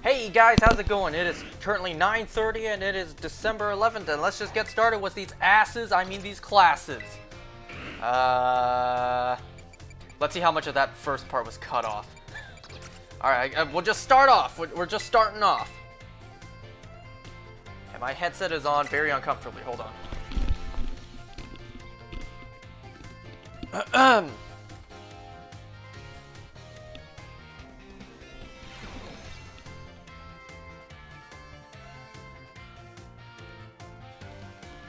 Hey guys, how's it going? It is currently 9:30 and it is December 11th, and let's just get started with these these classes. Let's see how much of that first part was cut off. Alright, we'll just start off. We're just starting off. And my headset is on very uncomfortably. Hold on.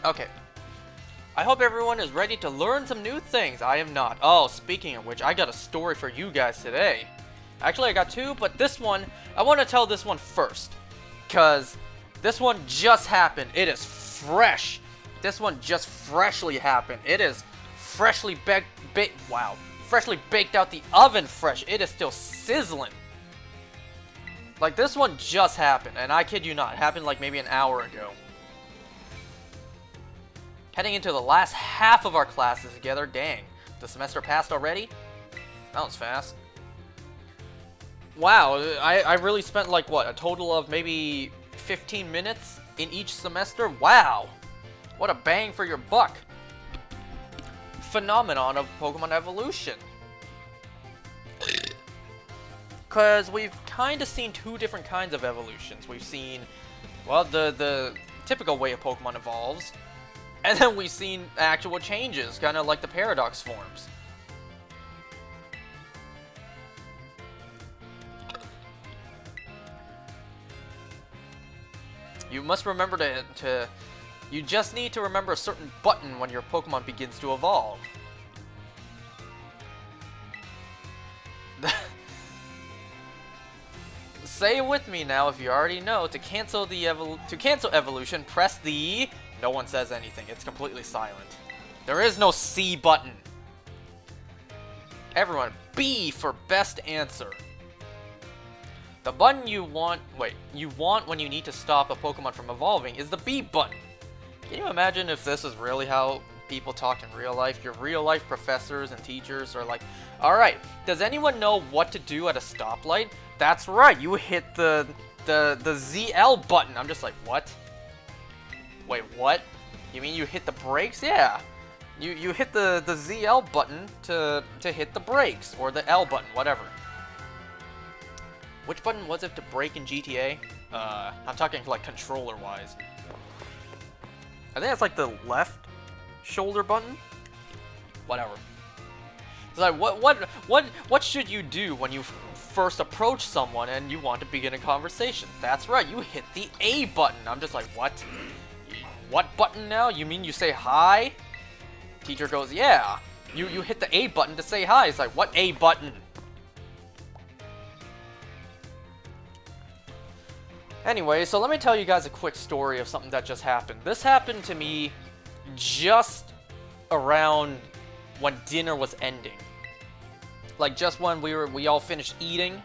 Okay. I hope everyone is ready to learn some new things. I am not. Oh, speaking of which, I got a story for you guys today. Actually, I got two, but this one, I want to tell this one first. Because this one just happened. It is fresh. This one just freshly happened. It is freshly freshly baked out the oven fresh. It is still sizzling. Like, this one just happened, and I kid you not, it happened like maybe an hour ago. Heading into the last half of our classes together. Dang, the semester passed already? That was fast. Wow, I really spent like, what, a total of maybe 15 minutes in each semester? Wow, what a bang for your buck. Phenomenon of Pokemon evolution. Because we've kind of seen two different kinds of evolutions. We've seen, well, the typical way a Pokemon evolves. And then we've seen actual changes, kind of like the paradox forms. You must remember you just need to remember a certain button when your Pokemon begins to evolve. Say it with me now if you already know. To cancel evolution, press the... No one says anything. It's completely silent. There is no C button. Everyone, B for best answer. The button you want when you need to stop a Pokemon from evolving is the B button. Can you imagine if this is really how people talk in real life? Your real life professors and teachers are like, alright, does anyone know what to do at a stoplight? That's right, you hit the ZL button. I'm just like, what? Wait, what? You mean you hit the brakes? Yeah. You hit the ZL button to hit the brakes, or the L button, whatever. Which button was it to brake in GTA? I'm talking like controller-wise. I think that's like the left shoulder button? Whatever. It's like, what should you do when you first approach someone and you want to begin a conversation? That's right, you hit the A button. I'm just like, what? What button now? You mean you say hi? Teacher goes, yeah. You hit the A button to say hi. It's like, what A button? Anyway, so let me tell you guys a quick story of something that just happened. This happened to me just around when dinner was ending. Like, just when we all finished eating.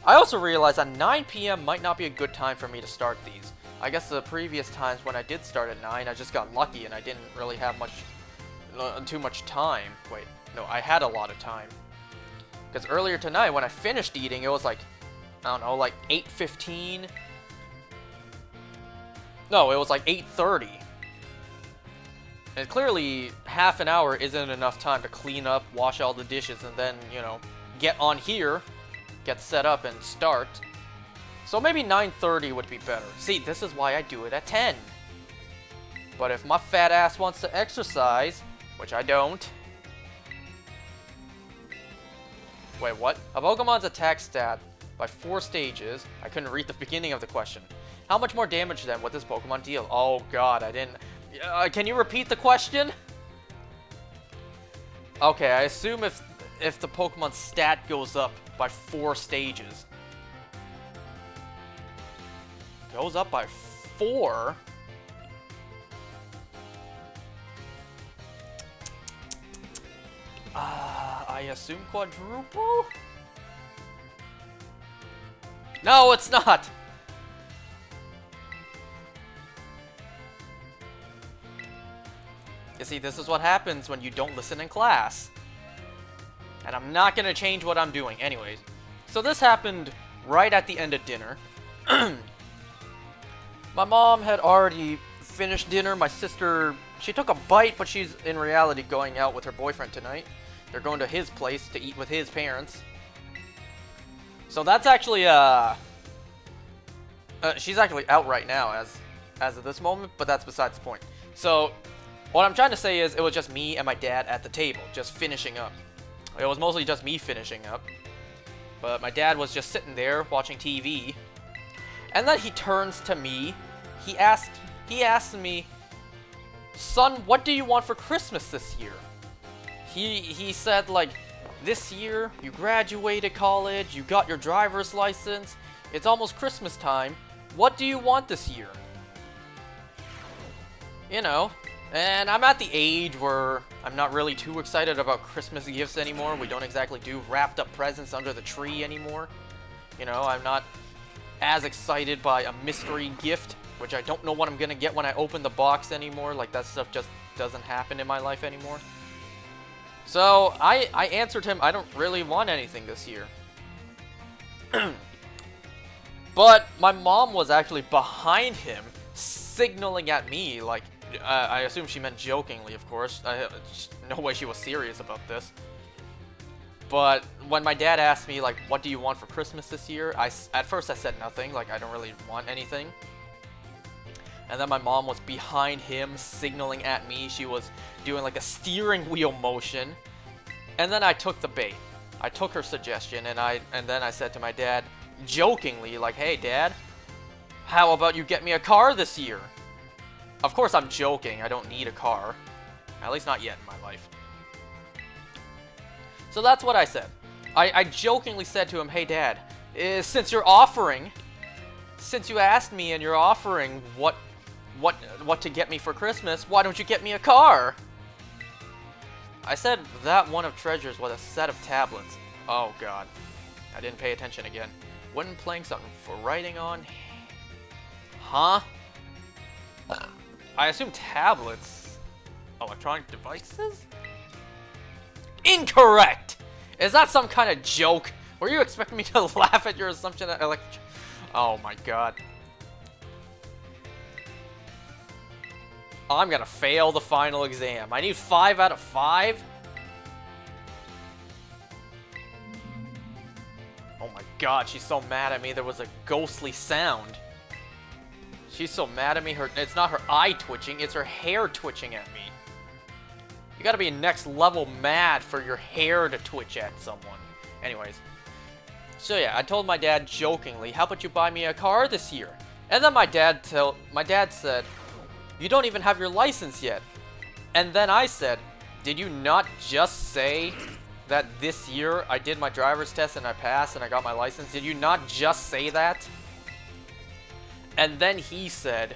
I also realized that 9 p.m. might not be a good time for me to start these. I guess the previous times when I did start at 9, I just got lucky and I didn't really have too much time. Wait, no, I had a lot of time. Because earlier tonight, when I finished eating, it was like, I don't know, like 8:15. No, it was like 8:30. And clearly, half an hour isn't enough time to clean up, wash all the dishes, and then, you know, get on here, get set up, and start. So maybe 9:30 would be better. See, this is why I do it at 10. But if my fat ass wants to exercise, which I don't. Wait, what? A Pokemon's attack stat by 4 stages. I couldn't read the beginning of the question. How much more damage then would this Pokemon deal? Oh god, I didn't... can you repeat the question? Okay, I assume if the Pokemon's stat goes up by 4 stages. Goes up by 4? I assume quadruple? No, it's not! You see, this is what happens when you don't listen in class. And I'm not gonna change what I'm doing anyways. So this happened right at the end of dinner. My mom had already finished dinner. My sister, she took a bite, but she's in reality going out with her boyfriend tonight. They're going to his place to eat with his parents. So that's actually, she's actually out right now as of this moment, but that's besides the point. So, what I'm trying to say is, it was just me and my dad at the table, just finishing up. It was mostly just me finishing up. But my dad was just sitting there, watching TV. And then he turns to me. He asked me, "Son, what do you want for Christmas this year?" He said, like, "This year, you graduated college, you got your driver's license, it's almost Christmas time. What do you want this year?" You know, and I'm at the age where I'm not really too excited about Christmas gifts anymore. We don't exactly do wrapped up presents under the tree anymore. You know, I'm not as excited by a mystery gift, which I don't know what I'm gonna get when I open the box anymore. Like, that stuff just doesn't happen in my life anymore. So, I answered him, I don't really want anything this year. But my mom was actually behind him, signaling at me, like, I assume she meant jokingly, of course. No way she was serious about this. But when my dad asked me, like, what do you want for Christmas this year? At first I said nothing, like, I don't really want anything. And then my mom was behind him, signaling at me. She was doing, like, a steering wheel motion. And then I took the bait. I took her suggestion, and then I said to my dad, jokingly, like, "Hey, Dad, how about you get me a car this year?" Of course, I'm joking. I don't need a car. At least not yet in my life. So that's what I said. I jokingly said to him, "Hey, Dad, since you asked me and you're offering what to get me for Christmas, why don't you get me a car?" I said that one of treasures was a set of tablets. Oh, God. I didn't pay attention again. Wooden planks for writing on. Huh? I assume tablets. Electronic devices? Incorrect! Is that some kind of joke? Were you expecting me to laugh at your assumption that Oh my god. I'm gonna fail the final exam. I need 5 out of 5? Oh my god, she's so mad at me. There was a ghostly sound. She's so mad at me. It's not her eye twitching, it's her hair twitching at me. You gotta be next level mad for your hair to twitch at someone. Anyways. So yeah, I told my dad jokingly, "How about you buy me a car this year?" And then my dad said, "You don't even have your license yet." And then I said, "Did you not just say that this year I did my driver's test and I passed and I got my license? Did you not just say that?" And then he says,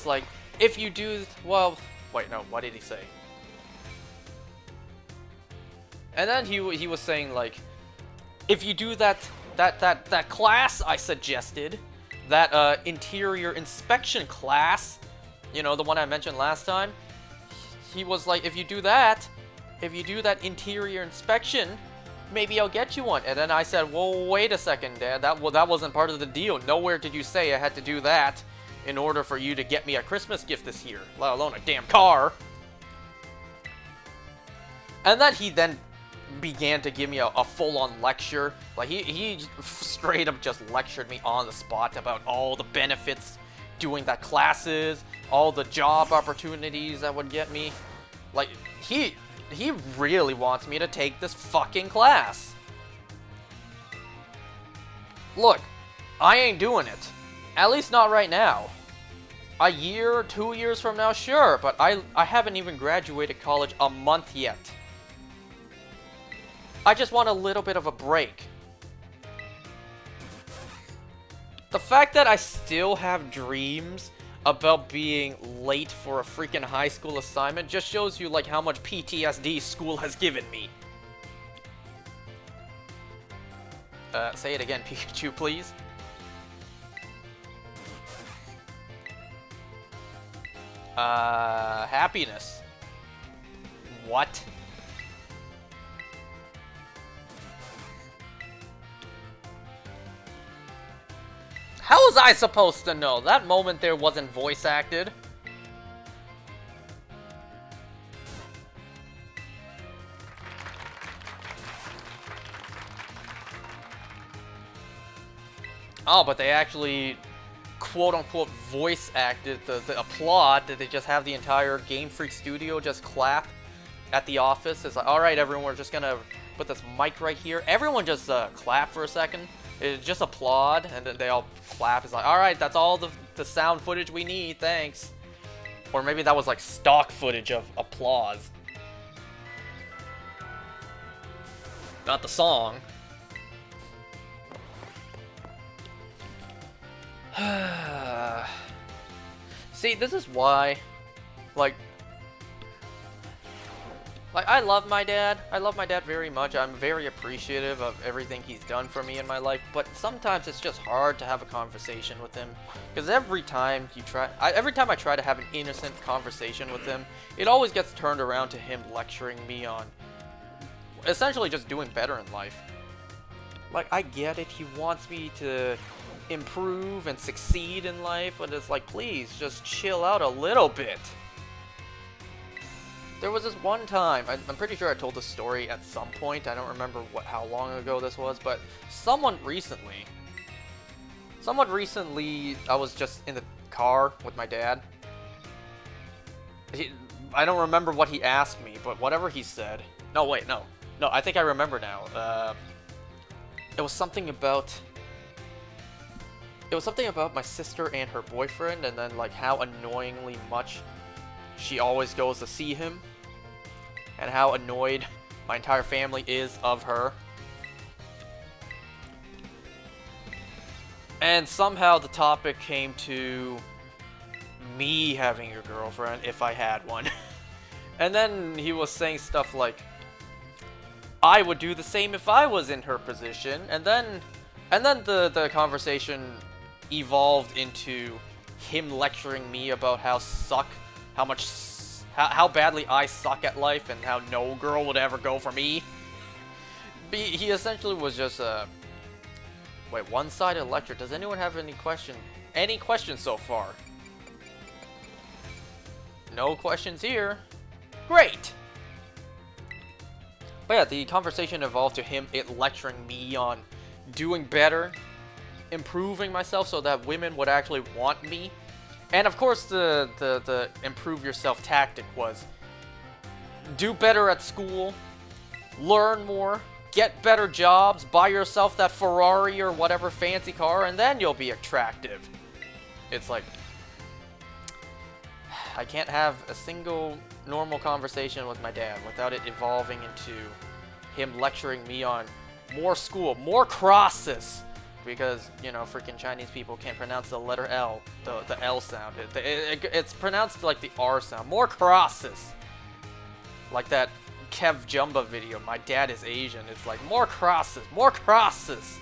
like, "If you do, well," wait, no, what did he say? And then he was saying, like, "If you do that class I suggested, that interior inspection class, you know, the one I mentioned last time," he was like, if you do that interior inspection, maybe I'll get you one." And then I said, "Well, wait a second, Dad, that wasn't part of the deal. Nowhere did you say I had to do that in order for you to get me a Christmas gift this year, let alone a damn car." And then he began to give me a full-on lecture. Like, he straight up just lectured me on the spot about all the benefits doing that classes, all the job opportunities that would get me. Like, he really wants me to take this fucking class. Look, I ain't doing it. At least not right now. A year, 2 years from now, sure, but I haven't even graduated college a month yet. I just want a little bit of a break. The fact that I still have dreams about being late for a freaking high school assignment just shows you, like, how much PTSD school has given me. Say it again, Pikachu, please. Happiness. What? How was I supposed to know? That moment there wasn't voice acted. Oh, but they actually quote-unquote voice acted the applaud. Did they just have the entire Game Freak studio just clap at the office? It's like, alright everyone, we're just gonna put this mic right here. Everyone just clap for a second. Just applaud, and then they all clap. It's like, alright, that's all the sound footage we need, thanks. Or maybe that was like stock footage of applause. Not the song. See, this is why, like, I love my dad. I love my dad very much. I'm very appreciative of everything he's done for me in my life, but sometimes it's just hard to have a conversation with him, because every time I try to have an innocent conversation with him, it always gets turned around to him lecturing me on essentially just doing better in life. Like, I get it, he wants me to improve and succeed in life, but it's like, please, just chill out a little bit. There was this one time, I'm pretty sure I told this story at some point, I don't remember how long ago this was, but somewhat recently, I was just in the car with my dad. I don't remember what he asked me, but whatever he said... No, wait, no, I think I remember now. It was something about my sister and her boyfriend, and then like how annoyingly much she always goes to see him, and how annoyed my entire family is of her. And somehow the topic came to me having a girlfriend, if I had one. And then he was saying stuff like, I would do the same if I was in her position, and then the conversation evolved into him lecturing me about how badly I suck at life and how no girl would ever go for me. He essentially was just a one-sided lecture. Does anyone have any questions so far? No questions here. Great. But yeah, the conversation evolved to him lecturing me on doing better, improving myself so that women would actually want me. And of course the improve yourself tactic was do better at school, learn more, get better jobs, buy yourself that Ferrari or whatever fancy car, and then you'll be attractive. It's like, I can't have a single normal conversation with my dad without it evolving into him lecturing me on more school, more crosses, because, you know, freaking Chinese people can't pronounce the letter L, the L sound. It's pronounced like the R sound. More crosses. Like that Kev Jumba video, my dad is Asian. It's like, more crosses, more crosses.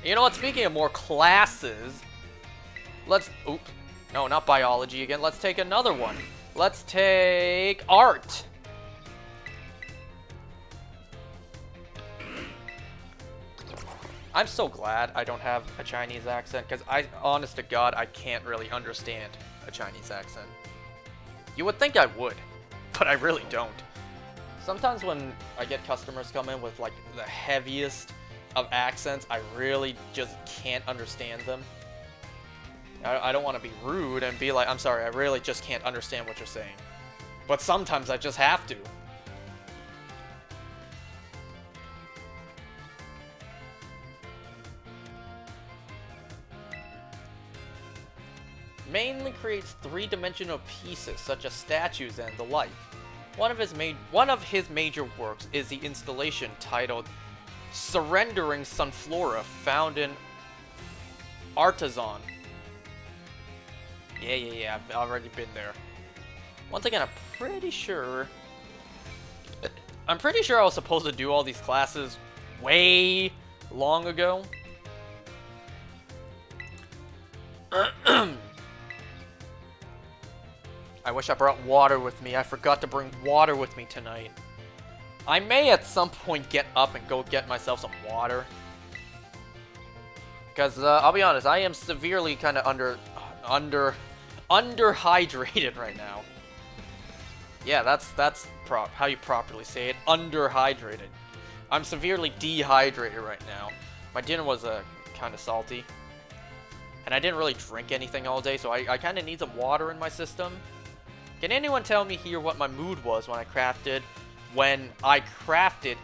You know what, speaking of more classes, let's, oops, no, not biology again. Let's take another one. Let's take art. I'm so glad I don't have a Chinese accent, because honest to God, I can't really understand a Chinese accent. You would think I would, but I really don't. Sometimes when I get customers come in with like the heaviest of accents, I really just can't understand them. I don't want to be rude and be like, I'm sorry, I really just can't understand what you're saying. But sometimes I just have to. Mainly creates three-dimensional pieces such as statues and the like. One of his major works is the installation titled Surrendering Sunflora, found in Artisan. Yeah, I've already been there. Once again, I'm pretty sure I was supposed to do all these classes way long ago. I wish I brought water with me. I forgot to bring water with me tonight. I may at some point get up and go get myself some water. Because I'll be honest, I am severely kind of underhydrated right now. Yeah, that's how you properly say it. Underhydrated. I'm severely dehydrated right now. My dinner was kind of salty. And I didn't really drink anything all day, so I kind of need some water in my system. Can anyone tell me here what my mood was when I crafted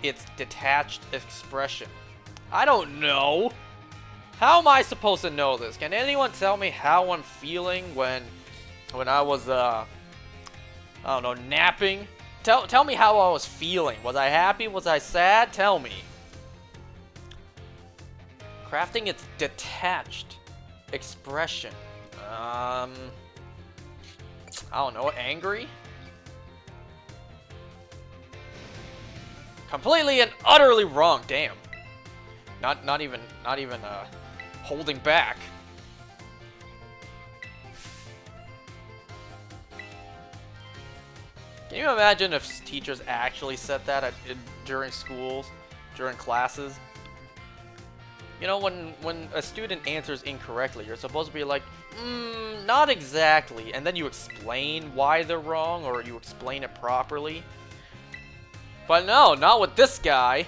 its detached expression? I don't know. How am I supposed to know this? Can anyone tell me how I'm feeling when I was I don't know, napping? Tell me how I was feeling. Was I happy? Was I sad? Tell me. Crafting its detached expression. I don't know, angry? Completely and utterly wrong, damn. Not even holding back. Can you imagine if teachers actually said that during schools, during classes? You know, when a student answers incorrectly, you're supposed to be like, not exactly, and then you explain why they're wrong, or you explain it properly. But no, not with this guy.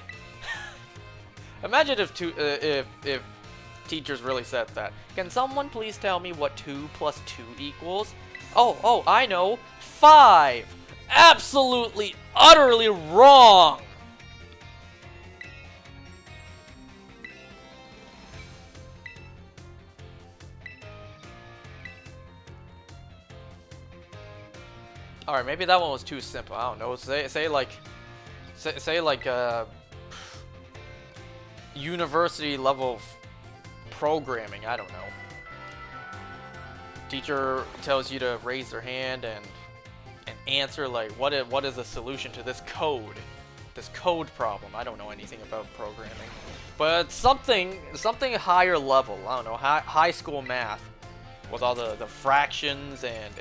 Imagine if teachers really said that. Can someone please tell me what 2 plus 2 equals? Oh, I know. 5! Absolutely, utterly wrong! Alright, maybe that one was too simple. I don't know. Say like university level programming. I don't know. Teacher tells you to raise their hand and answer like what is the solution to this code problem. I don't know anything about programming, but something higher level. I don't know, high school math with all the fractions and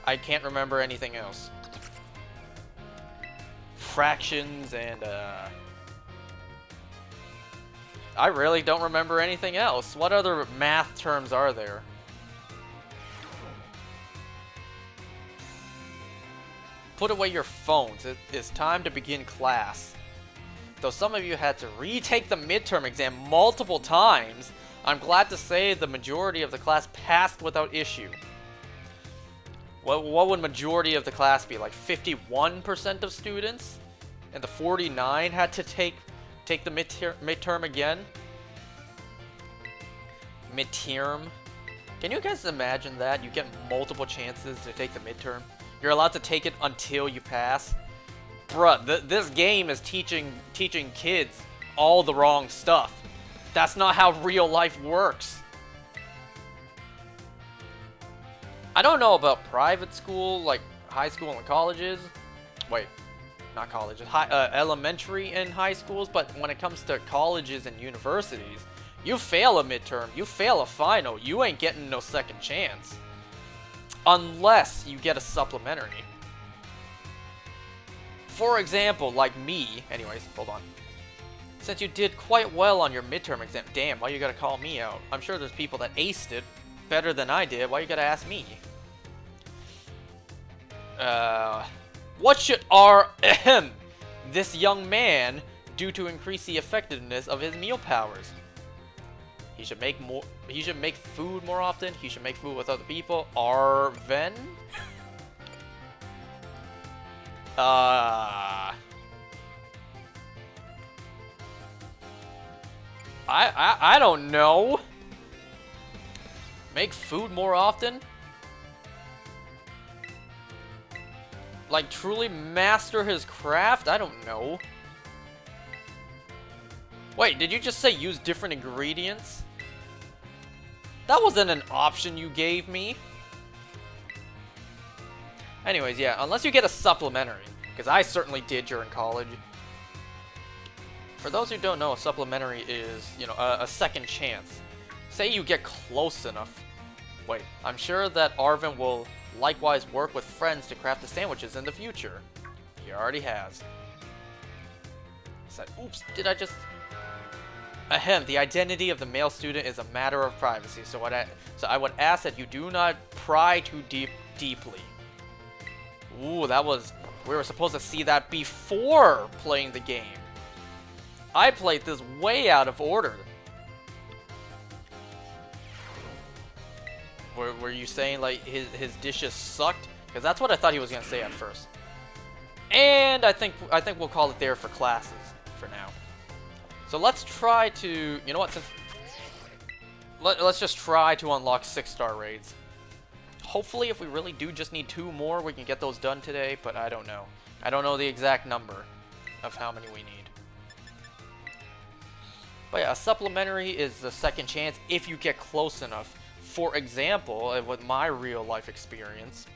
I can't remember anything else. Fractions and I really don't remember anything else. What other math terms are there? Put away your phones. It is time to begin class. Though some of you had to retake the midterm exam multiple times, I'm glad to say the majority of the class passed without issue. What would majority of the class be? Like 51% of students? And the 49 had to take the midterm again? Midterm? Can you guys imagine that? You get multiple chances to take the midterm. You're allowed to take it until you pass. Bruh, this game is teaching kids all the wrong stuff. That's not how real life works. I don't know about private school, like high school and colleges. Wait, not colleges. Elementary and high schools, but when it comes to colleges and universities, you fail a midterm, you fail a final, you ain't getting no second chance. Unless you get a supplementary. For example, like me. Anyways, hold on. Since you did quite well on your midterm exam, damn, why you gotta call me out? I'm sure there's people that aced it better than I did. Why you gotta ask me? What should this young man do to increase the effectiveness of his meal powers? He should make food more often. He should make food with other people. Arven? I don't know. Make food more often? Like truly master his craft? I don't know. Wait, did you just say use different ingredients? That wasn't an option you gave me. Anyways, yeah, unless you get a supplementary, because I certainly did during college. For those who don't know, a supplementary is, you know, a second chance. Say you get close enough. Wait, I'm sure that Arvin will likewise work with friends to craft the sandwiches in the future. He already has. Said, oops, did I just... Ahem, the identity of the male student is a matter of privacy, so I would ask that you do not pry too deeply. Ooh, that was... We were supposed to see that before playing the game. I played this way out of order. Were you saying, like, his dishes sucked? Because that's what I thought he was going to say at first. And I think we'll call it there for classes for now. So let's try to... You know what? Let's just try to unlock 6-star raids. Hopefully, if we really do just need 2 more, we can get those done today, but I don't know. I don't know the exact number of how many we need. But yeah, a supplementary is the second chance if you get close enough. For example, with my real-life experience.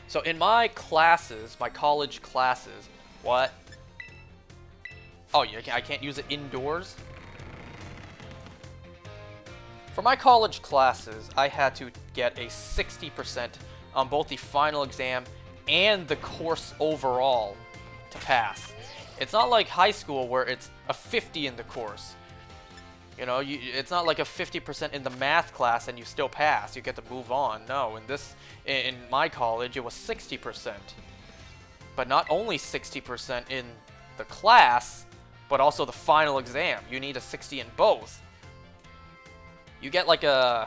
So in my classes, my college classes... What? Oh, yeah, I can't use it indoors? For my college classes, I had to get a 60% on both the final exam and the course overall to pass. It's not like high school where it's a 50 in the course. You know, it's not like a 50% in the math class and you still pass. You get to move on. No, in my college, it was 60%. But not only 60% in the class, but also the final exam. You need a 60 in both. You get like an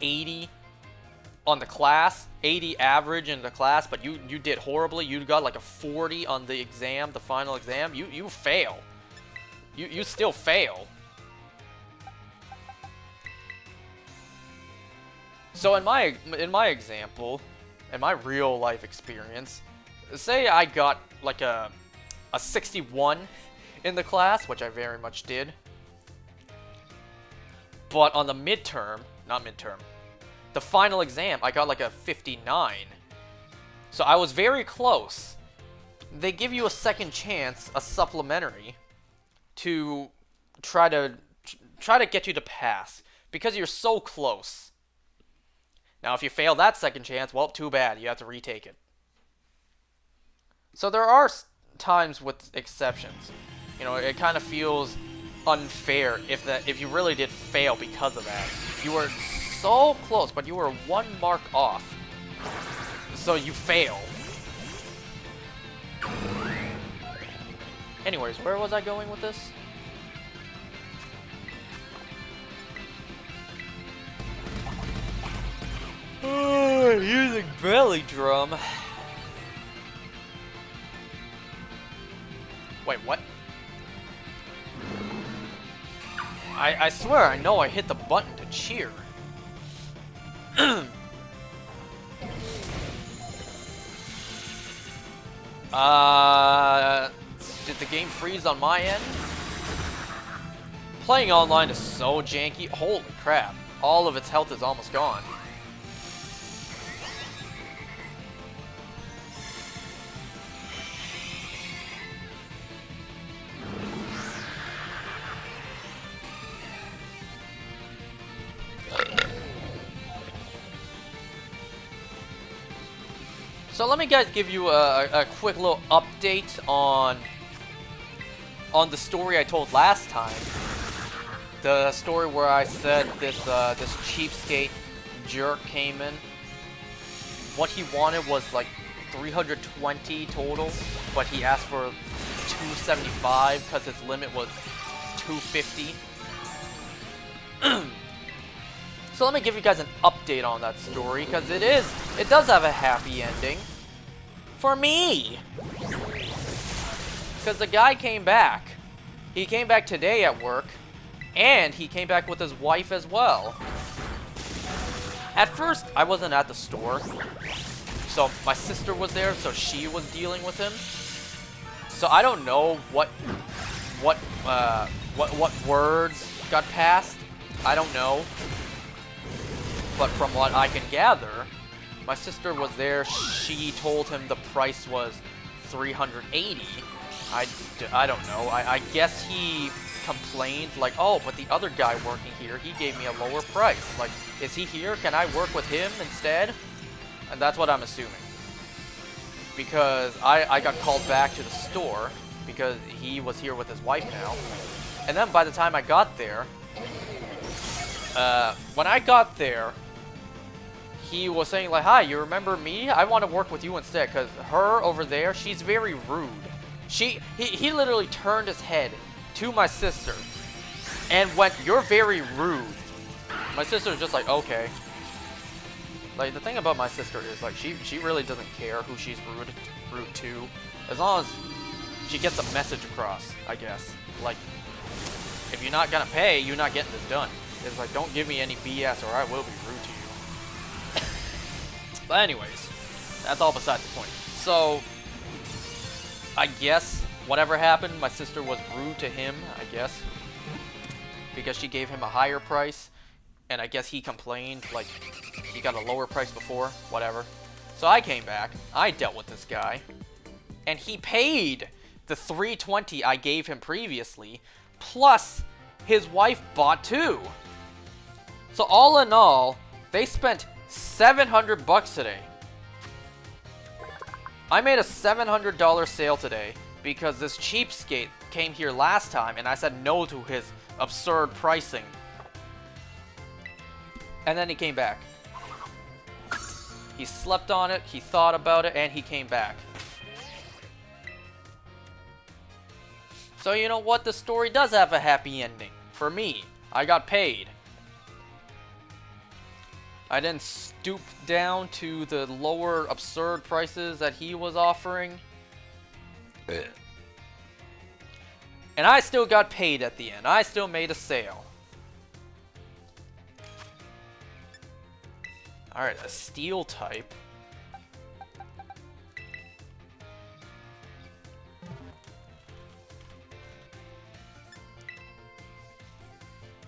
80 on the class, 80 average in the class, but you did horribly. You got like a 40 on the exam, the final exam. You fail. You still fail. So in my example, in my real life experience, say I got like a 61 in the class, which I very much did. But on the the final exam, I got like a 59. So I was very close. They give you a second chance, a supplementary, to try to get you to pass because you're so close. Now, if you fail that second chance, well, too bad. You have to retake it. So there are times with exceptions. You know, it kind of feels unfair if you really did fail because of that. You were so close, but you were 1 mark off. So you fail. Anyways, where was I going with this? Using belly drum. Wait, what? I swear I know I hit the button to cheer. Did the game freeze on my end? Playing online is so janky. Holy crap. All of its health is almost gone. So let me guys give you a quick little update on the story I told last time. The story where I said this cheapskate jerk came in. What he wanted was like 320 total, but he asked for 275 because his limit was 250. So let me give you guys an update on that story, because it does have a happy ending. For me! Because the guy came back. He came back today at work, and he came back with his wife as well. At first, I wasn't at the store, so my sister was there, so she was dealing with him. So I don't know what words got passed. I don't know. But from what I can gather, my sister was there. She told him the price was 380. I don't know. I guess he complained, like, oh, but the other guy working here, he gave me a lower price. Like, is he here? Can I work with him instead? And that's what I'm assuming. Because I got called back to the store because he was here with his wife now. And then by the time I got there, when I got there, he was saying like, "Hi, you remember me? I want to work with you instead." Because her over there, she's very rude. He literally turned his head to my sister and went, "You're very rude." My sister's just like, "Okay." Like, the thing about my sister is, like, she really doesn't care who she's rude to, as long as she gets the message across, I guess. Like, if you're not gonna pay, you're not getting this done. It's like, don't give me any BS or I will be rude to you. But anyways, that's all besides the point. So, I guess whatever happened, my sister was rude to him, I guess, because she gave him a higher price, and I guess he complained, like, he got a lower price before, whatever. So I came back, I dealt with this guy, and he paid the $320 I gave him previously, plus his wife bought too. So all in all, they spent $700 today. I made a $700 sale today because this cheapskate came here last time and I said no to his absurd pricing. And then he came back. He slept on it, he thought about it, and he came back. So you know what? The story does have a happy ending. For me, I got paid. I didn't stoop down to the lower absurd prices that he was offering. And I still got paid at the end. I still made a sale. Alright, a steel type.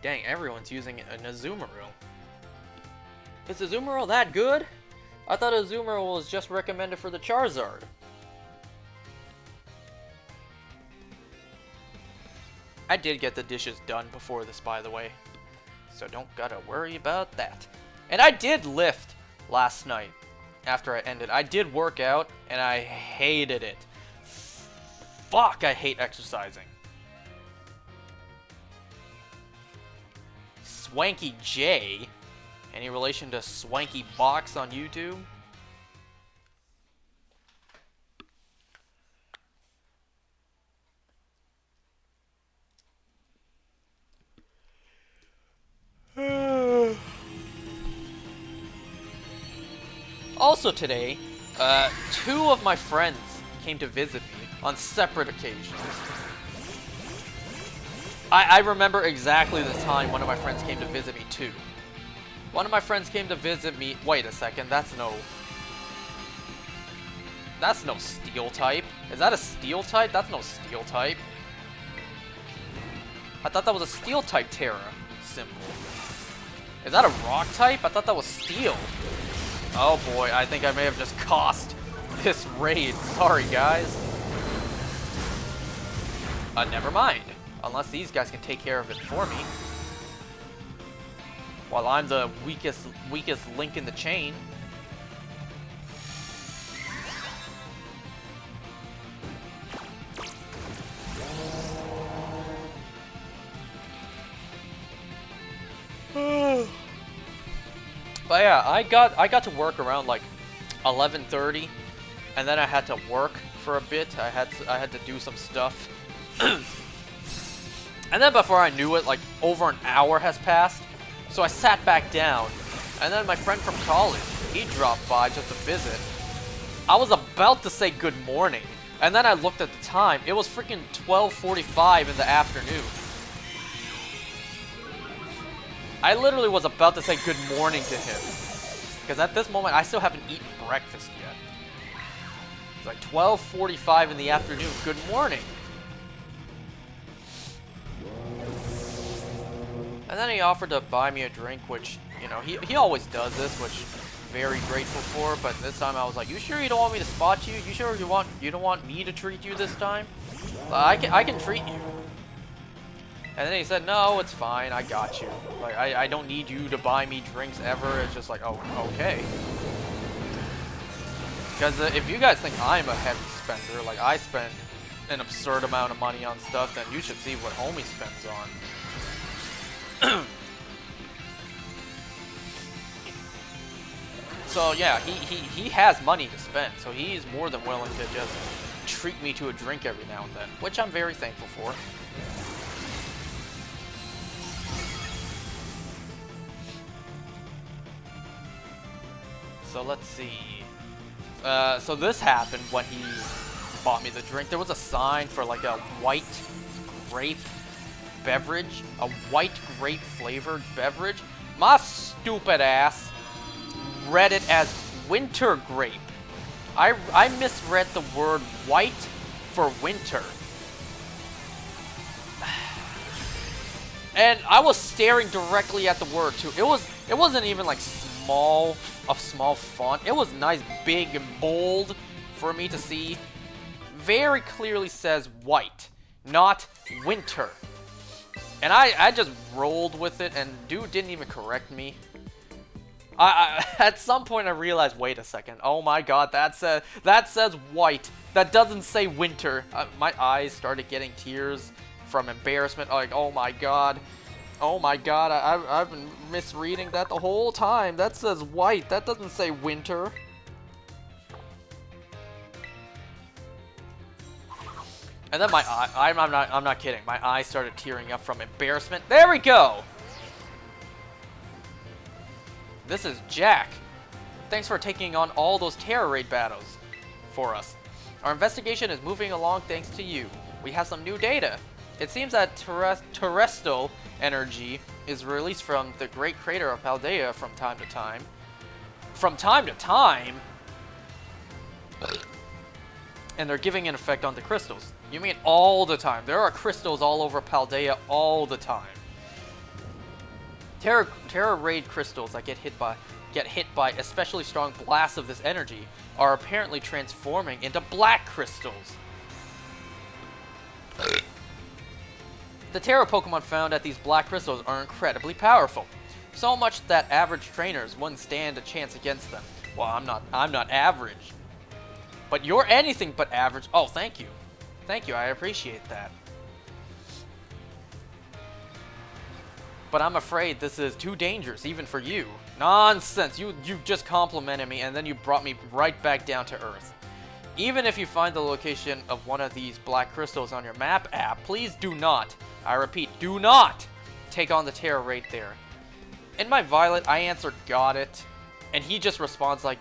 Dang, everyone's using an Azumarill. Is Azumarill that good? I thought Azumarill was just recommended for the Charizard. I did get the dishes done before this, by the way. So don't gotta worry about that. And I did lift last night after I ended. I did work out, and I hated it. Fuck, I hate exercising. Swanky J? Any relation to Swanky Box on YouTube? Also today, two of my friends came to visit me on separate occasions. I remember exactly the time one of my friends came to visit me too. One of my friends came to visit me. Wait a second, that's no steel type. Is that a steel type? That's no steel type. I thought that was a steel type Terra symbol. Is that a rock type? I thought that was steel. Oh boy, I think I may have just cost this raid. Sorry, guys. Never mind. Unless these guys can take care of it for me. While I'm the weakest link in the chain. But yeah, I got to work around like 11:30, and then I had to work for a bit. I had to do some stuff. And then before I knew it, like over an hour has passed. So I sat back down, and then my friend from college, he dropped by just to visit. I was about to say good morning, and then I looked at the time. It was freaking 12:45 in the afternoon. I literally was about to say good morning to him, because at this moment I still haven't eaten breakfast yet. It's like 12:45 in the afternoon. Good morning. And then he offered to buy me a drink, which, you know, he always does this, which I'm very grateful for. But this time I was like, "You sure you don't want me to spot you? You sure you don't want me to treat you this time? I can treat you." And then he said, "No, it's fine. I got you. Like I don't need you to buy me drinks ever." It's just like, "Oh, okay." Because if you guys think I'm a heavy spender, like I spend an absurd amount of money on stuff, then you should see what homie spends on. So yeah, he has money to spend, so he's more than willing to just treat me to a drink every now and then, which I'm very thankful for. So let's see. So this happened when he bought me the drink. There was a sign for like a white grape beverage, a white grape flavored beverage. My stupid ass read it as winter grape. I misread the word white for winter. And I was staring directly at the word too. It wasn't even like a small font. It was nice, big, and bold for me to see. Very clearly says white, not winter. And I just rolled with it, and dude didn't even correct me. At some point I realized, wait a second, oh my god, that says white. That doesn't say winter. My eyes started getting tears from embarrassment. Like, oh my god, I've been misreading that the whole time. That says white. That doesn't say winter. And then my eye, I'm not kidding. My eyes started tearing up from embarrassment. There we go. This is Jack. Thanks for taking on all those terror raid battles for us. Our investigation is moving along thanks to you. We have some new data. It seems that terrestrial energy is released from the great crater of Paldea from time to time. From time to time? And they're giving an effect on the crystals. You mean all the time? There are crystals all over Paldea all the time. Terror raid crystals that get hit by especially strong blasts of this energy are apparently transforming into black crystals. The Terra Pokemon found at these black crystals are incredibly powerful, so much that average trainers wouldn't stand a chance against them. Well, I'm not average, but you're anything but average. Oh, thank you, I appreciate that. But I'm afraid this is too dangerous, even for you. Nonsense! You just complimented me, and then you brought me right back down to Earth. Even if you find the location of one of these black crystals on your map app, please do not, I repeat, do not take on the Terra raid there. In my Violet, I answer, got it. And he just responds like,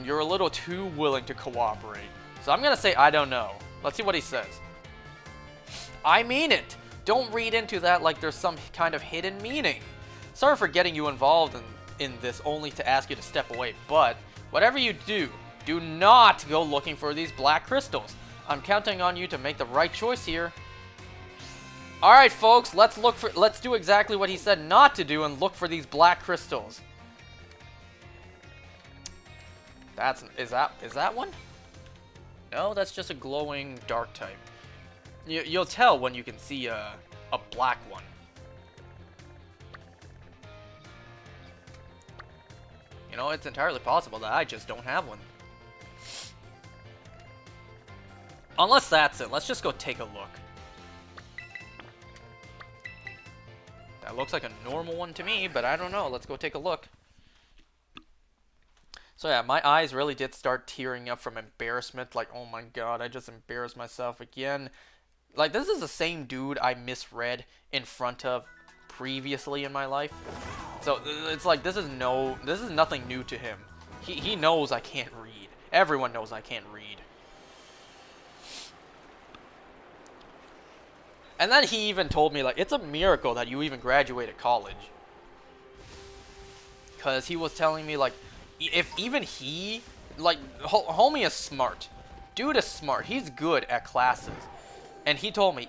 you're a little too willing to cooperate. So I'm gonna say, I don't know. Let's see what he says. I mean it! Don't read into that like there's some kind of hidden meaning. Sorry for getting you involved in this only to ask you to step away, but whatever you do, do not go looking for these black crystals. I'm counting on you to make the right choice here. Alright folks, let's do exactly what he said not to do and look for these black crystals. Is that one? No, that's just a glowing dark type. You'll tell when you can see a black one. You know, it's entirely possible that I just don't have one. Unless that's it. Let's just go take a look. That looks like a normal one to me, but I don't know. Let's go take a look. So yeah, my eyes really did start tearing up from embarrassment. Like, oh my god, I just embarrassed myself again. Like, this is the same dude I misread in front of previously in my life. So it's like this is nothing new to him. He knows I can't read. Everyone knows I can't read. And then he even told me, like, it's a miracle that you even graduated college. Because he was telling me, like, if even he, like, homie is smart. Dude is smart. He's good at classes. And he told me,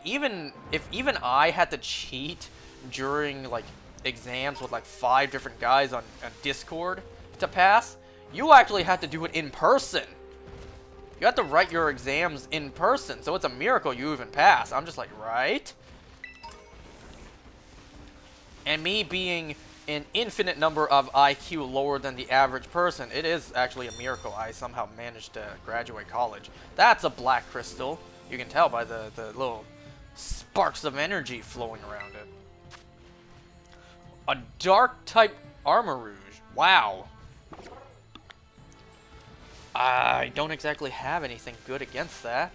if even I had to cheat during, like, exams with, like, 5 different guys on Discord to pass, you actually had to do it in person. You have to write your exams in person, so it's a miracle you even pass. I'm just like, right? And me being an infinite number of IQ lower than the average person, it is actually a miracle I somehow managed to graduate college. That's a black crystal. You can tell by the little sparks of energy flowing around it. A dark type armor rouge. Wow. I don't exactly have anything good against that.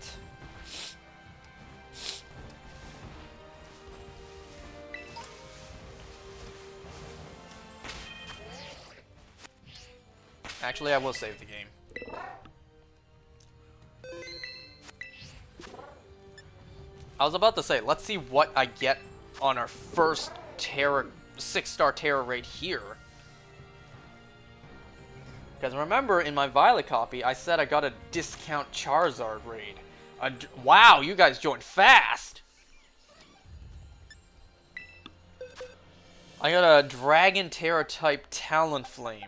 Actually, I will save the game. I was about to say, let's see what I get on our first Terra 6-star Terra raid here. Because remember, in my Violet copy, I said I got a discount Charizard raid. Wow, you guys joined fast! I got a Dragon Terra type Talonflame.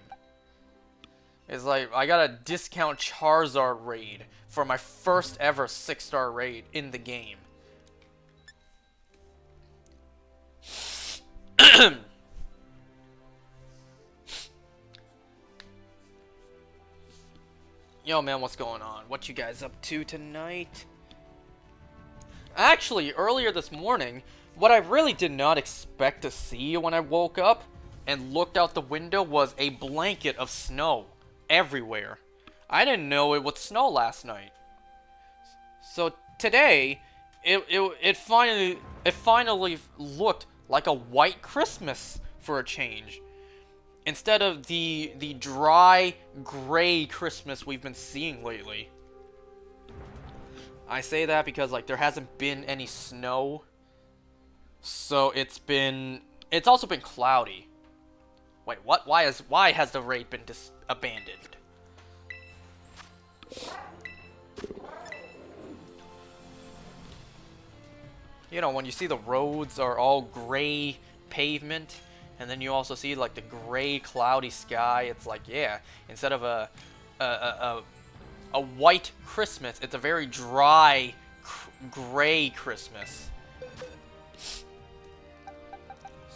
It's like, I got a discount Charizard raid for my first ever 6-star raid in the game. Yo, man, what's going on? What you guys up to tonight? Actually, earlier this morning, what I really did not expect to see when I woke up and looked out the window was a blanket of snow everywhere. I didn't know it would snow last night. So today, it finally looked like a white Christmas for a change. Instead of the dry, gray Christmas we've been seeing lately. I say that because, like, there hasn't been any snow. So it's also been cloudy. Wait, what? Why has the raid been abandoned? You know, when you see the roads are all gray pavement, and then you also see like the gray cloudy sky, it's like, yeah, instead of a white Christmas, it's a very dry gray Christmas.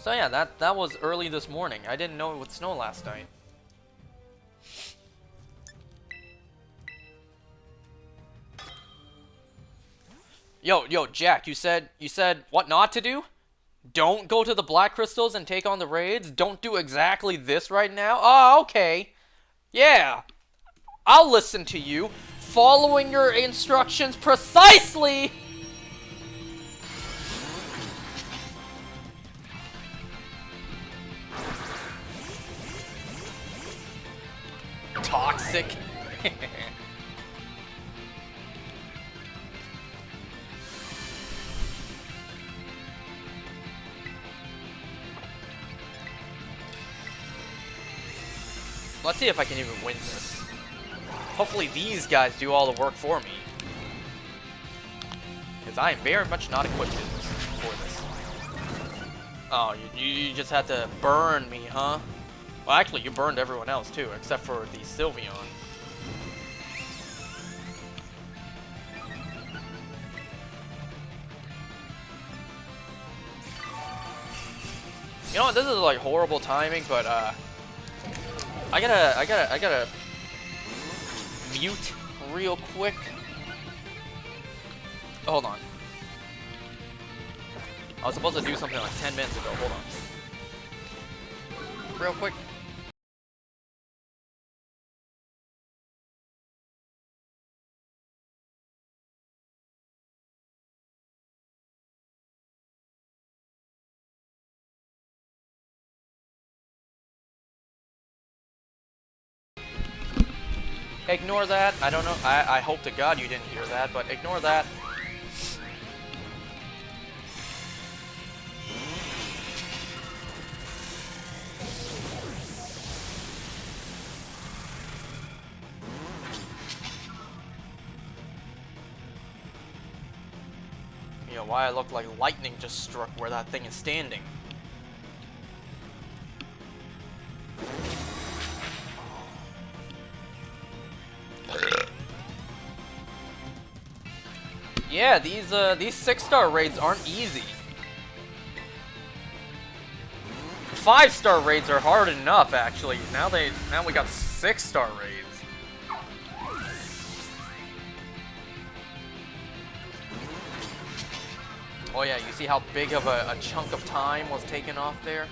So yeah, that was early this morning. I didn't know it would snow last night. Yo, Jack, you said what not to do? Don't go to the Black Crystals and take on the raids? Don't do exactly this right now? Oh, okay. Yeah. I'll listen to you. Following your instructions precisely! Toxic. Let's see if I can even win this. Hopefully these guys do all the work for me. Because I am very much not equipped for this. Oh, you just had to burn me, huh? Well, actually, you burned everyone else, too, except for the Sylveon. You know what, this is, like, horrible timing, but, I gotta mute real quick. Oh, hold on. I was supposed to do something like 10 minutes ago. Hold on. Real quick. Ignore that. I don't know. I hope to God you didn't hear that, but ignore that. You know, why I look like lightning just struck where that thing is standing. Yeah, these 6-star raids aren't easy. 5-star raids are hard enough, actually. Now we got 6-star raids. Oh yeah, you see how big of a chunk of time was taken off there?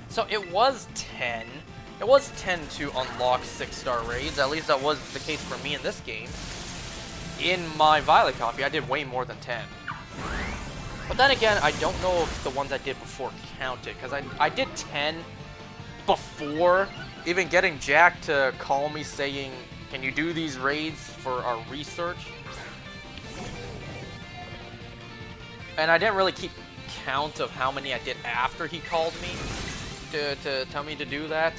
So it was 10. It was 10 to unlock 6-star raids. At least that was the case for me in this game. In my Violet copy, I did way more than 10. But then again, I don't know if the ones I did before counted, because I did 10 before even getting Jack to call me saying, can you do these raids for our research? And I didn't really keep count of how many I did after he called me to tell me to do that.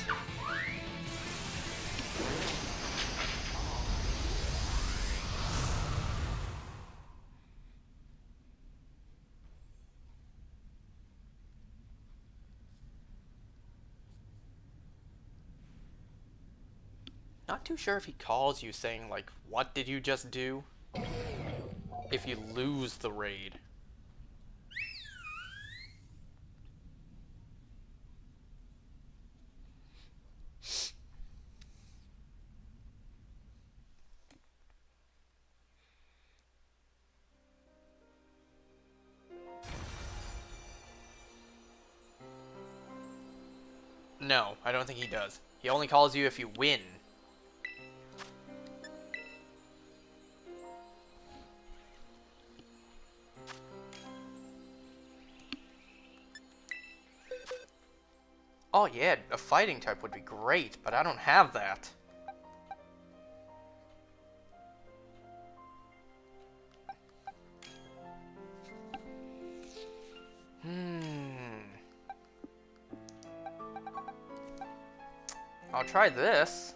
Not too sure if he calls you saying, like, what did you just do? If you lose the raid. No, I don't think he does. He only calls you if you win. Oh yeah, a fighting type would be great, but I don't have that. I'll try this.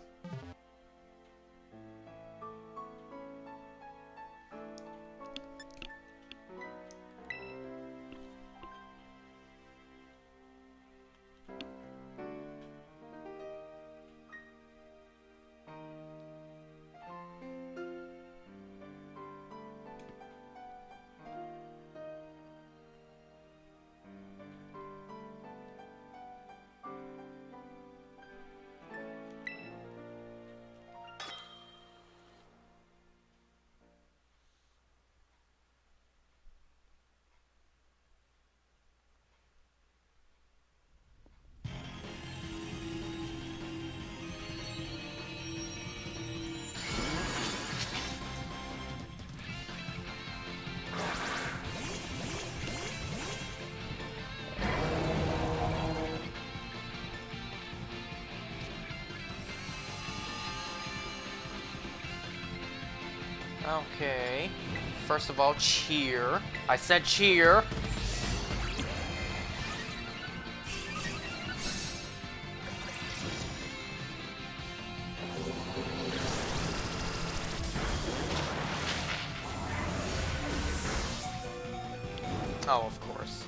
Okay. First of all, cheer. I said cheer. Oh, of course.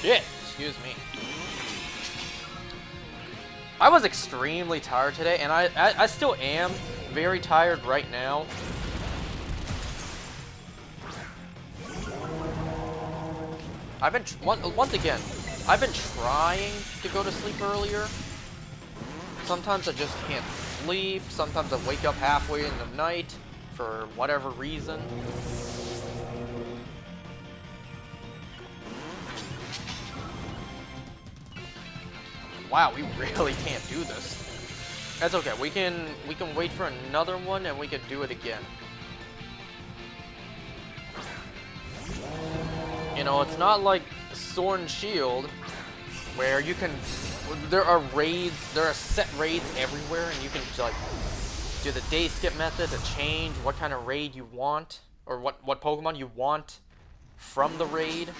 Shit, excuse me. I was extremely tired today, and I still am very tired right now. I've been, once again, I've been trying to go to sleep earlier. Sometimes I just can't sleep, sometimes I wake up halfway in the night for whatever reason. Wow, we really can't do this. That's okay. We can wait for another one and we can do it again. You know, it's not like Sword and Shield, where you can... There are raids, there are set raids everywhere, and you can, like, do the day skip method to change what kind of raid you want, or what Pokemon you want from the raid.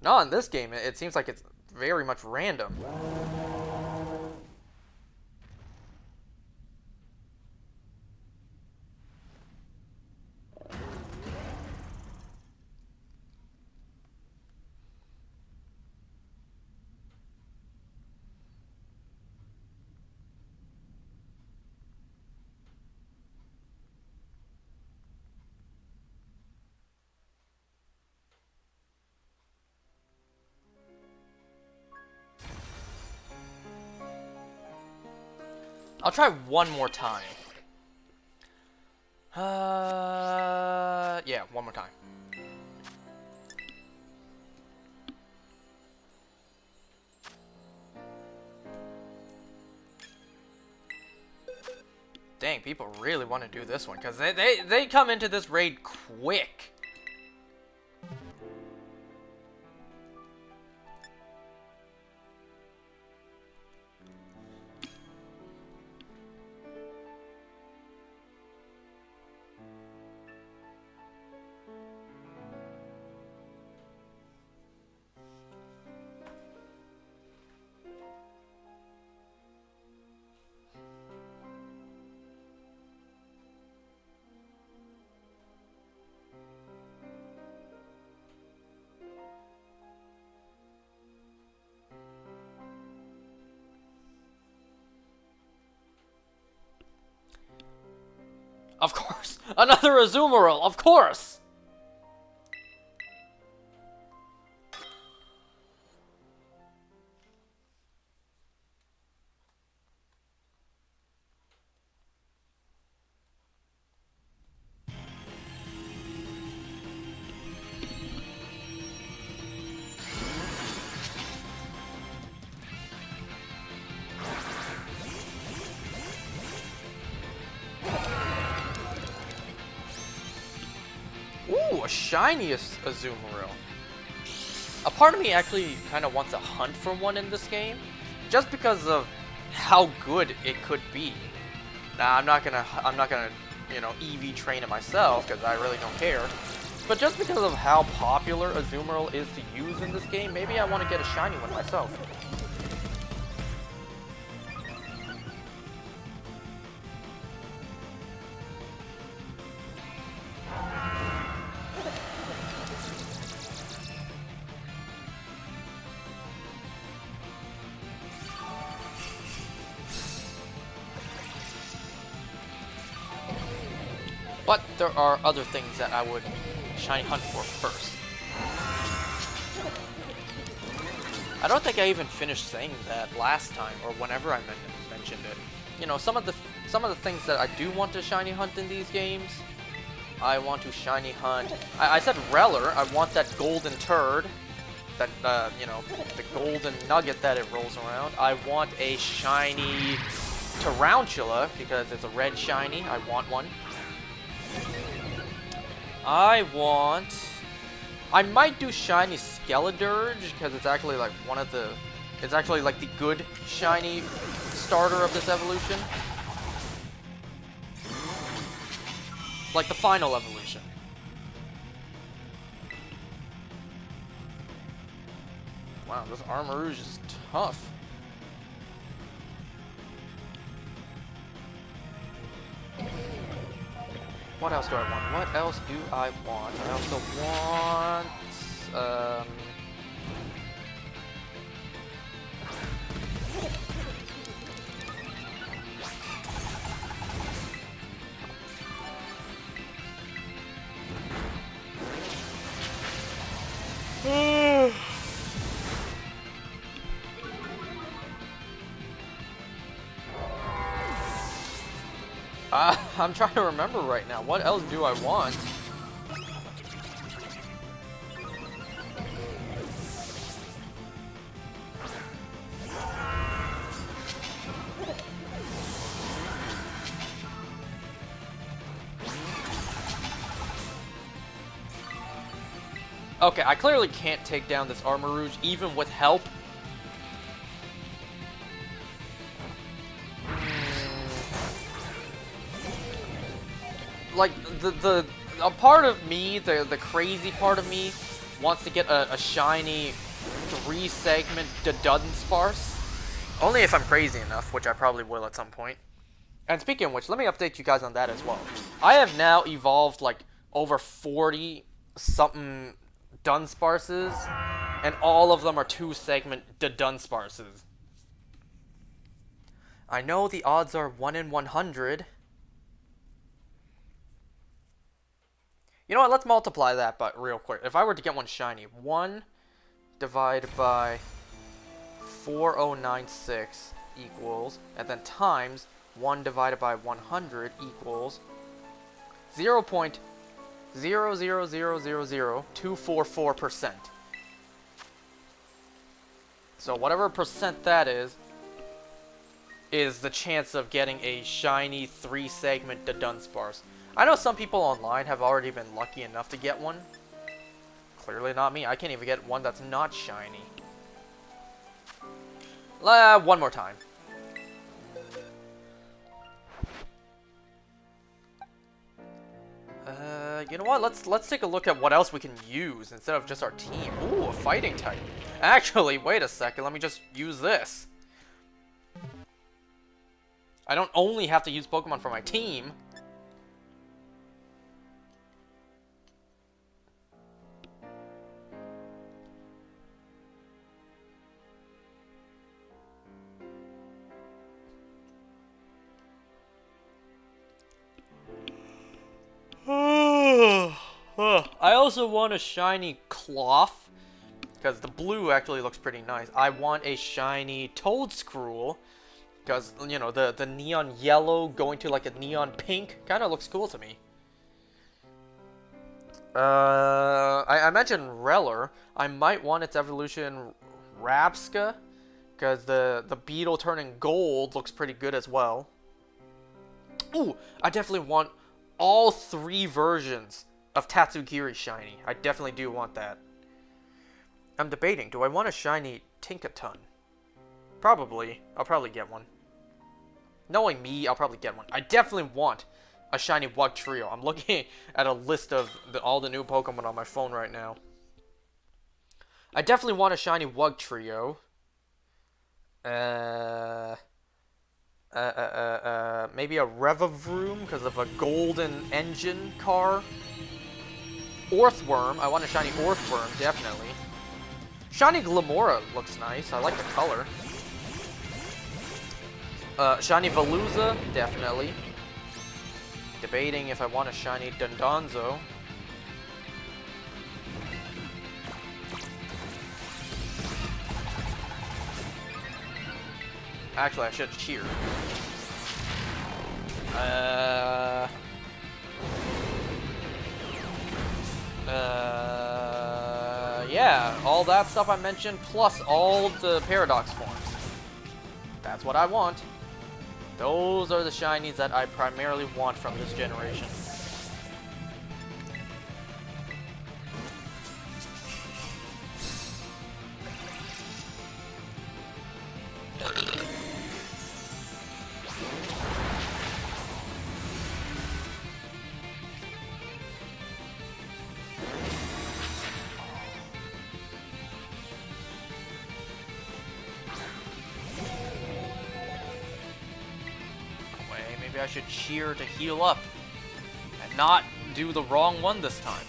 No, in this game, it seems like it's very much random. I'll try one more time. Yeah, one more time. Dang, people really want to do this one, because they come into this raid quick. Of course! Another Azumarill, of course! Ooh, a shiniest Azumarill. A part of me actually kind of wants to hunt for one in this game, just because of how good it could be. Now, I'm not gonna, you know, EV train it myself, because I really don't care. But just because of how popular Azumarill is to use in this game, maybe I want to get a shiny one myself. But there are other things that I would shiny hunt for first. I don't think I even finished saying that last time, or whenever I mentioned it. You know, some of the things that I do want to shiny hunt in these games, I want to shiny hunt. I said Reller. I want that golden turd, that you know, the golden nugget that it rolls around. I want a shiny Tarantula because it's a red shiny. I want one. I might do shiny Skeledirge because it's actually like it's actually like the good shiny starter of this evolution. Like the final evolution. Wow, this Armarouge is tough. What else do I want? What else do I want? I also want... I'm trying to remember right now. What else do I want? Okay, I clearly can't take down this Armarouge even with help. Like, a part of me, the crazy part of me, wants to get a shiny 3-segment Dunsparce. Only if I'm crazy enough, which I probably will at some point. And speaking of which, let me update you guys on that as well. I have now evolved like over 40-something Dunsparces, and all of them are 2-segment Dunsparces. I know the odds are 1 in 100. You know what, let's multiply that but real quick. If I were to get one shiny, 1 divided by 4096 equals, and then times 1 divided by 100 equals 0.0000244%. So whatever percent that is the chance of getting a shiny 3-segment Dunsparce. I know some people online have already been lucky enough to get one. Clearly not me. I can't even get one that's not shiny. One more time. You know what? Let's take a look at what else we can use instead of just our team. Ooh, a fighting type. Actually, wait a second. Let me just use this. I don't only have to use Pokemon for my team. I also want a shiny Cloth, because the blue actually looks pretty nice. I want a shiny Toadscruel, because, you know, the neon yellow going to like a neon pink kind of looks cool to me. I mentioned Reller. I might want its evolution Rapska, because the beetle turning gold looks pretty good as well. Ooh, I definitely want all 3 versions of Tatsugiri shiny. I definitely do want that. I'm debating, do I want a shiny Tinkaton? Probably. I'll probably get one. Knowing me, I'll probably get one. I definitely want a shiny Wugtrio. I'm looking at a list of all the new Pokemon on my phone right now. I definitely want a shiny Wugtrio. Maybe a Revavroom because of a golden engine car. Orthworm. I want a shiny Orthworm, definitely. Shiny Glamora looks nice. I like the color. Shiny Veluza, definitely. Debating if I want a shiny Dondozo. Actually, I should cheer. Yeah, all that stuff I mentioned, plus all the Paradox forms. That's what I want. Those are the shinies that I primarily want from this generation. Maybe I should cheer to heal up and not do the wrong one this time.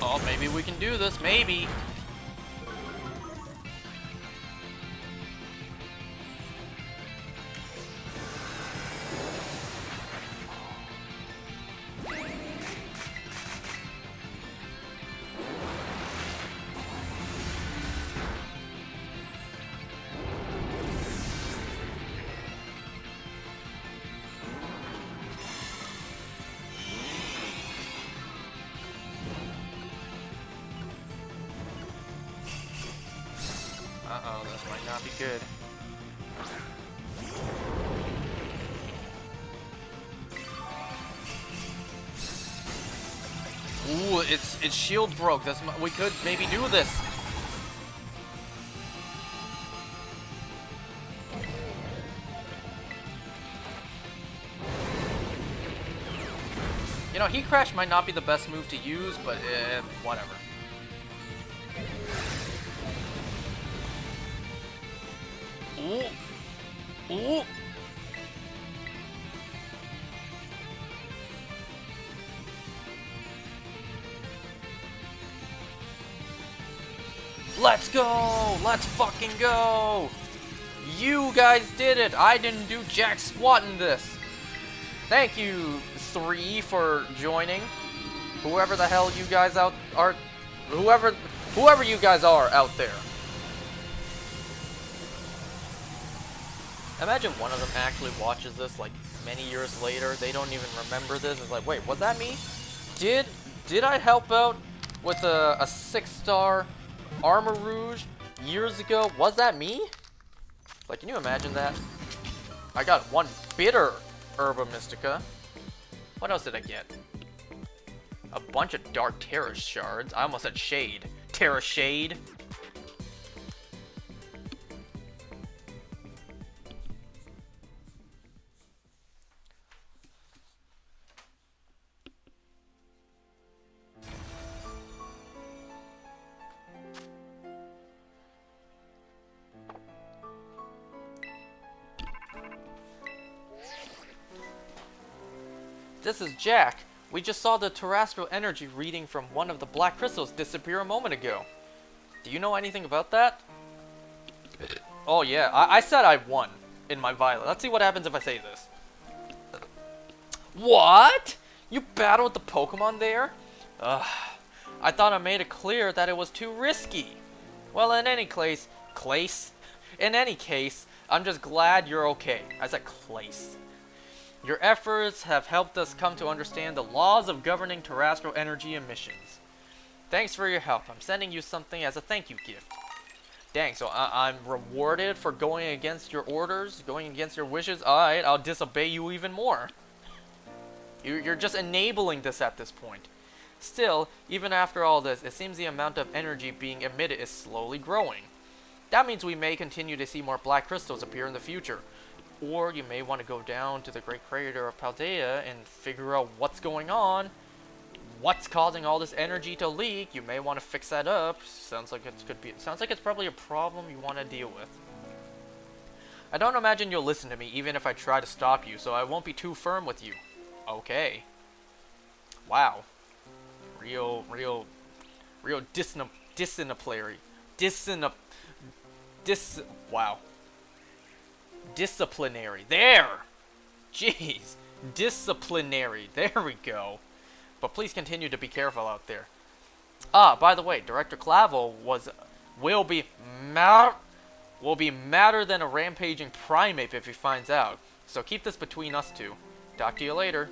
Oh, maybe we can do this, maybe. might not be good. Ooh, its shield broke. We could maybe do this. You know, Heat Crash might not be the best move to use, but whatever. Ooh. Ooh. Let's go! Let's fucking go! You guys did it! I didn't do jack squat in this. Thank you, 3, for joining. Whoever the hell you guys are, whoever you guys are out there. Imagine one of them actually watches this like many years later. They don't even remember this. It's like, wait, was that me? Did I help out with a 6-star Armor Rouge years ago? Was that me? Like, can you imagine that? I got 1 bitter Herba Mystica. What else did I get? A bunch of Dark Terra shards. I almost said Shade. Terra Shade. This is Jack. We just saw the terrestrial energy reading from one of the black crystals disappear a moment ago. Do you know anything about that? Oh yeah, I said I won in my Violet. Let's see what happens if I say this. What? You battled the Pokemon there? Ugh. I thought I made it clear that it was too risky. Well, in any case, I'm just glad you're okay. I said Clace. Your efforts have helped us come to understand the laws of governing terrestrial energy emissions. Thanks for your help. I'm sending you something as a thank you gift. Dang, so I'm rewarded for going against your orders, going against your wishes? Alright, I'll disobey you even more. You're just enabling this at this point. Still, even after all this, it seems the amount of energy being emitted is slowly growing. That means we may continue to see more black crystals appear in the future. Or you may want to go down to the Great Crater of Paldea and figure out what's going on. What's causing all this energy to leak? You may want to fix that up. Sounds like it's probably a problem you want to deal with. I don't imagine you'll listen to me even if I try to stop you, so I won't be too firm with you. Okay. Wow. Real wow. Disciplinary. There! Jeez. Disciplinary. There we go. But please continue to be careful out there. Ah, by the way, Director Clavel will be madder than a rampaging primate if he finds out. So keep this between us two. Talk to you later.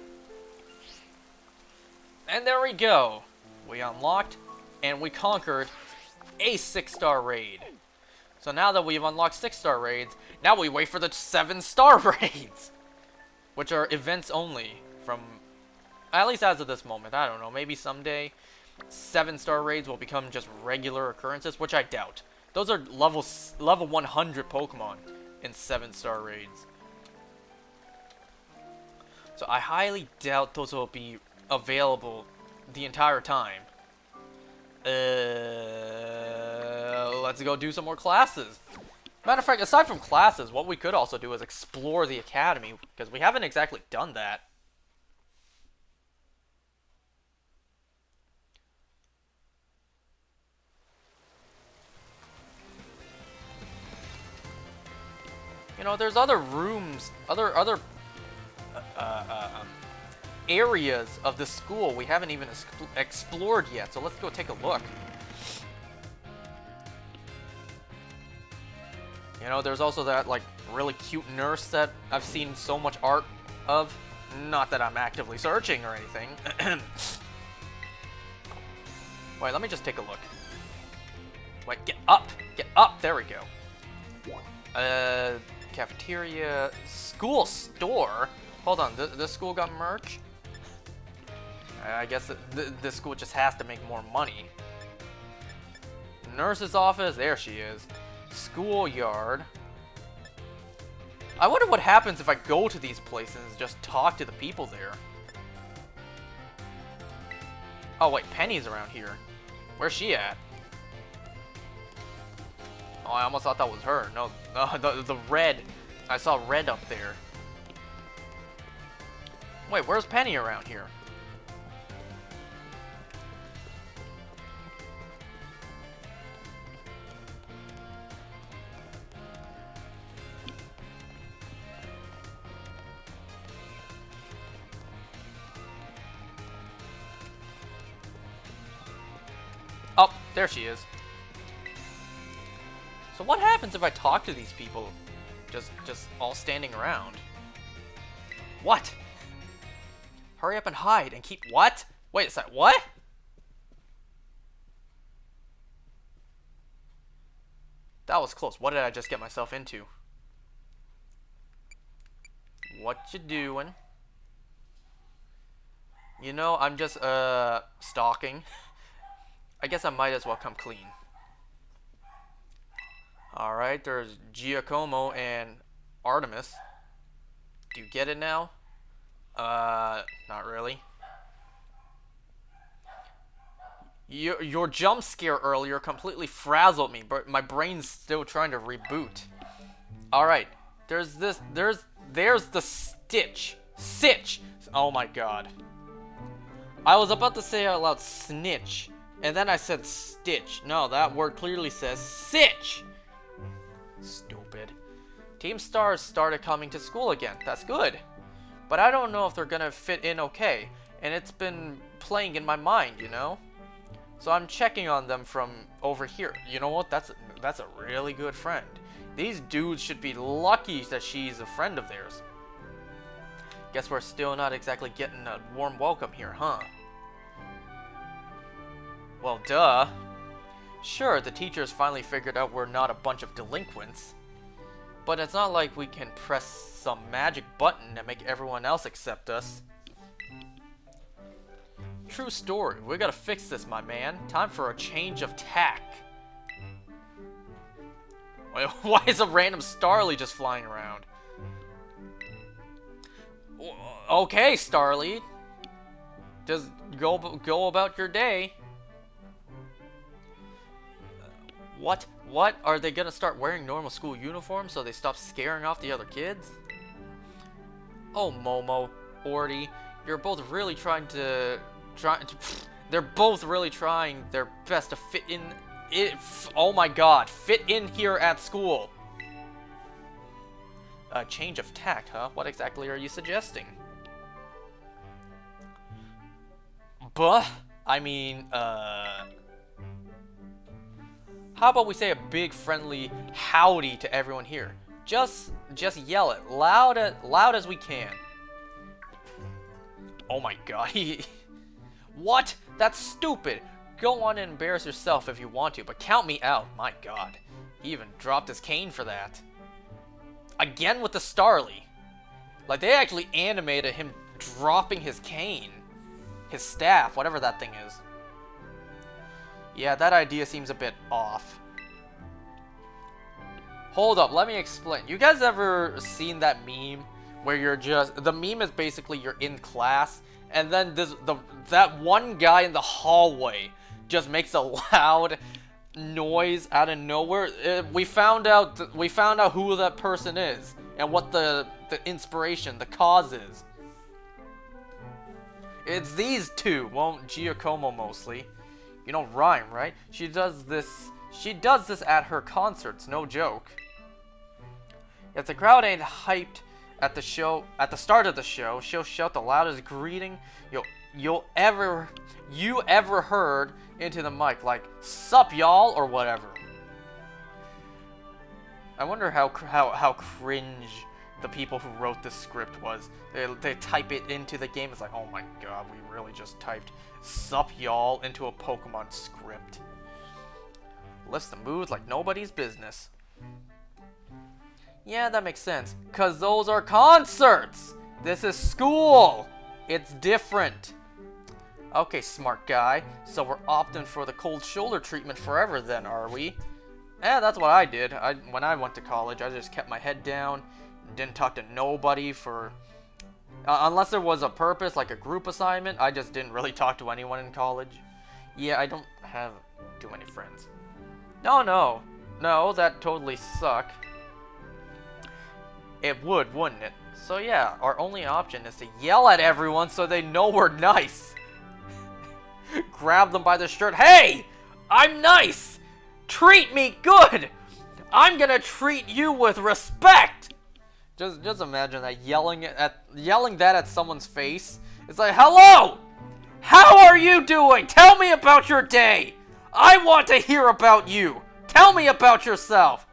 And there we go. We unlocked and we conquered a 6-star raid. So now that we've unlocked 6-star raids, now we wait for the 7-star raids, which are events only from, at least as of this moment. I don't know, maybe someday 7-star raids will become just regular occurrences, which I doubt. Those are level 100 Pokemon in 7-star raids. So I highly doubt those will be available the entire time. Let's go do some more classes. Matter of fact, aside from classes, what we could also do is explore the academy, because we haven't exactly done that. You know, there's other rooms, other areas of the school we haven't even explored yet, so let's go take a look. You know, there's also that, like, really cute nurse that I've seen so much art of. Not that I'm actively searching or anything. Wait, let me just take a look. Wait, get up! Get up! There we go. Cafeteria, school store. Hold on, this school got merch? I guess this school just has to make more money. Nurse's office, there she is. Schoolyard. I wonder what happens if I go to these places and just talk to the people there. Oh wait, Penny's around here. Where's she at? Oh, I almost thought that was her. No, the red. I saw red up there. Wait, where's Penny around here? Oh, there she is. So what happens if I talk to these people? Just all standing around. What? Hurry up and hide and keep what? Wait a second, what? That was close. What did I just get myself into? What you doing? You know, I'm just stalking. I guess I might as well come clean. Alright, there's Giacomo and Artemis. Do you get it now? Not really. Your jump scare earlier completely frazzled me, but my brain's still trying to reboot. Alright, there's the Stitch. Sitch! Oh my god. I was about to say out loud snitch, and then I said Stitch. No, that word clearly says Sitch! Stupid. Team Stars started coming to school again. That's good. But I don't know if they're gonna fit in okay. And it's been playing in my mind, you know? So I'm checking on them from over here. You know what? That's a really good friend. These dudes should be lucky that she's a friend of theirs. Guess we're still not exactly getting a warm welcome here, huh? Well, duh. Sure, the teachers finally figured out we're not a bunch of delinquents. But it's not like we can press some magic button and make everyone else accept us. True story. We gotta fix this, my man. Time for a change of tack. Why is a random Starly just flying around? Okay, Starly. Just go about your day. What? What? Are they gonna start wearing normal school uniforms so they stop scaring off the other kids? Oh, Momo, Orty, you're both really they're both really trying their best to fit in. Oh my god, fit in here at school. A change of tact, huh? What exactly are you suggesting? I mean, how about we say a big friendly howdy to everyone here? Just yell it loud as we can. Oh my god. What? That's stupid. Go on and embarrass yourself if you want to, but count me out. My god. He even dropped his cane for that. Again with the Starly. Like, they actually animated him dropping his cane. His staff, whatever that thing is. Yeah, that idea seems a bit off. Hold up, let me explain. You guys ever seen that meme where you're the meme is basically you're in class and then that one guy in the hallway just makes a loud noise out of nowhere? We found out who that person is and what the inspiration, the cause is. It's these two, well, Giacomo mostly. You know Rhyme, right? She does this at her concerts, no joke. If the crowd ain't hyped at the start of the show, she'll shout the loudest greeting you ever heard into the mic, like "Sup, y'all" or whatever. I wonder how cringe the people who wrote this script was. They type it into the game. It's like, oh my god, we really just typed "Sup, y'all" into a Pokemon script. Lifts the mood like nobody's business. Yeah, that makes sense. Cause those are concerts! This is school! It's different. Okay, smart guy. So we're opting for the cold shoulder treatment forever then, are we? Yeah, that's what I did. When I went to college, I just kept my head down, didn't talk to nobody for... unless there was a purpose, like a group assignment, I just didn't really talk to anyone in college. Yeah, I don't have too many friends. No, that totally suck. It would, wouldn't it? So yeah, our only option is to yell at everyone so they know we're nice. Grab them by the shirt. Hey! I'm nice! Treat me good! I'm gonna treat you with respect! Just imagine that, yelling that at someone's face. It's like, hello! How are you doing? Tell me about your day! I want to hear about you! Tell me about yourself!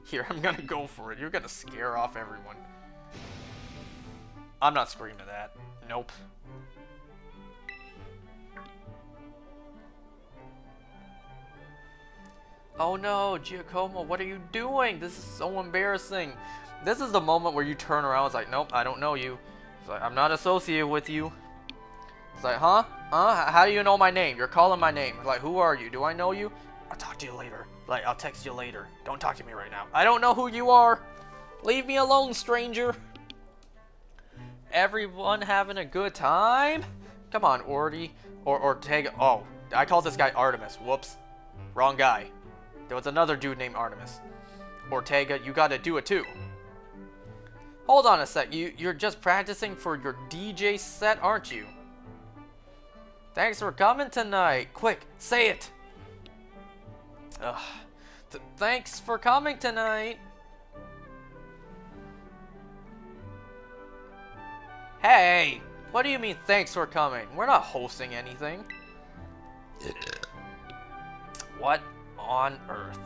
Here, I'm gonna go for it. You're gonna scare off everyone. I'm not screaming that. Nope. Oh no, Giacomo, what are you doing? This is so embarrassing. This is the moment where you turn around. It's like, nope, I don't know you. It's like, I'm not associated with you. It's like, huh? How do you know my name? You're calling my name. Like, who are you? Do I know you? I'll talk to you later. Like, I'll text you later. Don't talk to me right now. I don't know who you are. Leave me alone, stranger. Everyone having a good time? Come on, Orty. Or Ortega. Oh, I called this guy Artemis. Whoops. Wrong guy. There was another dude named Artemis. Ortega, you gotta do it too. Hold on a sec. You're just practicing for your DJ set, aren't you? Thanks for coming tonight. Quick, say it. Ugh. Thanks for coming tonight. Hey, what do you mean thanks for coming? We're not hosting anything. What on earth?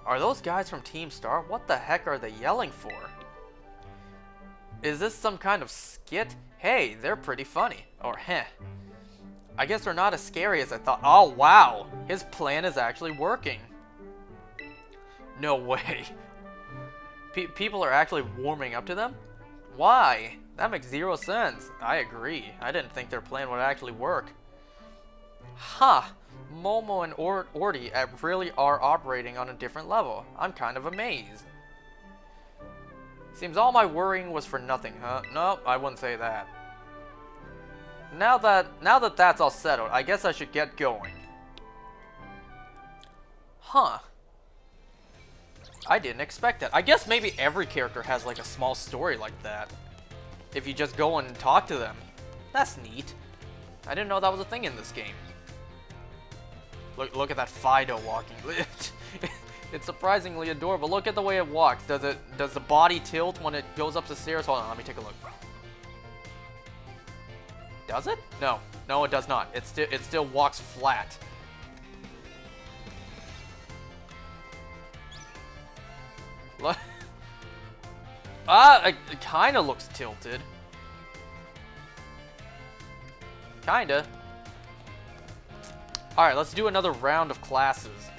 Are those guys from Team Star? What the heck are they yelling for? Is this some kind of skit? Hey, they're pretty funny. Or heh. I guess they're not as scary as I thought. Oh, wow. His plan is actually working. No way. People are actually warming up to them? Why? That makes zero sense. I agree. I didn't think their plan would actually work. Huh. Momo and Orty really are operating on a different level. I'm kind of amazed. Seems all my worrying was for nothing, huh? Nope, I wouldn't say that. Now that that's all settled, I guess I should get going. Huh. I didn't expect that. I guess maybe every character has like a small story like that. If you just go and talk to them. That's neat. I didn't know that was a thing in this game. Look at that Fido walking. It's surprisingly adorable. Look at the way it walks. Does the body tilt when it goes up the stairs? Hold on, let me take a look. Does it? No, it does not. It still walks flat. Look. It kind of looks tilted. Kinda. Alright, let's do another round of classes.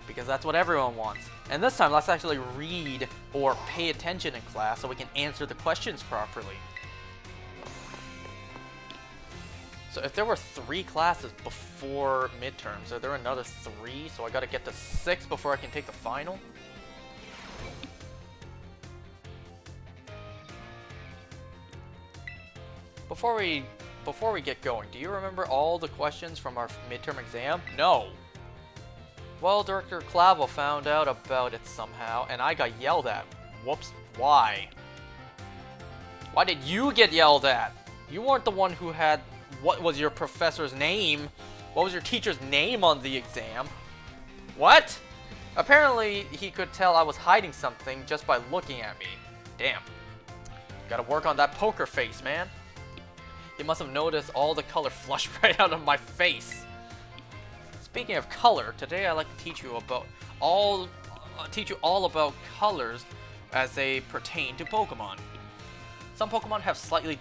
Because that's what everyone wants. And this time, let's actually read or pay attention in class so we can answer the questions properly. So if there were 3 classes before midterms, are there another 3? So I gotta get to 6 before I can take the final? Before we get going, do you remember all the questions from our midterm exam? No. Well, Director Clavel found out about it somehow, and I got yelled at. Whoops. Why? Why did you get yelled at? You weren't the one who had... What was your professor's name? What was your teacher's name on the exam? What? Apparently, he could tell I was hiding something just by looking at me. Damn. Gotta work on that poker face, man. He must have noticed all the color flushed right out of my face. Speaking of color, today I'd like to teach you all about colors as they pertain to Pokemon. Some Pokemon have slightly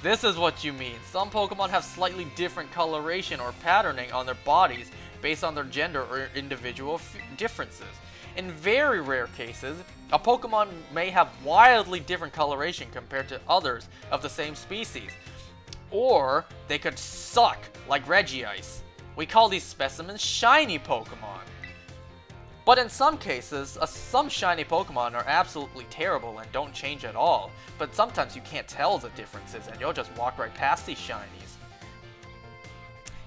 This is what you mean. Some Pokemon have slightly different coloration or patterning on their bodies based on their gender or individual differences. In very rare cases, a Pokemon may have wildly different coloration compared to others of the same species. Or they could suck, like Regice. We call these specimens shiny Pokemon. But in some cases, some shiny Pokemon are absolutely terrible and don't change at all. But sometimes you can't tell the differences and you'll just walk right past these shinies.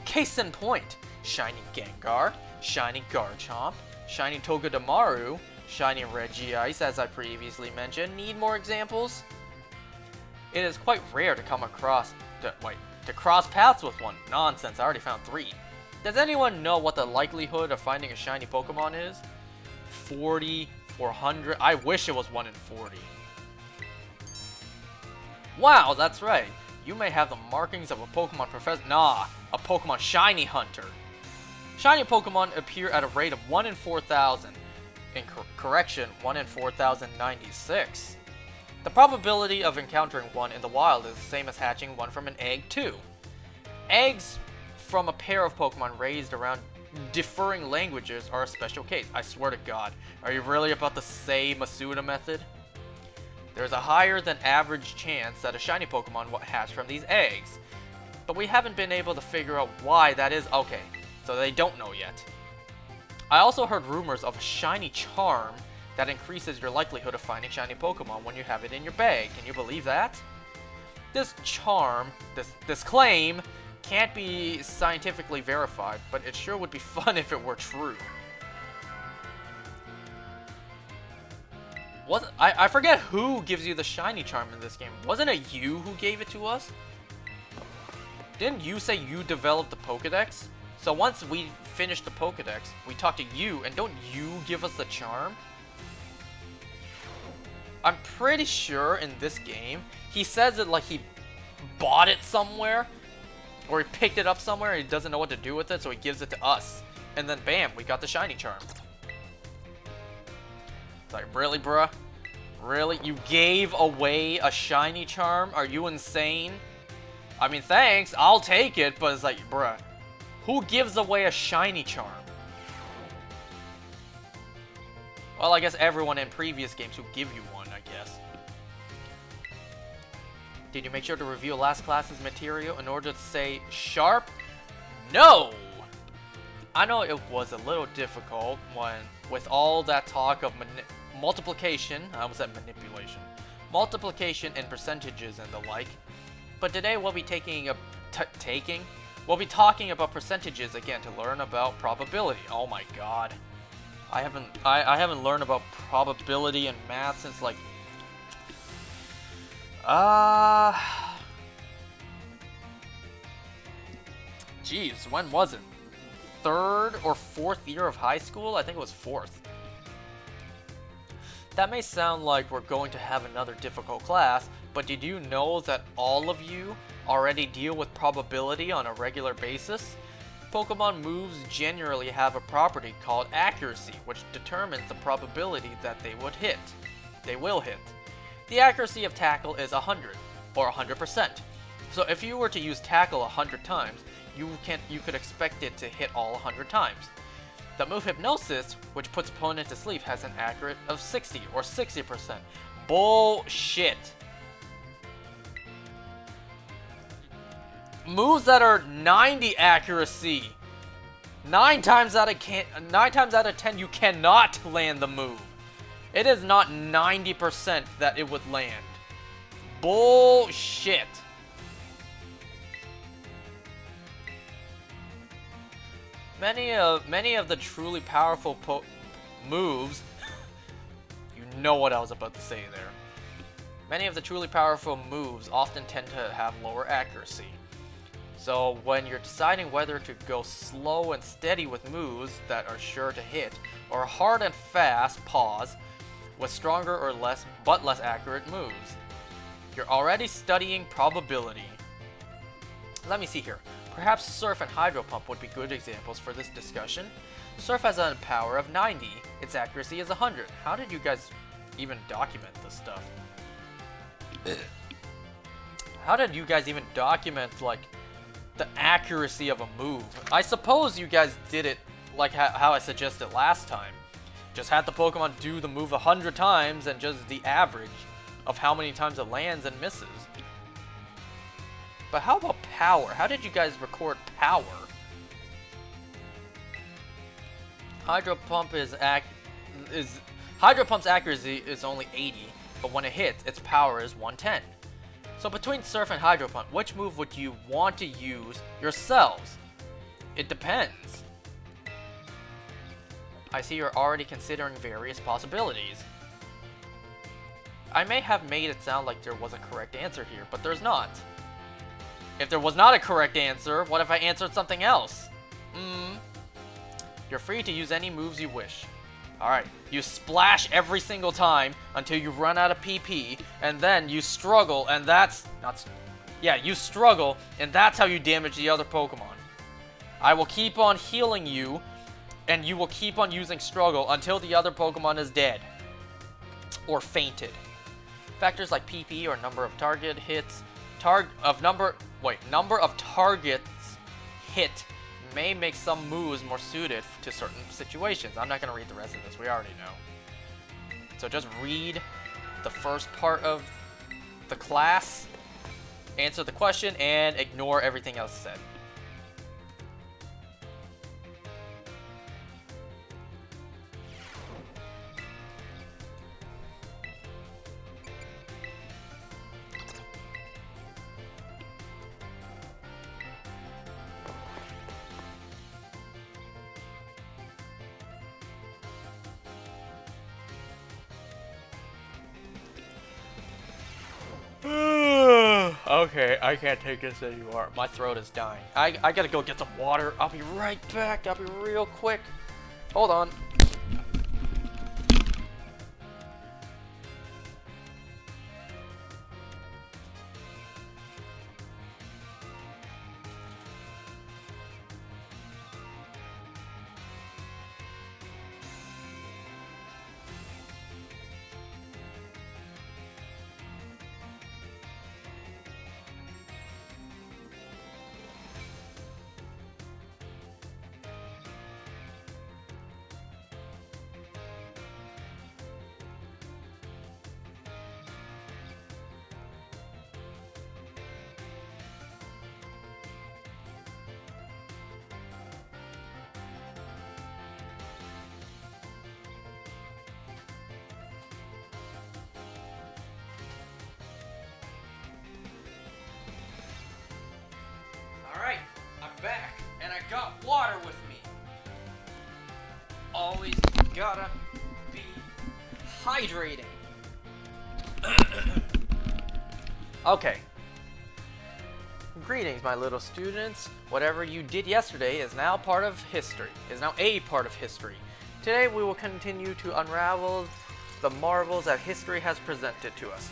Case in point, shiny Gengar, shiny Garchomp, shiny Togedemaru, shiny Regice, as I previously mentioned. Need more examples? It is quite rare to come across, to cross paths with one. Nonsense, I already found 3. Does anyone know what the likelihood of finding a shiny Pokemon is? 40, 400, I wish it was 1 in 40. Wow, that's right. You may have the markings of a Pokemon professor. Nah, a Pokemon shiny hunter. Shiny Pokemon appear at a rate of 1 in 4,000. In correction, 1 in 4,096. The probability of encountering one in the wild is the same as hatching one from an egg too. Eggs from a pair of Pokemon raised around differing languages are a special case. I swear to God, are you really about to say Masuda method? There's a higher than average chance that a shiny Pokemon will hatch from these eggs. But we haven't been able to figure out why that is. Okay, so they don't know yet. I also heard rumors of a shiny charm that increases your likelihood of finding shiny Pokemon when you have it in your bag. Can you believe that? This charm, this claim, can't be scientifically verified, but it sure would be fun if it were true. I forget who gives you the shiny charm in this game. Wasn't it you who gave it to us? Didn't you say you developed the Pokedex? So once we finish the Pokedex, we talk to you, and don't you give us the charm? I'm pretty sure in this game, he says it like he bought it somewhere, or he picked it up somewhere and he doesn't know what to do with it, so he gives it to us. And then bam, we got the shiny charm. It's like, really, bruh? Really? You gave away a shiny charm? Are you insane? I mean, thanks, I'll take it, but it's like, bruh, who gives away a shiny charm? Well, I guess everyone in previous games who give you one, I guess. Did you make sure to review last class's material in order to say sharp? No! I know it was a little difficult when, with all that talk of multiplication, I almost said manipulation, multiplication and percentages and the like, but today we'll be we'll be talking about percentages again to learn about probability. Oh my god. I haven't learned about probability in math since like Jeez, when was it? 3rd or 4th year of high school? I think it was 4th. That may sound like we're going to have another difficult class, but did you know that all of you already deal with probability on a regular basis? Pokemon moves generally have a property called accuracy, which determines the probability that they will hit. The accuracy of tackle is 100, or 100%. So if you were to use tackle 100 times, you could expect it to hit all 100 times. The move Hypnosis, which puts opponent to sleep, has an accurate of 60, or 60%. Bullshit. Moves that are 90 accuracy, 9 times out of 10 you cannot land the move. It is not 90% that it would land. Bullshit. Many of the truly powerful moves, you know what I was about to say there. Many of the truly powerful moves often tend to have lower accuracy. So when you're deciding whether to go slow and steady with moves that are sure to hit, or hard and fast pause with stronger or less accurate moves, you're already studying probability. Let me see here. Perhaps Surf and Hydro Pump would be good examples for this discussion. Surf has a power of 90, its accuracy is 100. How did you guys even document this stuff? How did you guys even document, like, the accuracy of a move? I suppose you guys did it like how I suggested last time. Just had the Pokemon do the move 100 times and just the average of how many times it lands and misses. But how about power? How did you guys record power? Hydro Pump's accuracy is only 80, but when it hits, its power is 110. So between Surf and Hydro Pump, which move would you want to use yourselves? It depends. I see you're already considering various possibilities. I may have made it sound like there was a correct answer here, but there's not. If there was not a correct answer, what if I answered something else? You're free to use any moves you wish. Alright, you splash every single time until you run out of PP, and then you struggle, and you struggle, and that's how you damage the other Pokemon. I will keep on healing you, and you will keep on using struggle until the other Pokemon is dead. Or fainted. Factors like PP or number of target hits, number of targets hit may make some moves more suited to certain situations. I'm not going to read the rest of this, we already know. So just read the first part of the class, answer the question, and ignore everything else said. Okay, I can't take this anymore. My throat is dying. I gotta go get some water. I'll be right back. I'll be real quick. Hold on. Alright, I'm back, and I got water with me. Always gotta be hydrating. Okay. Greetings, my little students. Whatever you did yesterday is now part of history. Today we will continue to unravel the marvels that history has presented to us.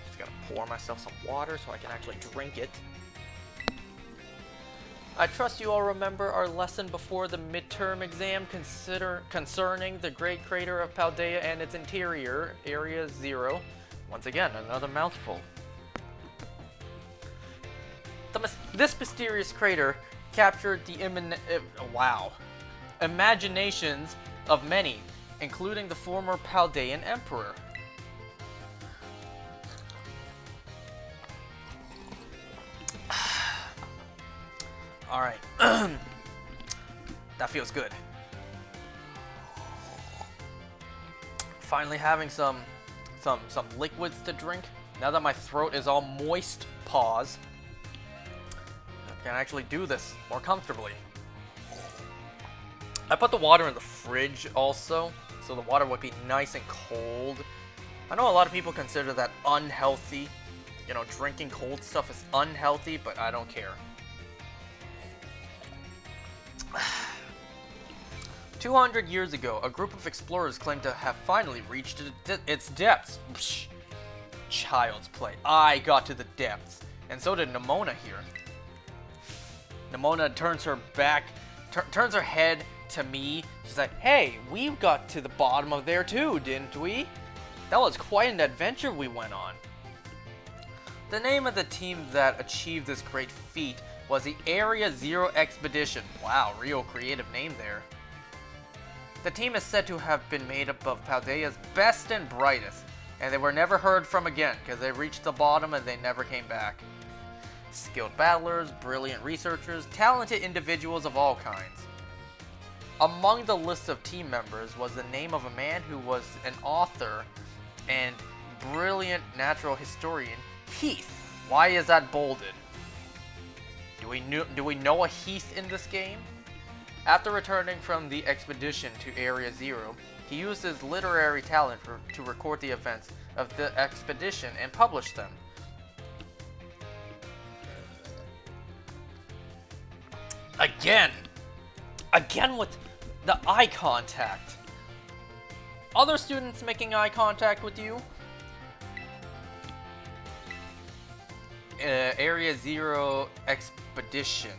Just gotta pour myself some water so I can actually drink it. I trust you all remember our lesson before the midterm exam concerning the Great Crater of Paldea and its interior, Area 0. Once again, another mouthful. This mysterious crater captured the imaginations of many, including the former Paldean emperor. Alright. That feels good. Finally having some liquids to drink. Now that my throat is all moist, pause. I can actually do this more comfortably. I put the water in the fridge also, so the water would be nice and cold. I know a lot of people consider that unhealthy. You know, drinking cold stuff is unhealthy, but I don't care. 200 years ago, a group of explorers claimed to have finally reached its depths. Psh, child's play. I got to the depths, and so did Nimona here. Nimona turns her head to me. She's like, "Hey, we got to the bottom of there too, didn't we?" That was quite an adventure we went on. The name of the team that achieved this great feat was the Area Zero Expedition. Wow, real creative name there. The team is said to have been made up of Paldea's best and brightest, and they were never heard from again because they reached the bottom and they never came back. Skilled battlers, brilliant researchers, talented individuals of all kinds. Among the list of team members was the name of a man who was an author and brilliant natural historian, Heath. Why is that bolded? Do we know a Heath in this game? After returning from the expedition to Area Zero, he used his literary talent to record the events of the expedition and publish them. Again with the eye contact. Other students making eye contact with you? Area Zero Expedition.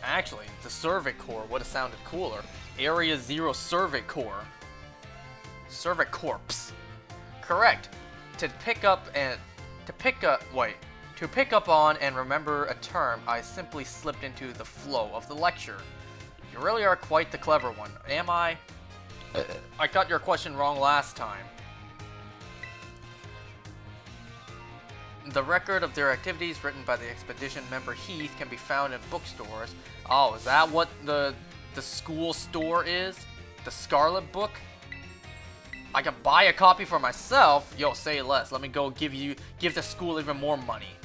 Actually, the Cervic Corps would have sounded cooler. Area Zero Cervic Corps. Cervic Corps. Correct. To pick up on and remember a term, I simply slipped into the flow of the lecture. You really are quite the clever one, am I? I got your question wrong last time. The record of their activities written by the expedition member Heath can be found in bookstores. Oh, is that what the school store is? The Scarlet book? I can buy a copy for myself? Yo, say less. Let me go give the school even more money.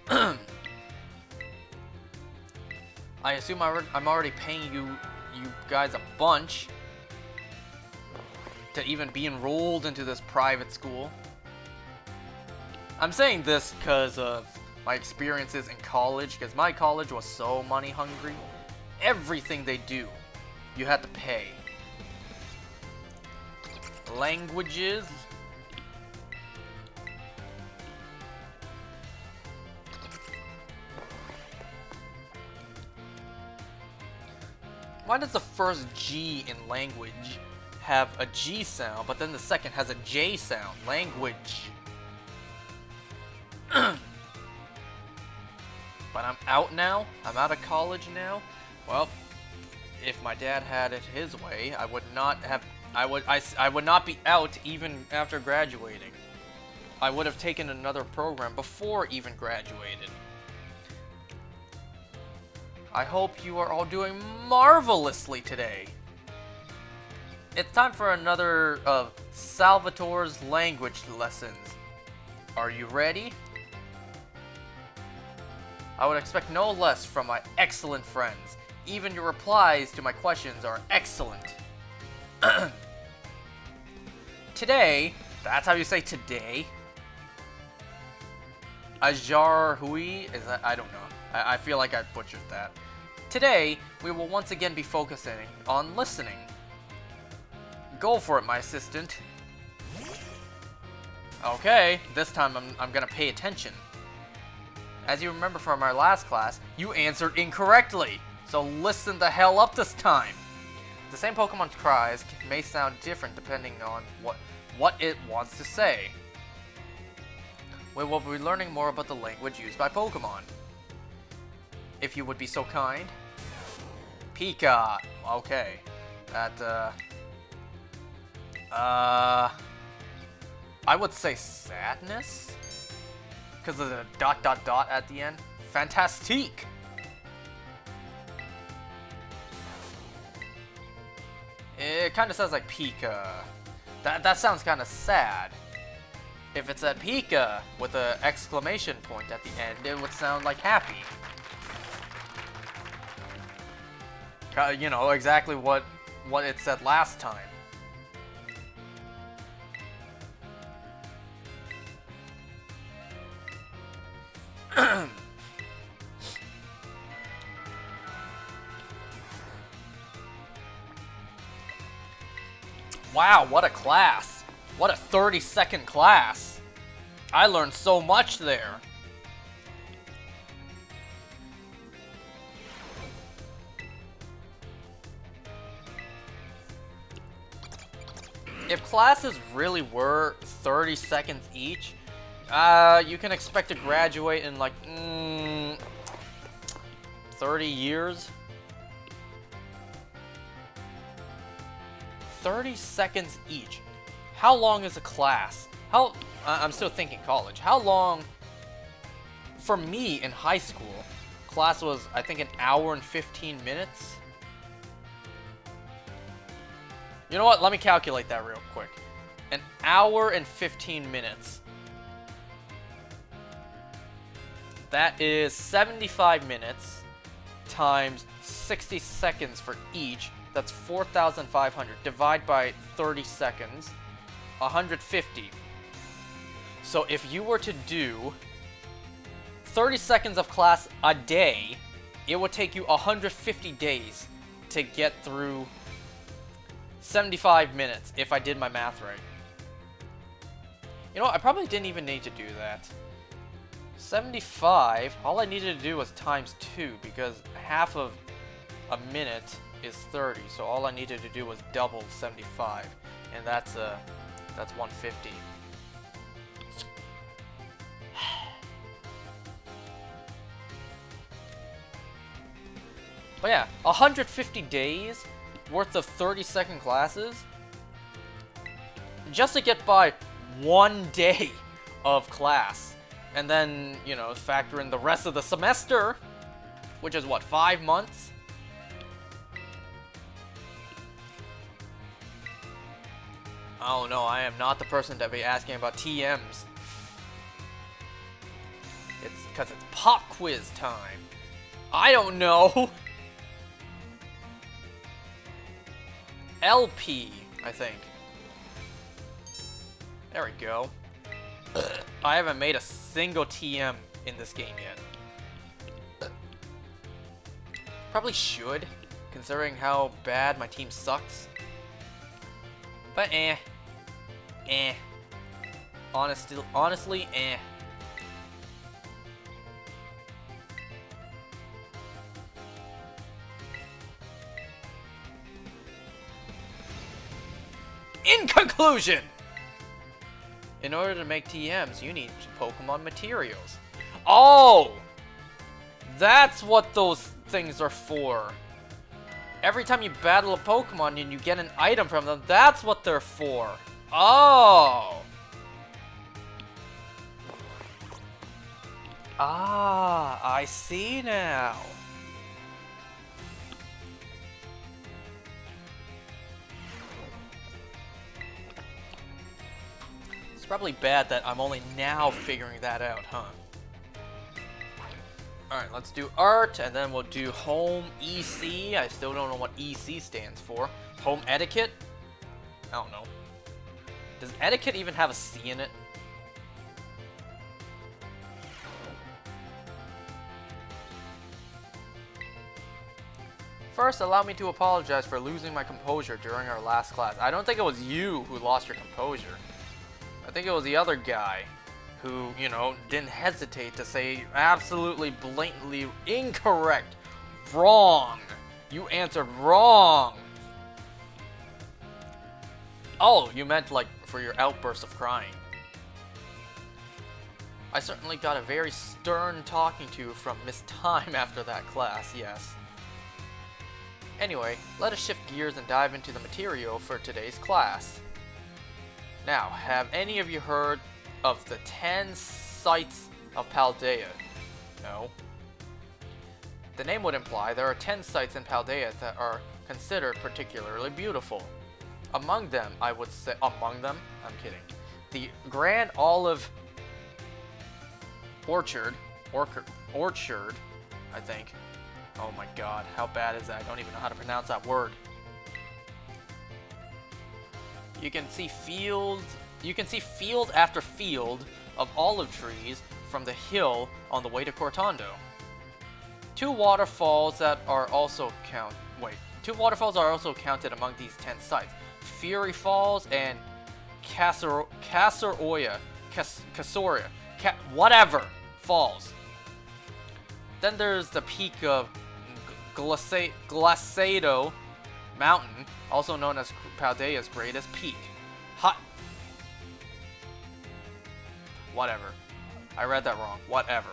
I assume I'm already paying you guys a bunch to even be enrolled into this private school. I'm saying this because of my experiences in college, because my college was so money hungry. Everything they do, you had to pay. Languages. Why does the first G in language have a G sound, but then the second has a J sound? Language. But I'm out now. I'm out of college now. Well, if my dad had it his way, I would not be out even after graduating. I would have taken another program before even graduated. I hope you are all doing marvelously today. It's time for another of Salvatore's language lessons. Are you ready? I would expect no less from my excellent friends. Even your replies to my questions are excellent. Today, that's how you say today. Ajar Hui, is that? I don't know. I feel like I butchered that. Today, we will once again be focusing on listening. Go for it, my assistant. Okay, this time I'm gonna pay attention. As you remember from our last class, you answered incorrectly, so listen the hell up this time. The same Pokemon's cries may sound different depending on what it wants to say. We will be learning more about the language used by Pokemon. If you would be so kind. Pika. Okay. That, I would say sadness? Because of the ... at the end. Fantastique! It kind of sounds like Pika. That sounds kind of sad. If it said Pika with an exclamation point at the end, it would sound like happy. You know, exactly what it said last time. Wow, what a class. What a 30-second class. I learned so much there. If classes really were 30 seconds each, you can expect to graduate in like 30 years. 30 seconds each. How long is a class? I'm still thinking college. How long? For me in high school, class was, I think, an hour and 15 minutes. You know what? Let me calculate that real quick. An hour and 15 minutes. That is 75 minutes times 60 seconds for each. That's 4,500. Divide by 30 seconds. 150. So if you were to do 30 seconds of class a day, it would take you 150 days to get through 75 minutes, if I did my math right. You know, I probably didn't even need to do that. 75, all I needed to do was times 2, because half of a minute is 30, so all I needed to do was double 75, and that's 150. But yeah, 150 days worth of 30-second classes just to get by one day of class. And then, you know, factor in the rest of the semester, which is what, 5 months? Oh no, I am not the person to be asking about TMs. It's because it's pop quiz time. I don't know. LP, I think. There we go. I haven't made a single TM in this game yet. Probably should, considering how bad my team sucks. But honestly, In conclusion, in order to make TMs, you need Pokemon materials. Oh! That's what those things are for. Every time you battle a Pokemon and you get an item from them, that's what they're for. Oh! Ah, I see now. It's probably bad that I'm only now figuring that out, huh? Alright, let's do art, and then we'll do home EC. I still don't know what EC stands for. Home etiquette? I don't know. Does etiquette even have a C in it? First, allow me to apologize for losing my composure during our last class. I don't think it was you who lost your composure. I think it was the other guy who, you know, didn't hesitate to say absolutely blatantly incorrect. Wrong. You answered wrong. Oh, you meant like for your outburst of crying. I certainly got a very stern talking to from Miss Time after that class, yes. Anyway, let us shift gears and dive into the material for today's class. Now, have any of you heard of the 10 sites of Paldea? No. The name would imply there are 10 sites in Paldea that are considered particularly beautiful. Among them, I would say, among them? I'm kidding. The Grand Olive Orchard, I think. Oh my god, how bad is that? I don't even know how to pronounce that word. You can see field after field of olive trees from the hill on the way to Cortondo. Two waterfalls are also counted among these 10 sites. Fury Falls and Casoria whatever falls. Then there's the peak of Glacado Mountain, also known as Paldea's greatest peak. Whatever. I read that wrong. Whatever.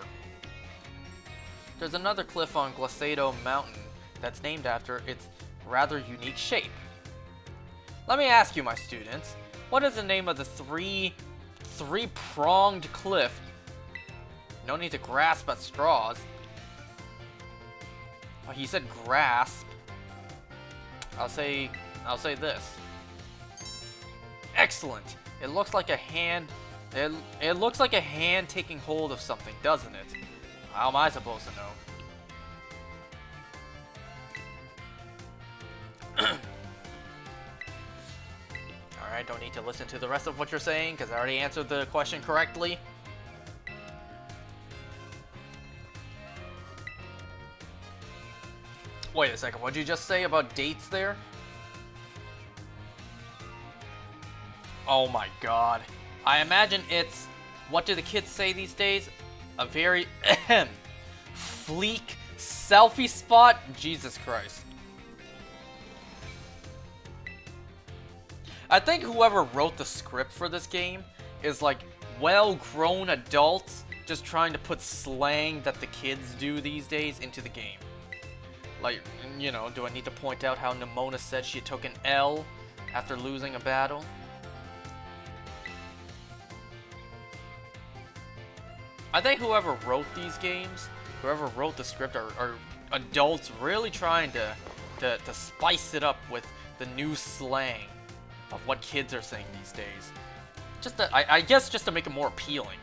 There's another cliff on Glacado Mountain that's named after its rather unique shape. Let me ask you, my students, what is the name of the three-pronged cliff? No need to grasp at straws. Oh, he said grasp. I'll say this. Excellent. It looks like a hand. It looks like a hand taking hold of something, doesn't it? How am I supposed to know? Alright, don't need to listen to the rest of what you're saying, because I already answered the question correctly. Wait a second, what did you just say about dates there? Oh my god. I imagine it's, what do the kids say these days? A very fleek selfie spot? Jesus Christ. I think whoever wrote the script for this game is like well-grown adults just trying to put slang that the kids do these days into the game. Like, you know, do I need to point out how Nimona said she took an L after losing a battle? I think whoever wrote these games, whoever wrote the script are adults really trying to spice it up with the new slang of what kids are saying these days. Just to, I guess just to make it more appealing.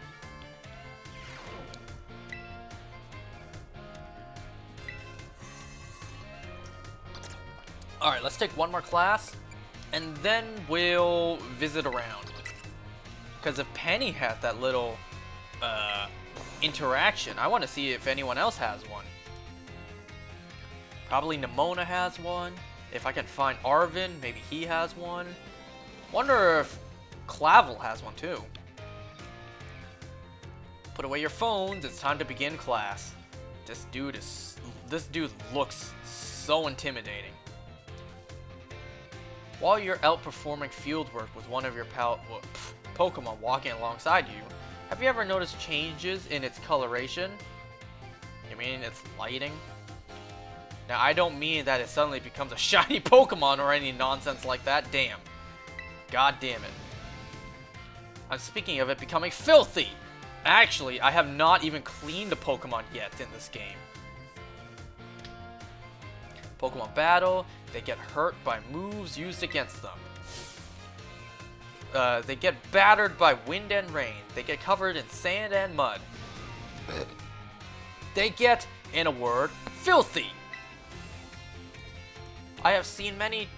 Alright, let's take one more class, and then we'll visit around. Because if Penny had that little interaction, I want to see if anyone else has one. Probably Nimona has one. If I can find Arvin, maybe he has one. Wonder if Clavel has one too. Put away your phones, it's time to begin class. This dude looks so intimidating. While you're out performing fieldwork with one of your Pokemon walking alongside you, have you ever noticed changes in its coloration? You mean its lighting? Now, I don't mean that it suddenly becomes a shiny Pokemon or any nonsense like that. Damn. God damn it. I'm speaking of it becoming filthy. Actually, I have not even cleaned a Pokemon yet in this game. Pokemon battle, they get hurt by moves used against them. They get battered by wind and rain. They get covered in sand and mud. They get, in a word, filthy. I have seen many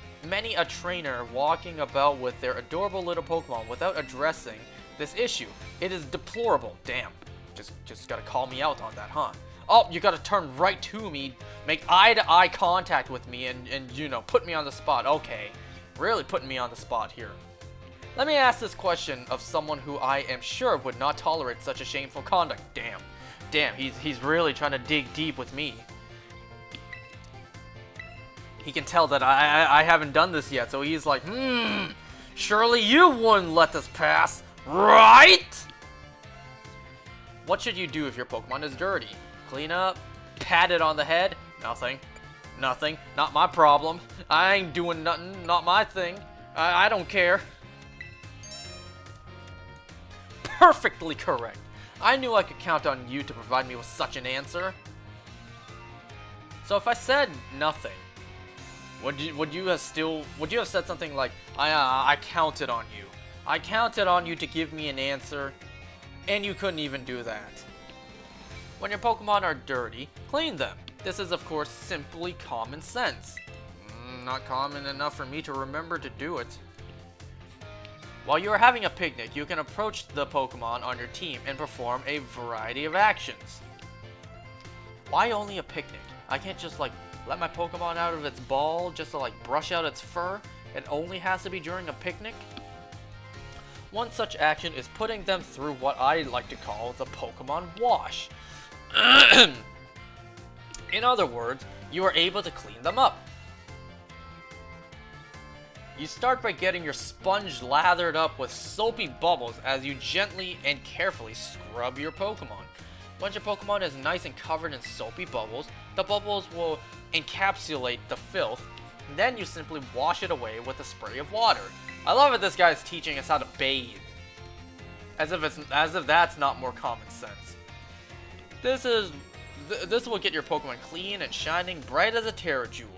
a trainer walking about with their adorable little Pokemon without addressing this issue. It is deplorable. Damn. Just gotta call me out on that, huh? Oh, you gotta turn right to me, make eye-to-eye contact with me, and you know, put me on the spot. Okay. Really putting me on the spot here. Let me ask this question of someone who I am sure would not tolerate such a shameful conduct. Damn, he's really trying to dig deep with me. He can tell that I haven't done this yet, so he's like, surely you wouldn't let this pass, right? What should you do if your Pokemon is dirty? Clean up? Pat it on the head? Nothing. Not my problem. I ain't doing nothing. Not my thing. I don't care. Perfectly correct. I knew I could count on you to provide me with such an answer. So if I said nothing, would you have said something like, I counted on you. I counted on you to give me an answer, and you couldn't even do that. When your Pokemon are dirty, clean them. This is of course simply common sense. Not common enough for me to remember to do it. While you are having a picnic, you can approach the Pokemon on your team and perform a variety of actions. Why only a picnic? I can't just like let my Pokemon out of its ball just to like brush out its fur? It only has to be during a picnic? One such action is putting them through what I like to call the Pokemon wash. In other words, you are able to clean them up. You start by getting your sponge lathered up with soapy bubbles as you gently and carefully scrub your Pokemon. Once your Pokemon is nice and covered in soapy bubbles, the bubbles will encapsulate the filth, and then you simply wash it away with a spray of water. I love it this guy's teaching us how to bathe. As if that's not more common sense. This will get your Pokemon clean and shining bright as a Terra Jewel.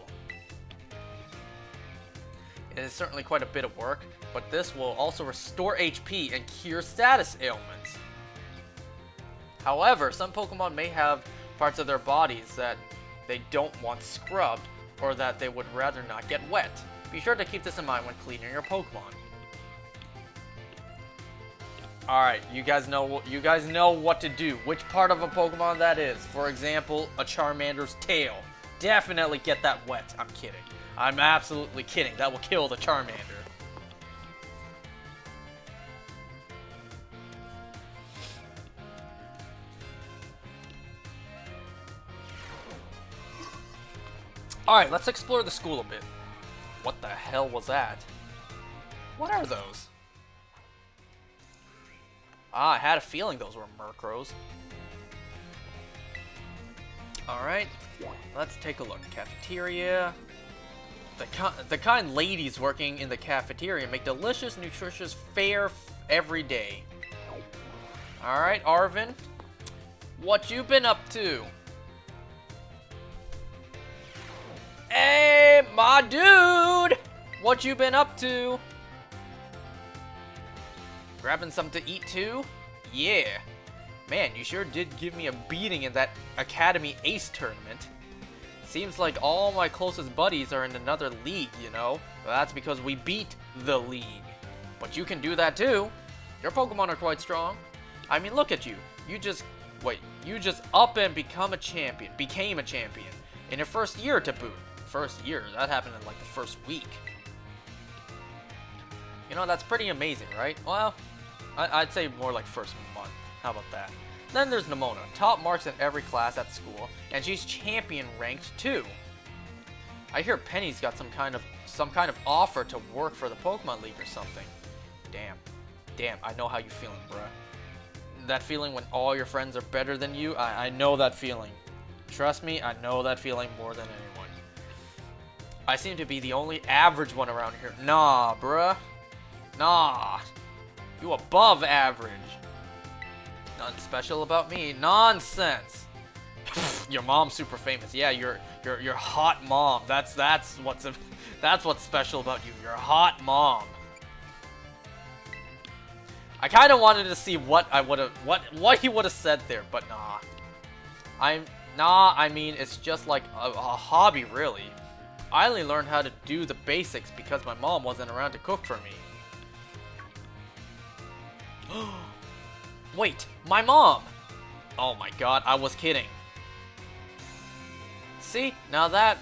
It is certainly quite a bit of work, but this will also restore HP and cure status ailments. However, some Pokemon may have parts of their bodies that they don't want scrubbed, or that they would rather not get wet. Be sure to keep this in mind when cleaning your Pokemon. Alright, you guys know what to do. Which part of a Pokemon that is. For example, a Charmander's tail. Definitely get that wet. I'm kidding. I'm absolutely kidding. That will kill the Charmander. Alright, let's explore the school a bit. What the hell was that? What are those? Ah, I had a feeling those were Murkrows. Alright, let's take a look. Cafeteria. The kind ladies working in the cafeteria make delicious, nutritious fare every day. Alright, Arvin. What you been up to? Hey, my dude! What you been up to? Grabbing something to eat too? Yeah. Man, you sure did give me a beating in that Academy Ace tournament. Seems like all my closest buddies are in another league, you know? Well, that's because we beat the league. But you can do that too. Your Pokemon are quite strong. I mean, look at you. You just up and became a champion in your first year to boot. First year, that happened in like the first week. You know, that's pretty amazing, right? Well, I'd say more like first month. How about that? Then there's Nimona, top marks in every class at school, and she's champion ranked too. I hear Penny's got some kind of offer to work for the Pokemon League or something. Damn, I know how you feeling, bruh. That feeling when all your friends are better than you, I know that feeling. Trust me, I know that feeling more than anyone. I seem to be the only average one around here. Nah, bruh. Nah. You above average. Nothing special about me. Nonsense. Your mom's super famous. Yeah, your hot mom. That's what's special about you. Your hot mom. I kind of wanted to see what he would have said there, but nah. I mean, it's just like a hobby, really. I only learned how to do the basics because my mom wasn't around to cook for me. Wait, my mom! Oh my god, I was kidding. See, now that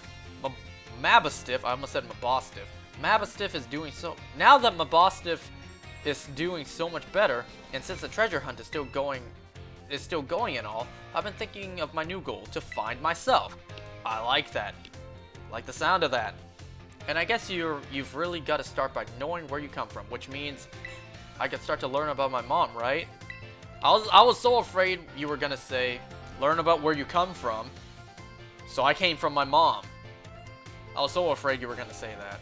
Mabastiff, I almost said Mabostiff. Mabastiff is doing so... Now that Mabostiff is doing so much better, and since the treasure hunt is still going and all, I've been thinking of my new goal, to find myself. I like that. Like the sound of that. And I guess you've really got to start by knowing where you come from, which means I could start to learn about my mom, right? I was so afraid you were gonna say, learn about where you come from. So I came from my mom. I was so afraid you were gonna say that.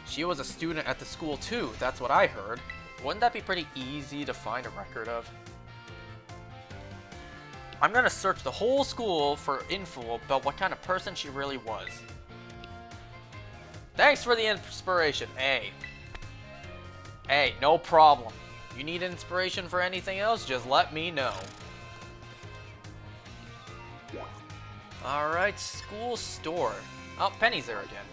She was a student at the school too, that's what I heard. Wouldn't that be pretty easy to find a record of? I'm gonna search the whole school for info about what kind of person she really was. Thanks for the inspiration. Hey, no problem. You need inspiration for anything else, just let me know. Alright, school store. Oh, Penny's there again.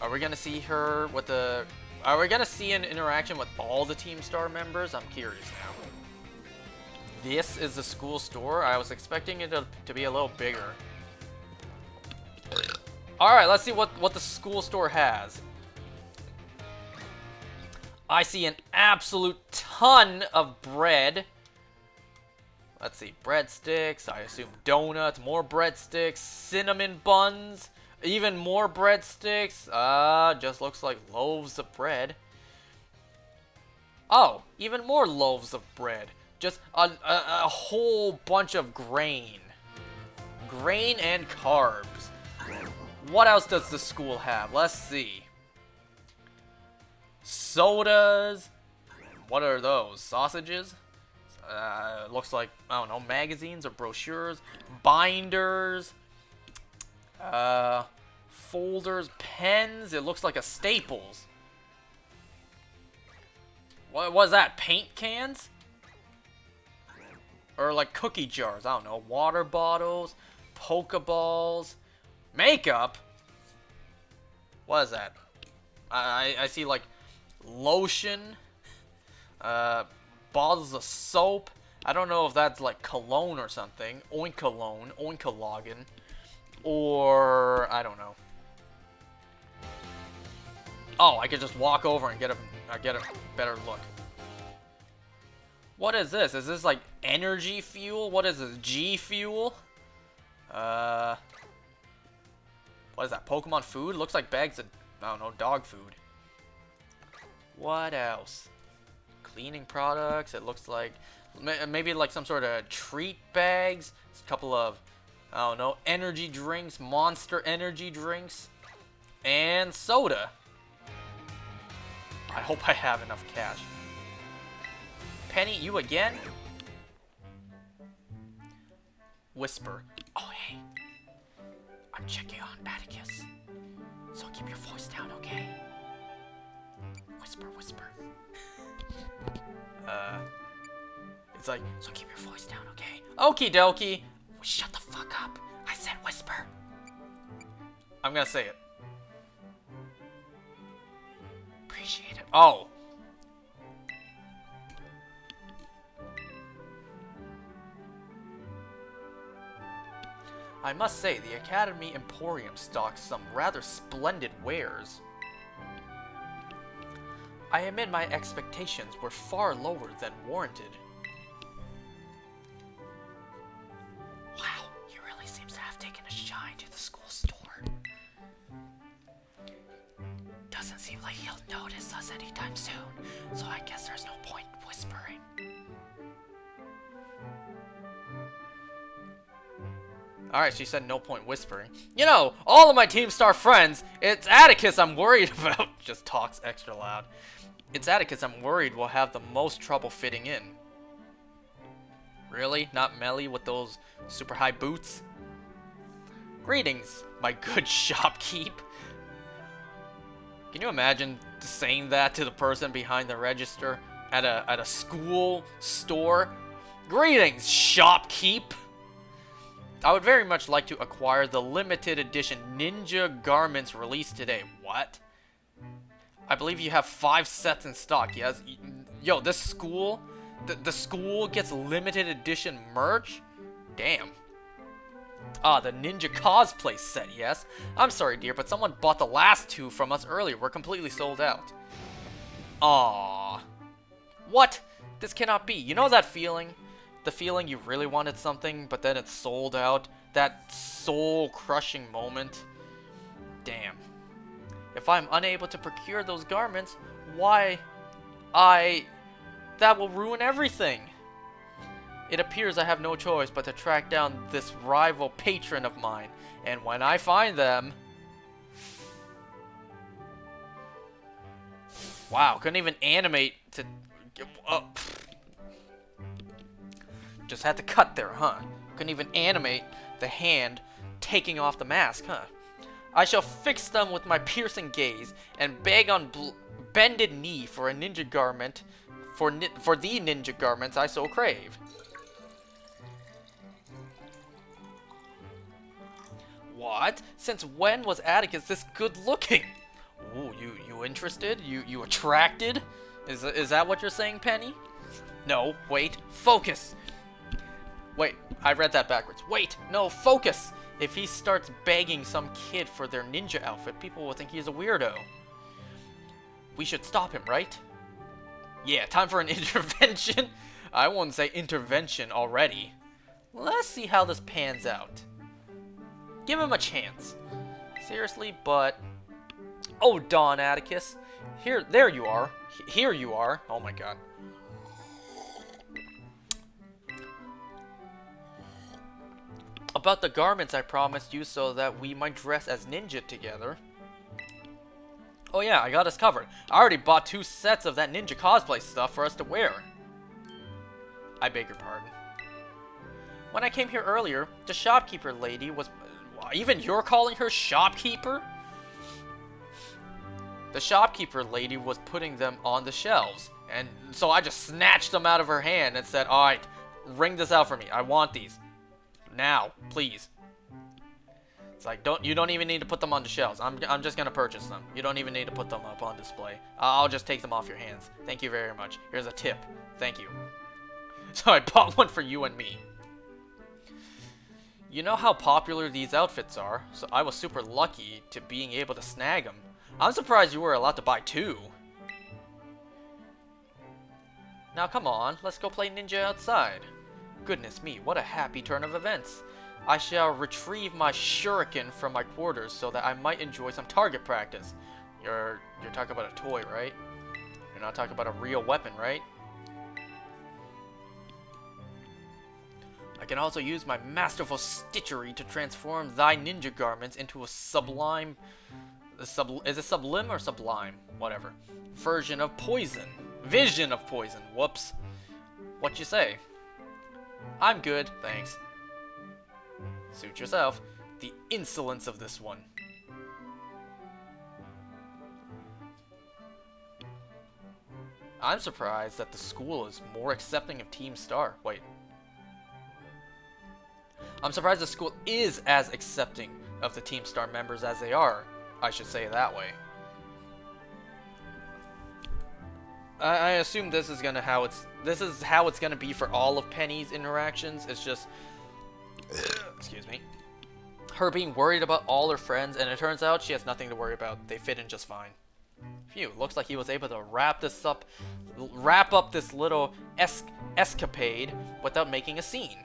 Are we gonna see her with the... Are we gonna see an interaction with all the Team Star members? I'm curious now. This is the school store? I was expecting it to be a little bigger. Alright, let's see what the school store has. I see an absolute ton of bread. Let's see, breadsticks, I assume donuts, more breadsticks, cinnamon buns, Even more breadsticks. Just looks like loaves of bread. Oh, even more loaves of bread. Just a whole bunch of grain. Grain and carbs. What else does the school have? Let's see. Sodas. What are those? Sausages? Looks like, I don't know, magazines or brochures. Binders. Folders. Pens. It looks like a Staples. What was that? Paint cans? Or like cookie jars. I don't know. Water bottles. Pokeballs. Makeup? What is that? I see like lotion. Bottles of soap. I don't know if that's like cologne or something. Oinkalone. Oinkalogan. Or I don't know. Oh, I could just walk over and get a better look. What is this? Is this like energy fuel? What is this? G fuel? What is that? Pokemon food? Looks like bags of, I don't know, dog food. What else? Cleaning products. It looks like maybe like some sort of treat bags. A couple of, I don't know, energy drinks, Monster energy drinks, and soda. I hope I have enough cash. Penny, you again? Whisper. Oh, hey. I'm checking on Atticus. So keep your voice down, okay? Whisper, whisper. It's like, so keep your voice down, okay? Okie dokie. Shut the fuck up. I said whisper. I'm gonna say it. Appreciate it. Oh. I must say, the Academy Emporium stocks some rather splendid wares. I admit my expectations were far lower than warranted. Wow, he really seems to have taken a shine to the school store. Doesn't seem like he'll notice us anytime soon, so I guess there's no point whispering. Alright, she said no point whispering. You know, all of my Team Star friends, it's Atticus I'm worried about. Just talks extra loud. It's Atticus I'm worried will have the most trouble fitting in. Really? Not Melly with those super high boots? Greetings, my good shopkeep. Can you imagine saying that to the person behind the register at a school store? Greetings, shopkeep. I would very much like to acquire the limited edition ninja garments released today. What? I believe you have 5 sets in stock. Yes. Yo, this school, the school gets limited edition merch? Damn. Ah, the ninja cosplay set, yes. I'm sorry, dear, but someone bought the last 2 from us earlier. We're completely sold out. Aww. What? This cannot be. You know that feeling? The feeling you really wanted something, but then it's sold out? That soul-crushing moment? Damn. If I'm unable to procure those garments, why, that will ruin everything. It appears I have no choice but to track down this rival patron of mine, and when I find them... Wow, couldn't even animate to... Just had to cut there, huh? Couldn't even animate the hand taking off the mask, huh? I shall fix them with my piercing gaze and beg on bended knee for a ninja garment, for the ninja garments I so crave. What? Since when was Atticus this good looking? Ooh, you interested? You attracted? Is that what you're saying, Penny? No, wait, focus. Wait, I read that backwards. Wait, no, focus! If he starts begging some kid for their ninja outfit, people will think he's a weirdo. We should stop him, right? Yeah, time for an intervention. I won't say intervention already. Let's see how this pans out. Give him a chance. Seriously, but... Oh, Dawn Atticus. There you are. Here you are. Oh my god. About the garments I promised you so that we might dress as ninja together. Oh yeah, I got us covered. I already bought 2 sets of that ninja cosplay stuff for us to wear. I beg your pardon. When I came here earlier, the shopkeeper lady was... Even you're calling her shopkeeper? The shopkeeper lady was putting them on the shelves, and so I just snatched them out of her hand and said, "Alright, ring this out for me. I want these. Now, please." It's like, you don't even need to put them on the shelves. I'm just gonna purchase them. You don't even need to put them up on display. I'll just take them off your hands. Thank you very much. Here's a tip. Thank you. So I bought one for you and me. You know how popular these outfits are, so I was super lucky to being able to snag them. I'm surprised you were allowed to buy 2. Now come on, let's go play ninja outside. Goodness me, what a happy turn of events. I shall retrieve my shuriken from my quarters so that I might enjoy some target practice. You're talking about a toy, right? You're not talking about a real weapon, right? I can also use my masterful stitchery to transform thy ninja garments into a sublime... is it sublime or sublime? Whatever. Vision of poison. Whoops. What you say? I'm good, thanks. Suit yourself. The insolence of this one. I'm surprised that the school is more accepting of Team Star. Wait. I'm surprised the school is as accepting of the Team Star members as they are. I should say it that way. I assume this is how it's gonna be for all of Penny's interactions. It's just, excuse me, her being worried about all her friends, and it turns out she has nothing to worry about. They fit in just fine. Phew, looks like he was able to wrap up this little escapade without making a scene.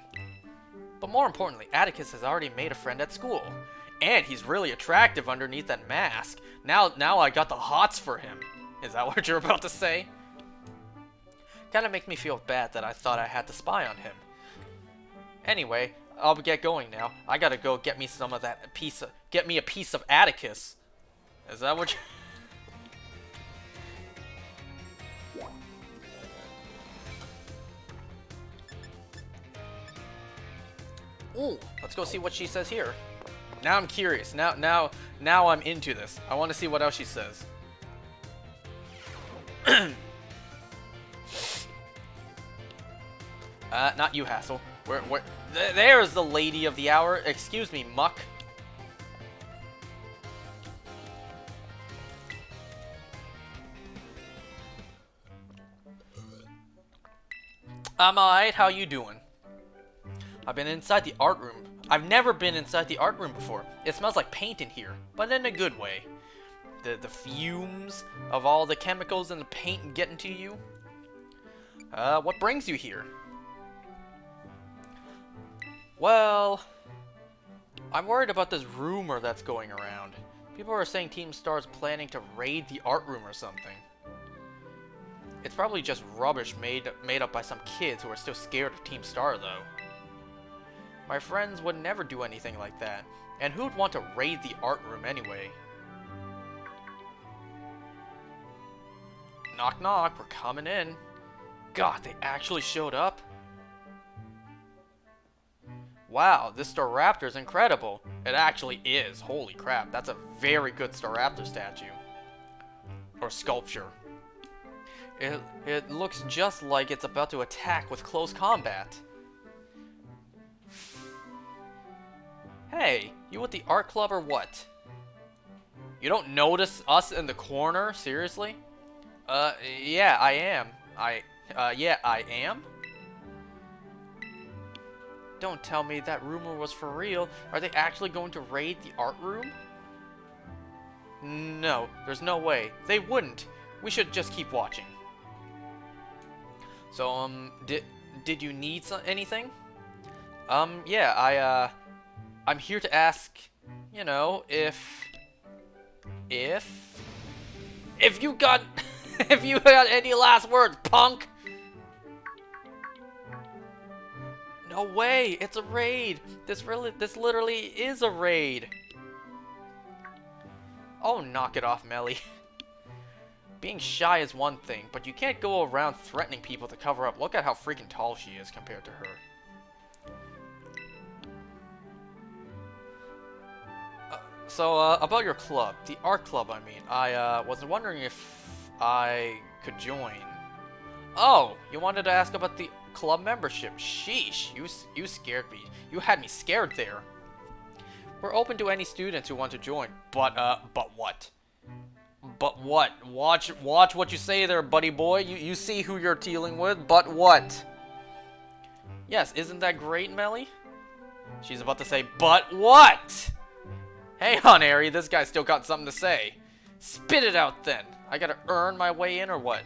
But more importantly, Atticus has already made a friend at school. And he's really attractive underneath that mask. Now I got the hots for him. Is that what you're about to say? Kinda makes me feel bad that I thought I had to spy on him. Anyway, I'll get going now. I gotta go get me some of that get me a piece of Atticus. Is that what you... Ooh, let's go see what she says here. Now I'm curious. Now I'm into this. I want to see what else she says. Not you, Hassel. There's the lady of the hour. Excuse me, Muck. I'm alright. How you doing? I've been inside the art room. I've never been inside the art room before. It smells like paint in here, but in a good way. The fumes of all the chemicals in the paint getting to you. What brings you here? Well, I'm worried about this rumor that's going around. People are saying Team Star's planning to raid the art room or something. It's probably just rubbish made up by some kids who are still scared of Team Star, though. My friends would never do anything like that. And who'd want to raid the art room anyway? Knock knock, we're coming in. God, they actually showed up? Wow, this Staraptor is incredible. It actually is. Holy crap, that's a very good Staraptor statue. Or sculpture. It looks just like it's about to attack with close combat. Hey, you with the art club or what? You don't notice us in the corner? Seriously? Yeah, I am. Yeah, I am? Don't tell me that rumor was for real. Are they actually going to raid the art room? No, there's no way. They wouldn't. We should just keep watching. So, did you need anything? Yeah, I'm here to ask, you know, if you got, if you got any last words, punk. No way, it's a raid. This literally is a raid. Oh, knock it off, Melly. Being shy is one thing, but you can't go around threatening people to cover up. Look at how freaking tall she is compared to her. About your club, the art club, I mean. I was wondering if I could join. Oh, you wanted to ask about the club membership. Sheesh, you scared me. You had me scared there. We're open to any students who want to join, but what? But what? Watch what you say there, buddy boy. You see who you're dealing with, but what? Yes, isn't that great, Melly? She's about to say, but what? Hang on, Ari, this guy's still got something to say. Spit it out then. I gotta earn my way in or what?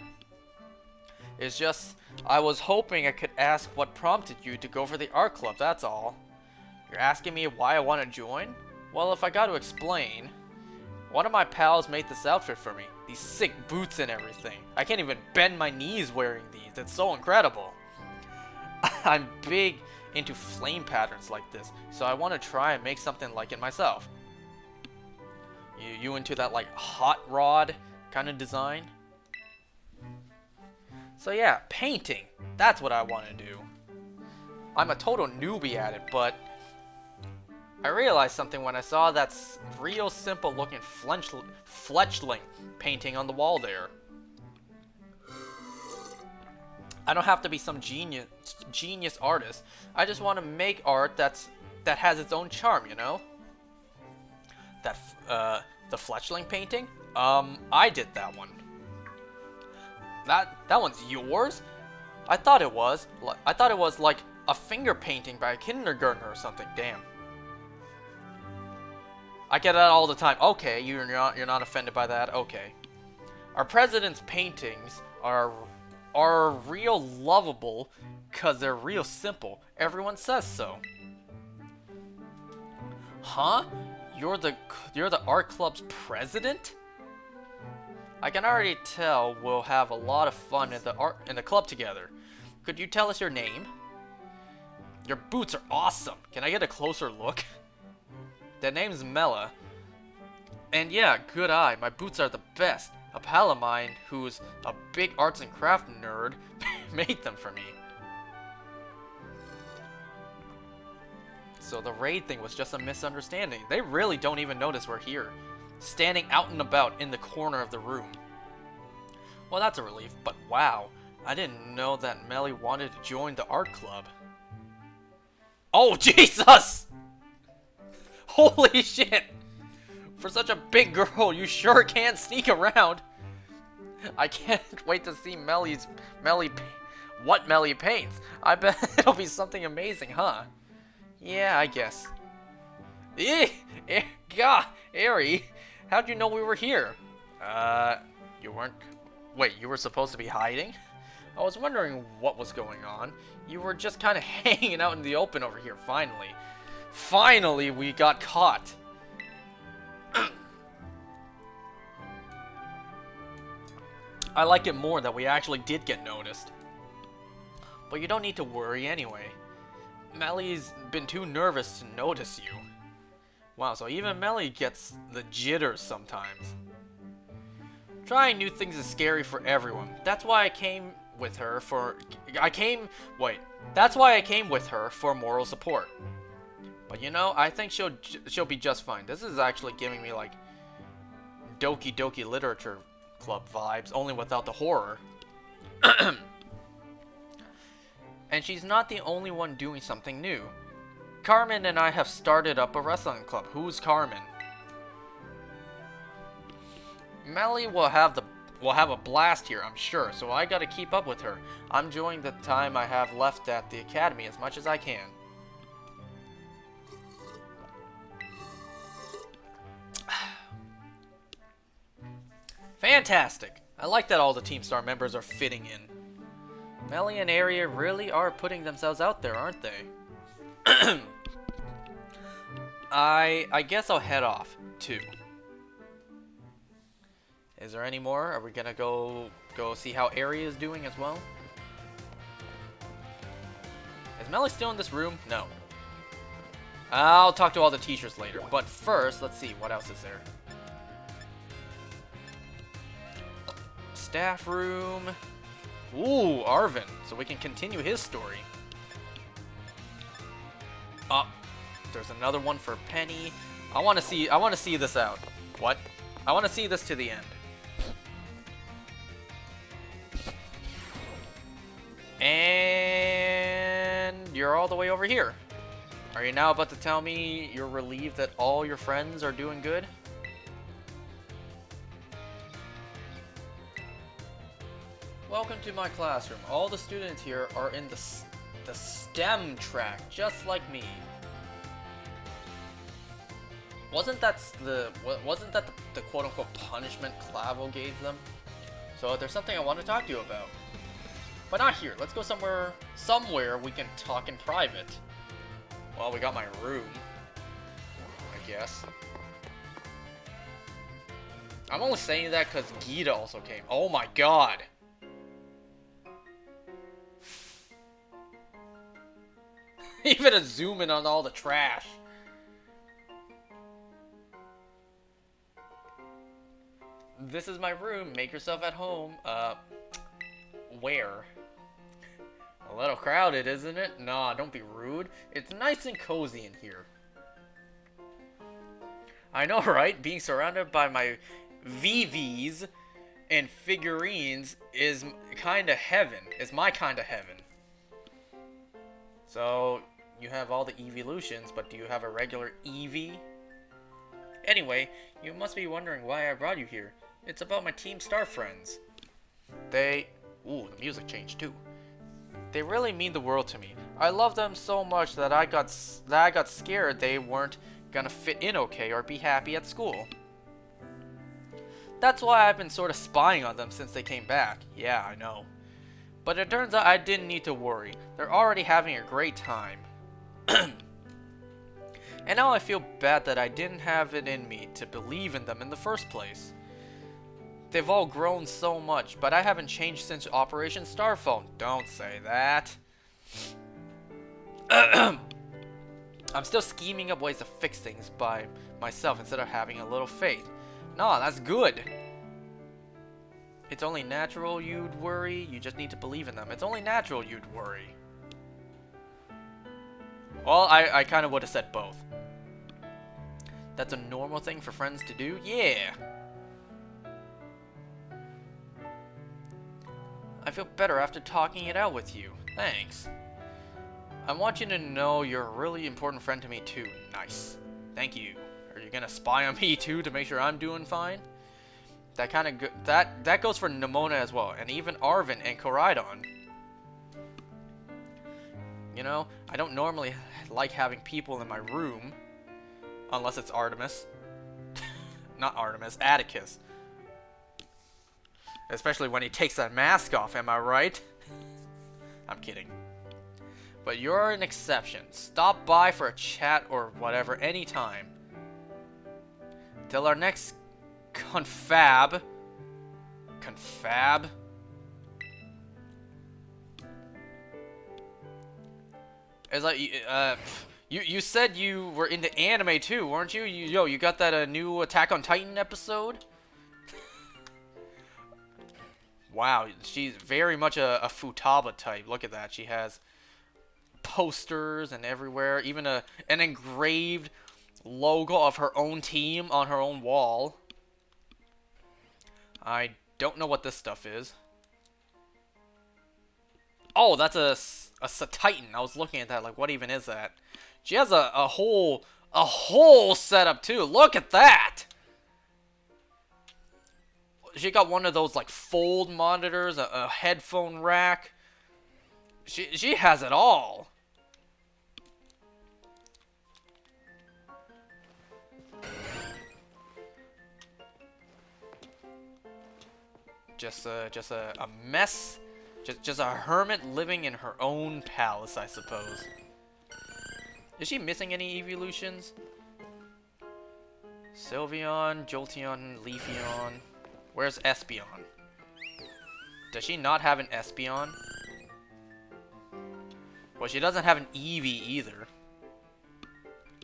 It's just, I was hoping I could ask what prompted you to go for the art club, that's all. You're asking me why I want to join? Well, if I got to explain, one of my pals made this outfit for me. These sick boots and everything. I can't even bend my knees wearing these. It's so incredible. I'm big into flame patterns like this, so I want to try and make something like it myself. You into that like hot rod kind of design? So yeah, painting. That's what I want to do. I'm a total newbie at it, but I realized something when I saw that real simple looking fletchling painting on the wall there. I don't have to be some genius artist. I just want to make art that has its own charm, you know? The fletchling painting? I did that one. That one's yours? I thought it was like a finger painting by a kindergartner or something. Damn. I get that all the time. Okay, you're not offended by that. Okay. Our president's paintings are real lovable cuz they're real simple. Everyone says so. Huh? You're the art club's president? I can already tell we'll have a lot of fun in the club together. Could you tell us your name? Your boots are awesome. Can I get a closer look? The name's Mela. And yeah, good eye. My boots are the best. A pal of mine who's a big arts and craft nerd made them for me. So the raid thing was just a misunderstanding. They really don't even notice we're here. Standing out and about in the corner of the room. Well, that's a relief, but wow. I didn't know that Melly wanted to join the art club. Oh, Jesus! Holy shit! For such a big girl, you sure can sneak around. I can't wait to see what Melly paints. I bet it'll be something amazing, huh? Yeah, I guess. God, Ari, how'd you know we were here? You weren't... Wait, you were supposed to be hiding? I was wondering what was going on. You were just kind of hanging out in the open over here, finally. Finally, we got caught. I like it more that we actually did get noticed. But you don't need to worry anyway. Melly's been too nervous to notice you. Wow, so even Melly gets the jitters sometimes. Trying new things is scary for everyone. That's why I came with her for... That's why I came with her for moral support. But you know, I think she'll be just fine. This is actually giving me like Doki Doki Literature Club vibes, only without the horror. And she's not the only one doing something new. Carmen and I have started up a wrestling club. Who's Carmen? Melly will have a blast here, I'm sure, so I gotta keep up with her. I'm enjoying the time I have left at the academy as much as I can. Fantastic! I like that all the Team Star members are fitting in. Melly and Aria really are putting themselves out there, aren't they? I guess I'll head off too. Is there any more? Are we gonna go see how Ari is doing as well? Is Melly still in this room? No. I'll talk to all the teachers later. But first, let's see what else is there. Staff room. Ooh, Arvin. So we can continue his story. Oh, there's another one for Penny. I want to see this out. What? I want to see this to the end. And you're all the way over here. Are you now about to tell me you're relieved that all your friends are doing good? Welcome to my classroom. All the students here are in the STEM track, just like me. Wasn't that the quote-unquote punishment Clavo gave them? So there's something I want to talk to you about. But not here. Let's go somewhere we can talk in private. Well, we got my room, I guess. I'm only saying that because Gita also came. Oh my god! Even a zoom in on all the trash. This is my room. Make yourself at home. Where? A little crowded, isn't it? Nah, don't be rude. It's nice and cozy in here. I know, right? Being surrounded by my VVs and figurines is kinda heaven. It's my kinda heaven. So, you have all the evolutions, but do you have a regular Eevee? Anyway, you must be wondering why I brought you here. It's about my Team Star friends. Ooh, the music changed too. They really mean the world to me. I love them so much that I got scared they weren't gonna fit in okay or be happy at school. That's why I've been sort of spying on them since they came back. Yeah, I know. But it turns out I didn't need to worry. They're already having a great time. And now I feel bad that I didn't have it in me to believe in them in the first place. They've all grown so much, but I haven't changed since Operation Starphone. Don't say that. I'm still scheming up ways to fix things by myself instead of having a little faith. Nah, that's good. It's only natural you'd worry. You just need to believe in them. It's only natural you'd worry. Well, I kind of would have said both. That's a normal thing for friends to do? Yeah. I feel better after talking it out with you. Thanks. I want you to know you're a really important friend to me too. Nice. Thank you. Are you gonna spy on me too to make sure I'm doing fine? That kind of that goes for Nimona as well, and even Arvin and Koraidon. You know, I don't normally like having people in my room, unless it's Artemis. Not Artemis, Atticus. Especially when he takes that mask off, am I right? I'm kidding. But you're an exception. Stop by for a chat or whatever anytime. Till our next confab. Confab? It's like, you said you were into anime too, weren't you? You got that new Attack on Titan episode? Wow, she's very much a Futaba type. Look at that. She has posters and everywhere. Even an engraved logo of her own team on her own wall. I don't know what this stuff is. Oh, that's a Titan. I was looking at that like, what even is that? She has a whole setup too. Look at that! She got one of those like fold monitors, a headphone rack. She has it all. Just a mess. Just a hermit living in her own palace, I suppose. Is she missing any evolutions? Sylveon, Jolteon, Leafeon. Where's Espeon? Does she not have an Espeon? Well, she doesn't have an Eevee either.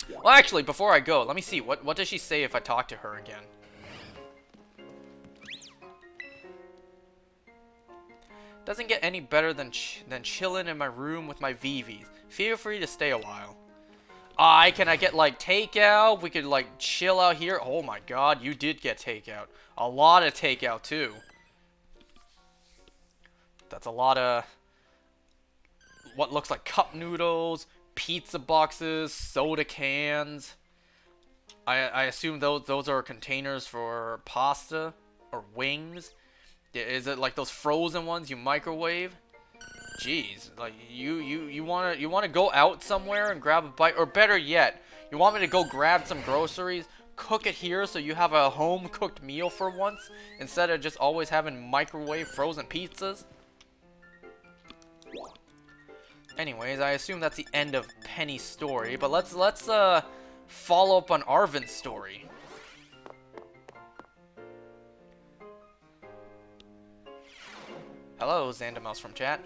Well, actually, before I go, let me see. What does she say if I talk to her again? Doesn't get any better than chilling in my room with my VVs. Feel free to stay a while. Can I get, like, takeout? We could, like, chill out here. Oh my god, you did get takeout. A lot of takeout, too. That's a lot of what looks like cup noodles, pizza boxes, soda cans. I assume those are containers for pasta or wings. Is it like those frozen ones you microwave? Jeez, like you wanna go out somewhere and grab a bite, or better yet, you want me to go grab some groceries, cook it here so you have a home cooked meal for once instead of just always having microwave frozen pizzas? Anyways, I assume that's the end of Penny's story, but let's follow up on Arven's story. Hello, Xandamouse from chat.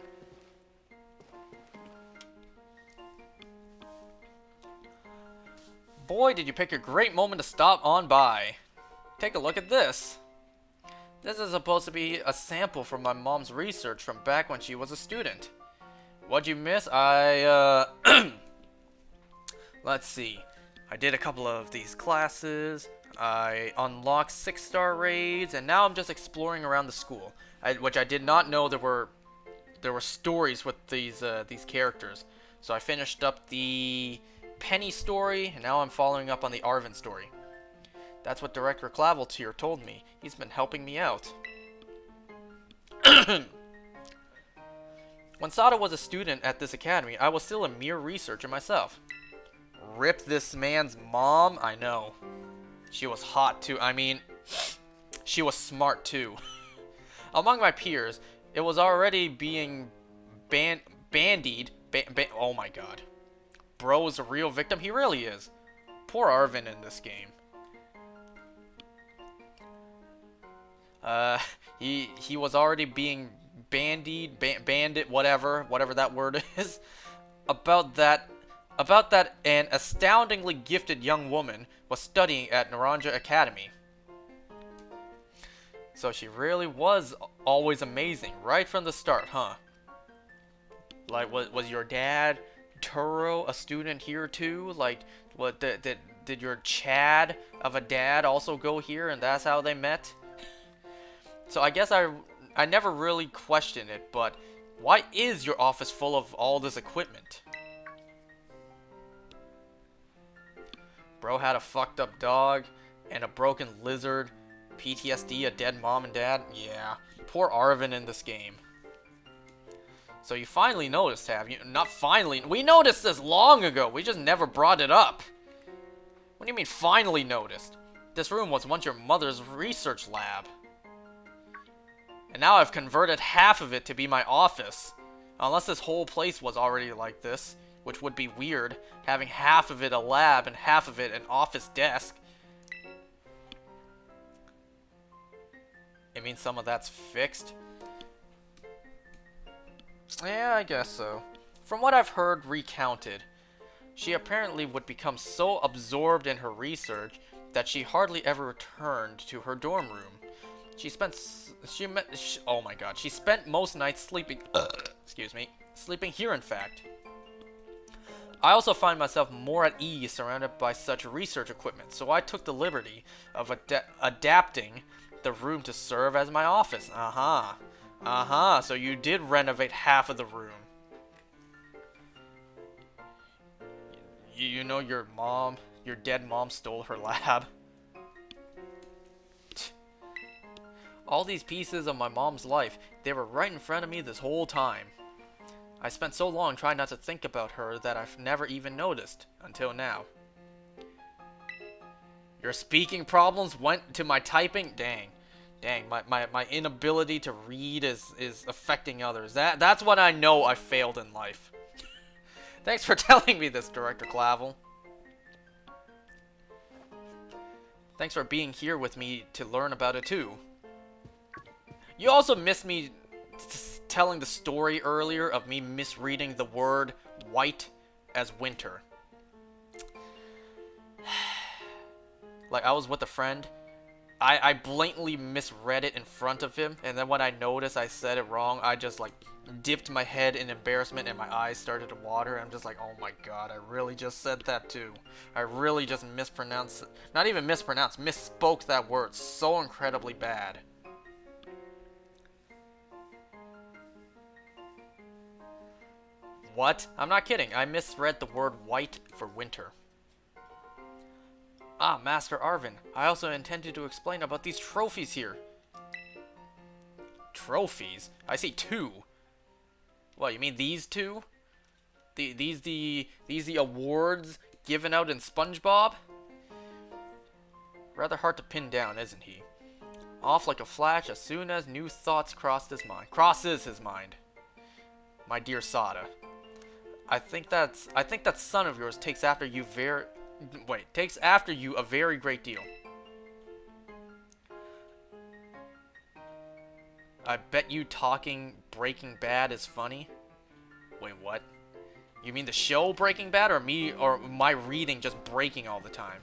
Boy, did you pick a great moment to stop on by. Take a look at this. This is supposed to be a sample from my mom's research from back when she was a student. What'd you miss? Let's see. I did a couple of these classes. I unlocked 6-star raids, and now I'm just exploring around the school. Which I did not know there were stories with these characters. So I finished up the Penny story, and now I'm following up on the Arven story. That's what Director Claveltier told me. He's been helping me out. When Sada was a student at this academy, I was still a mere researcher myself. Rip this man's mom? I know. She was hot too. I mean, she was smart too. Among my peers, it was already being bandied. Oh my god. Bro is a real victim? He really is. Poor Arven in this game. He was already being bandied, bandit, whatever that word is, about that an astoundingly gifted young woman was studying at Naranja Academy. So she really was always amazing, right from the start, huh? Like, was your dad, Turo, a student here too? Like, what, did your Chad of a dad also go here and that's how they met? So I guess I never really questioned it, but why is your office full of all this equipment? Bro had a fucked up dog and a broken lizard, PTSD, a dead mom and dad. Yeah, poor Arven in this game. So you finally noticed, have you? Not finally. We noticed this long ago. We just never brought it up. What do you mean finally noticed? This room was once your mother's research lab. And now I've converted half of it to be my office. Unless this whole place was already like this, which would be weird, having half of it a lab and half of it an office desk. It means some of that's fixed? Yeah, I guess so. From what I've heard recounted, she apparently would become so absorbed in her research that she hardly ever returned to her dorm room. She spent most nights sleeping, sleeping here in fact. I also find myself more at ease surrounded by such research equipment, so I took the liberty of adapting the room to serve as my office. So you did renovate half of the room. You know your dead mom stole her lab. All these pieces of my mom's life, they were right in front of me this whole time. I spent so long trying not to think about her that I've never even noticed, until now. Your speaking problems went to my typing? Dang, my inability to read is affecting others. That's when I know I failed in life. Thanks for telling me this, Director Clavel. Thanks for being here with me to learn about it too. You also missed me telling the story earlier of me misreading the word white as winter. Like, I was with a friend. I blatantly misread it in front of him, and then when I noticed I said it wrong, I just, like, dipped my head in embarrassment and my eyes started to water. I'm just like, oh my god, I really just said that too. I really just mispronounced, not even mispronounced, misspoke that word so incredibly bad. What? I'm not kidding. I misread the word white for winter. Ah, Master Arvin. I also intended to explain about these trophies here. Trophies? I see 2. What, you mean these 2? These the awards given out in SpongeBob? Rather hard to pin down, isn't he? Off like a flash as soon as new thoughts crosses his mind. My dear Sada. I think that son of yours takes after you a very great deal. I bet you talking Breaking Bad is funny. Wait, what? You mean the show Breaking Bad, or me, or my reading just breaking all the time?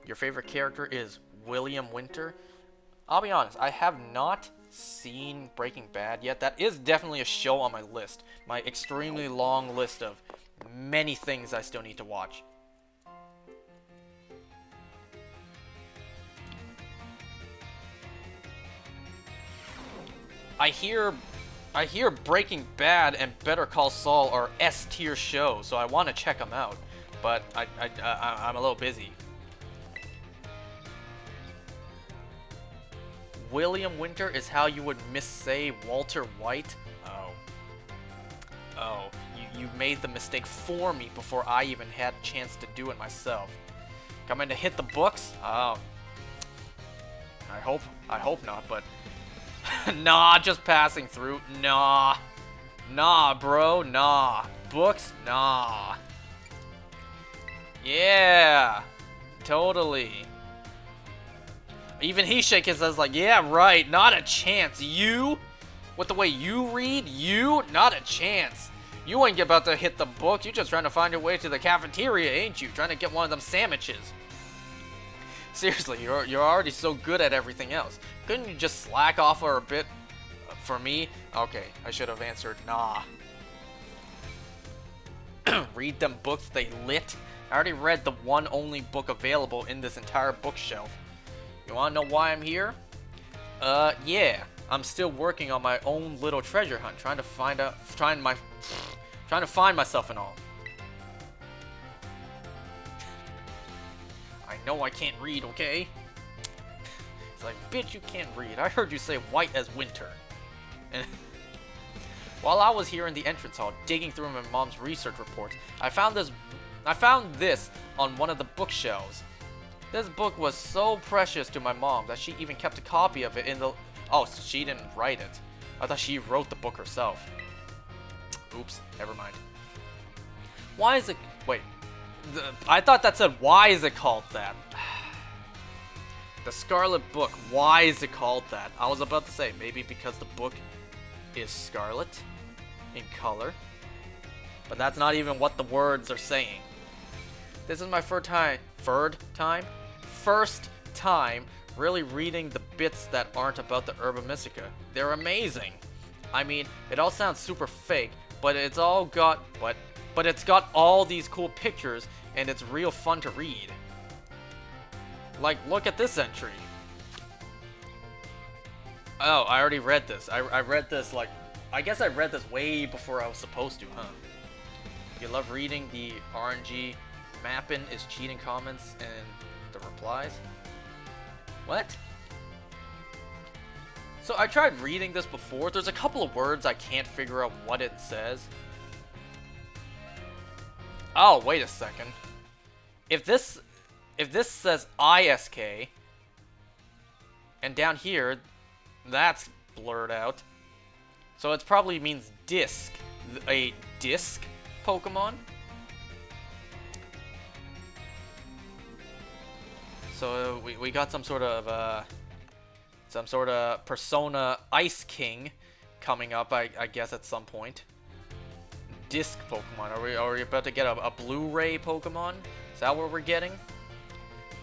Your favorite character is William Winter? I'll be honest, I have not seen Breaking Bad yet. That is definitely a show on my list. My extremely long list of many things I still need to watch. I hear Breaking Bad and Better Call Saul are S-tier shows, so I want to check them out. But I'm a little busy. William Winter is how you would missay Walter White? Oh, you made the mistake for me before I even had a chance to do it myself. Coming to hit the books? Oh. I hope not, but... Nah, just passing through. Nah. Nah, bro, nah. Books? Nah. Yeah. Totally. Even he shake his head like, yeah, right, not a chance. You? With the way you read? You? Not a chance. You ain't about to hit the book. You're just trying to find your way to the cafeteria, ain't you? Trying to get one of them sandwiches. Seriously, you're already so good at everything else. Couldn't you just slack off for a bit for me? Okay, I should have answered nah. Read them books they lit? I already read the one only book available in this entire bookshelf. You wanna know why I'm here? Yeah. I'm still working on my own little treasure hunt, trying to find myself and all. I know I can't read, okay? It's like, bitch, you can't read. I heard you say white as winter. And while I was here in the entrance hall, digging through my mom's research reports, I found this on one of the bookshelves. This book was so precious to my mom that she even kept a copy of it in the... Oh, she didn't write it. I thought she wrote the book herself. Oops, never mind. Why is it... Wait. I thought that said, why is it called that? The Scarlet book, why is it called that? I was about to say, maybe because the book is scarlet in color. But that's not even what the words are saying. This is my first time really reading the bits that aren't about the Herba Mystica. They're amazing. I mean, it all sounds super fake, but it's got all these cool pictures, and it's real fun to read. Like, look at this entry. Oh, I already read this. I read this, like, I guess I read this way before I was supposed to, huh? You love reading the RNG mapping is cheating comments and the replies? What? So I tried reading this before. There's a couple of words I can't figure out what it says. Oh, wait a second. If this says ISK, and down here, that's blurred out. So it probably means disc. A disc Pokemon? so we got some sort of Persona Ice King coming up, I guess, at some point. Disc Pokemon. Are we about to get a Blu-ray Pokemon? Is that what we're getting?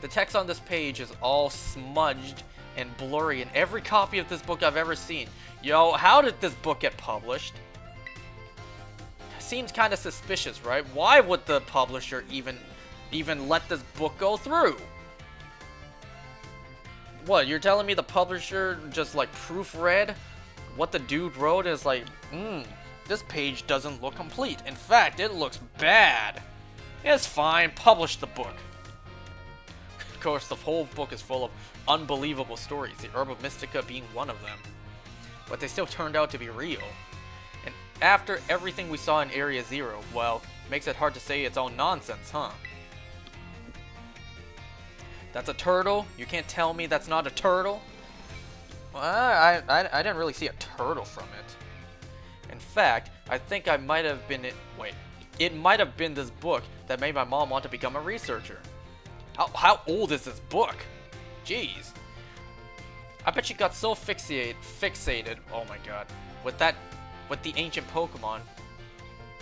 The text on this page is all smudged and blurry in every copy of this book I've ever seen. Yo, how did this book get published? Seems kind of suspicious, right? Why would the publisher even let this book go through? What, you're telling me the publisher just like proofread what the dude wrote is like, this page doesn't look complete. In fact, it looks bad. It's fine, publish the book. Of course, the whole book is full of unbelievable stories, the Herb of Mystica being one of them. But they still turned out to be real. And after everything we saw in Area Zero, well, makes it hard to say it's all nonsense, huh? That's a turtle? You can't tell me that's not a turtle? Well, I didn't really see a turtle from it. In fact, I think I might have been it might have been this book that made my mom want to become a researcher. How old is this book? Jeez. I bet she got so fixated, oh my god, with the ancient Pokemon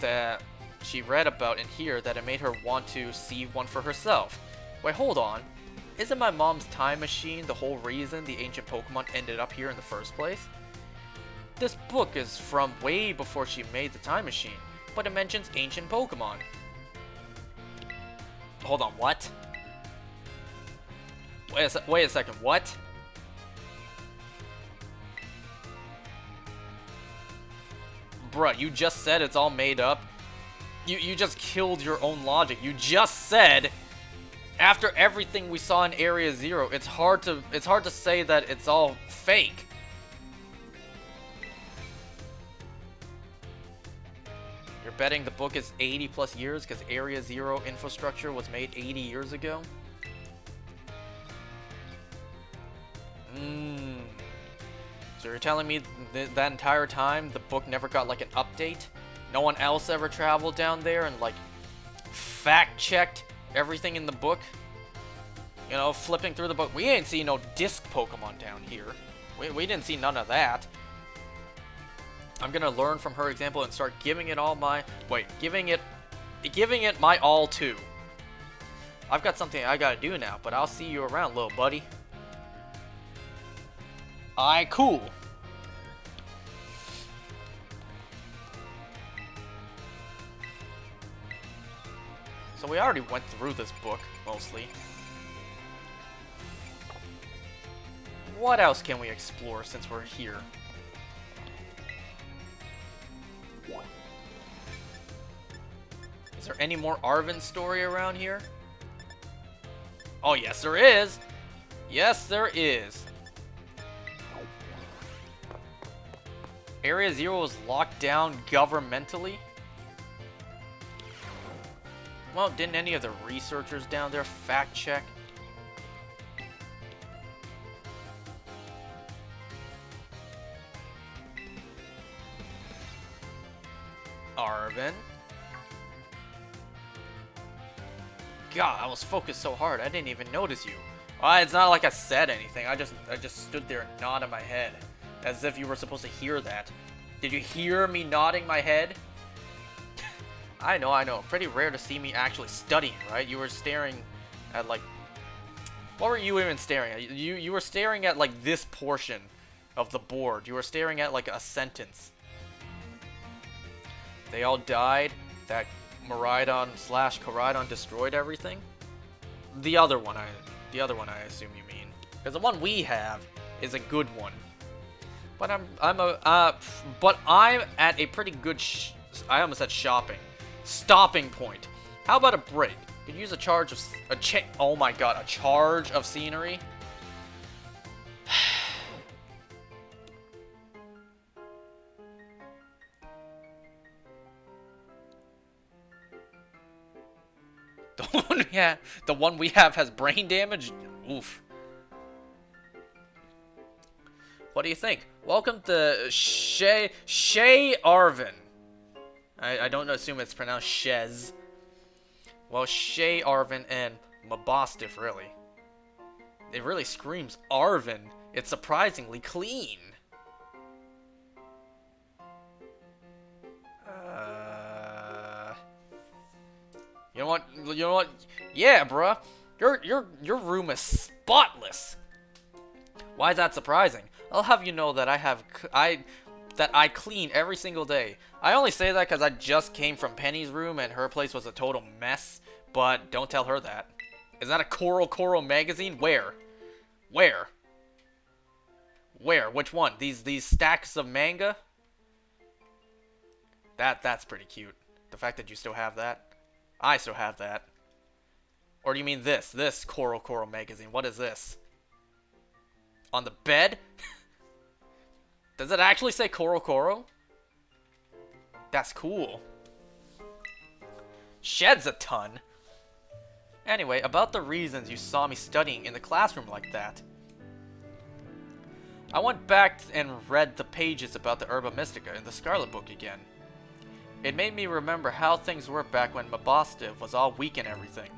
that she read about in here that it made her want to see one for herself. Wait, hold on. Isn't my mom's time machine the whole reason the ancient Pokemon ended up here in the first place? This book is from way before she made the time machine, but it mentions ancient Pokemon. Hold on, what? Wait a second, what? Bruh, you just said it's all made up. You just killed your own logic. You just said, after everything we saw in Area Zero, it's hard to say that it's all fake. You're betting the book is 80 plus years because Area Zero infrastructure was made 80 years ago? So you're telling me that entire time the book never got like an update? No one else ever traveled down there and like fact-checked everything in the book? You know, flipping through the book. We ain't seen no disc Pokemon down here. We didn't see none of that. I'm gonna learn from her example and start giving it all my... giving it my all too. I've got something I gotta do now, but I'll see you around, little buddy. Aight, cool. So we already went through this book, mostly. What else can we explore since we're here? Is there any more Arven story around here? Oh, yes there is! Yes, there is! Area Zero was locked down governmentally? Well, didn't any of the researchers down there fact check? Arven? God, I was focused so hard, I didn't even notice you. It's not like I said anything, I just stood there and nodded my head. As if you were supposed to hear that. Did you hear me nodding my head? I know. Pretty rare to see me actually studying, right? You were staring at, like... What were you even staring at? You were staring at, like, this portion of the board. You were staring at, like, a sentence. They all died. That Miraidon/Koraidon destroyed everything? The other one, I assume you mean. Because the one we have is a good one. But I'm at a pretty good I almost said stopping point. How about a break? Could use a charge of oh my god, a charge of scenery. The one we have has brain damage. Oof. What do you think? Welcome to Shay Arven. I don't assume it's pronounced Shez. Well, Shay Arven and Mabostif, really. It really screams Arvin. It's surprisingly clean. You know what? You know what? Yeah, bruh. Your room is spotless. Why is that surprising? I'll have you know that I clean every single day. I only say that because I just came from Penny's room and her place was a total mess. But don't tell her that. Is that a Coral magazine? Where? Where? Where? Which one? These stacks of manga? That's pretty cute. The fact that you still have that. I still have that. Or do you mean this? This Coral magazine. What is this? On the bed? Does it actually say Coral? That's cool. Sheds a ton. Anyway, about the reasons you saw me studying in the classroom like that. I went back and read the pages about the Herba Mystica in the Scarlet book again. It made me remember how things were back when Mabostiv was all weak and everything.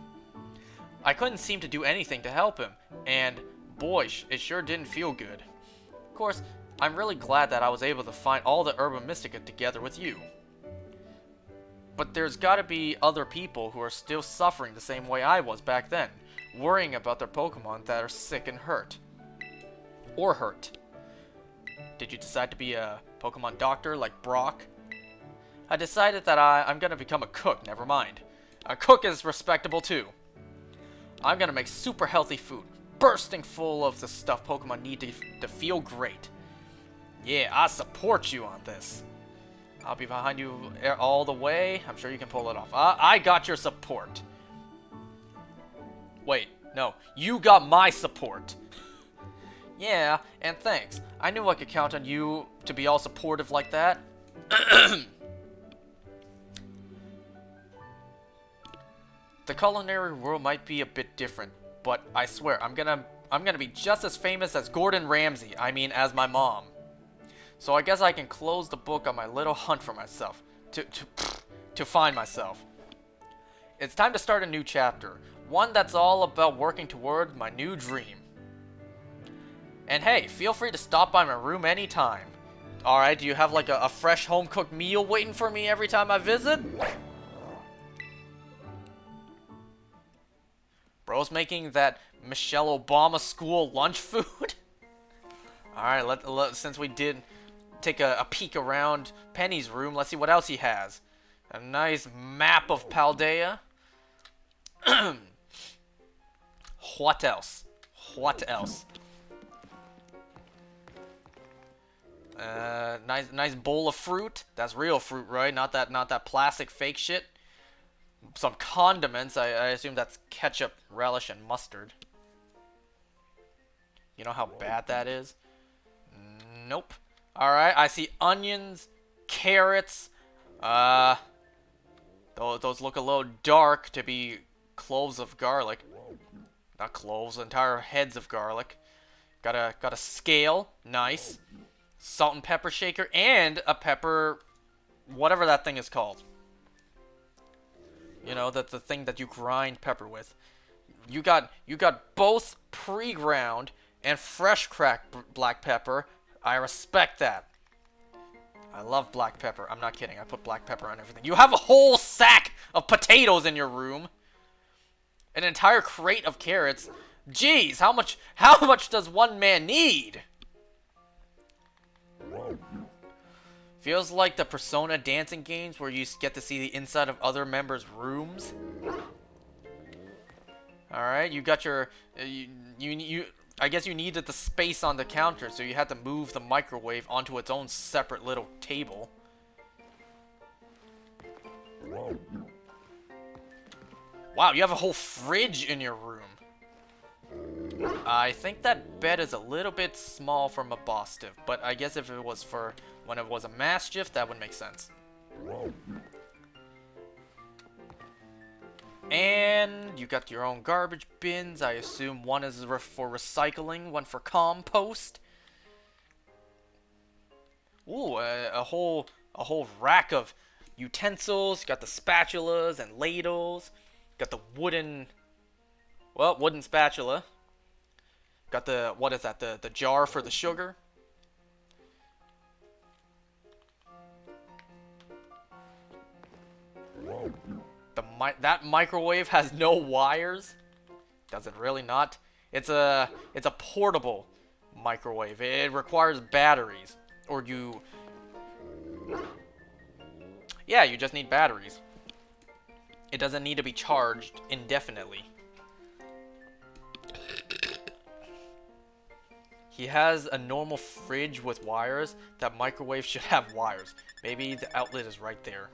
I couldn't seem to do anything to help him, and boy, it sure didn't feel good. Of course, I'm really glad that I was able to find all the Herba Mystica together with you. But there's gotta be other people who are still suffering the same way I was back then, worrying about their Pokemon that are sick and hurt. Or hurt. Did you decide to be a Pokemon doctor like Brock? I decided that I'm gonna become a cook, never mind. A cook is respectable too. I'm gonna make super healthy food, bursting full of the stuff Pokemon need to feel great. Yeah, I support you on this. I'll be behind you all the way. I'm sure you can pull it off. I got your support. Wait, no, you got my support. Yeah, and thanks. I knew I could count on you to be all supportive like that. The culinary world might be a bit different, but I swear I'm gonna be just as famous as Gordon Ramsay. I mean, as my mom. So I guess I can close the book on my little hunt for myself, to find myself. It's time to start a new chapter, one that's all about working toward my new dream. And hey, feel free to stop by my room anytime. Alright, do you have like a fresh home-cooked meal waiting for me every time I visit? Bro's making that Michelle Obama school lunch food? Alright, since we did take a peek around Penny's room, let's see what else he has. A nice map of Paldea. What else? What else? Nice bowl of fruit. That's real fruit, right? Not that plastic fake shit. Some condiments. I assume that's ketchup, relish, and mustard. You know how bad that is? Nope. Alright, I see onions, carrots. Those look a little dark to be cloves of garlic. Not cloves, entire heads of garlic. Got a scale. Nice. Salt and pepper shaker and a pepper, whatever that thing is called. You know, that's the thing that you grind pepper with. You got both pre-ground and fresh cracked black pepper. I respect that. I love black pepper. I'm not kidding. I put black pepper on everything. You have a whole sack of potatoes in your room. An entire crate of carrots. Jeez, how much does one man need? Feels like the Persona dancing games where you get to see the inside of other members' rooms. Alright, you got your... I guess you needed the space on the counter, so you had to move the microwave onto its own separate little table. Wow, you have a whole fridge in your room. I think that bed is a little bit small for Mabostiv, but I guess if it was for when it was a Mastiff, that would make sense. And you got your own garbage bins. I assume one is for recycling, one for compost. Ooh, a whole rack of utensils. Got the spatulas and ladles. Got the wooden spatula. Got the, what is that, the jar for the sugar. That microwave has no wires. Does it really not? It's a portable microwave. It requires batteries, or yeah, you just need batteries. It doesn't need to be charged indefinitely. He has a normal fridge with wires. That microwave should have wires. Maybe the outlet is right there.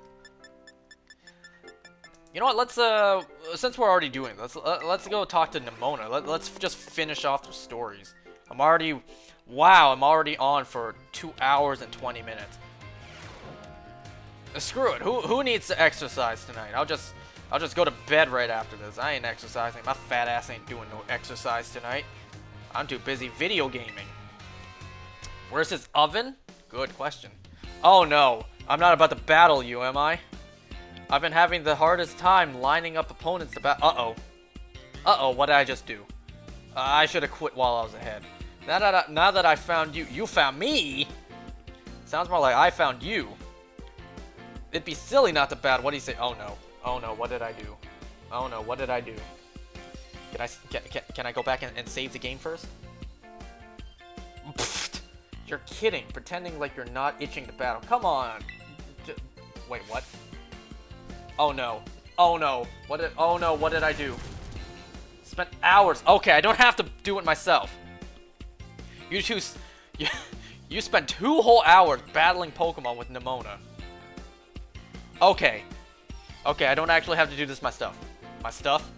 You know what? Let's since we're already doing this, let's go talk to Nimona. Let's just finish off the stories. I'm already on for 2 hours and 20 minutes. Screw it. Who needs to exercise tonight? I'll just go to bed right after this. I ain't exercising. My fat ass ain't doing no exercise tonight. I'm too busy video gaming. Where's his oven? Good question. Oh no, I'm not about to battle you, am I? I've been having the hardest time lining up opponents to battle. Uh-oh, what did I just do? I should have quit while I was ahead. Now that I found you, you found me? Sounds more like I found you. It'd be silly not to battle. What do you say? Oh no. Oh no, what did I do? Oh no, what did I do? Can I go back and save the game first? Pfft, you're kidding. Pretending like you're not itching to battle. Come on. Wait, what? Oh no. Oh no. Oh no, what did I do? Spent hours. Okay, I don't have to do it myself. You spent 2 whole hours battling Pokemon with Nimona. Okay. Okay, I don't actually have to do this myself. Myself.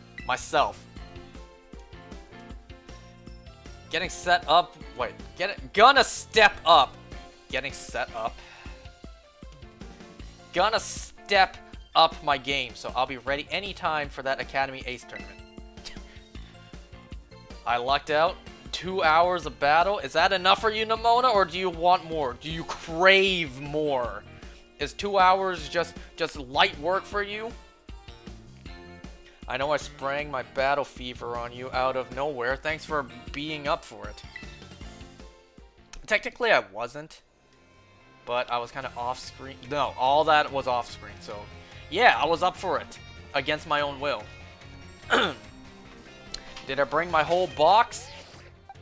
Getting set up. Wait. Gonna step up. Getting set up. Gonna step up my game, so I'll be ready anytime for that Academy Ace tournament. I lucked out. 2 hours of battle. Is that enough for you, Nimona, or do you want more? Do you crave more? Is 2 hours just light work for you? I know I sprang my battle fever on you out of nowhere. Thanks for being up for it. Technically, I wasn't. But I was kind of off-screen. No, all that was off-screen, so... Yeah, I was up for it. Against my own will. Did I bring my whole box?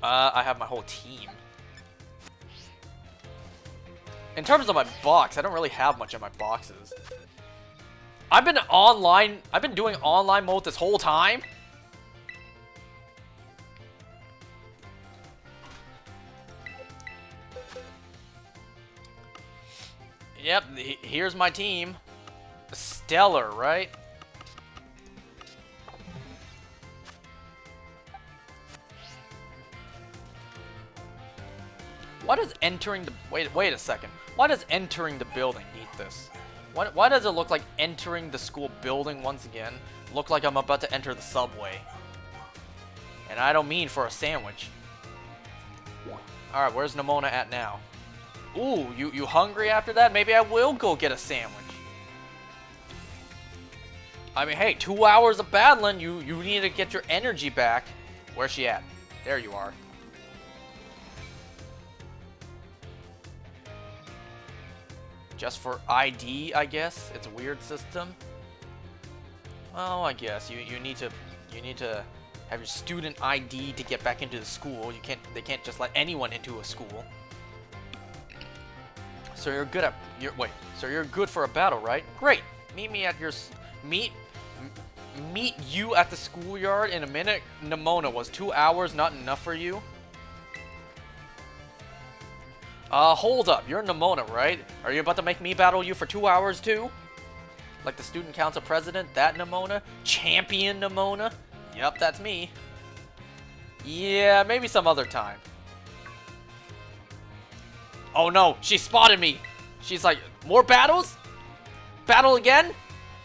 I have my whole team. In terms of my box, I don't really have much in my boxes. I've been doing online mode this whole time. Yep, here's my team. Stellar, right? Why does entering the... Wait a second. Why does entering the building need this? Why does it look like entering the school building once again? Look like I'm about to enter the subway. And I don't mean for a sandwich. Alright, where's Nimona at now? Ooh, you hungry after that? Maybe I will go get a sandwich. I mean, hey, 2 hours of battling. You need to get your energy back. Where's she at? There you are. Just for ID, I guess. It's a weird system. Well, I guess you need to have your student ID to get back into the school. They can't just let anyone into a school. So you're good at so you're good for a battle, right? Great. Meet me at your meet you at the schoolyard in a minute. Nimona, was 2 hours not enough for you? Hold up. You're Nimona, right? Are you about to make me battle you for 2 hours too? Like the student council president? That Nimona? Champion Nimona? Yep, that's me. Yeah, maybe some other time. Oh no, she spotted me. She's like, more battles? Battle again?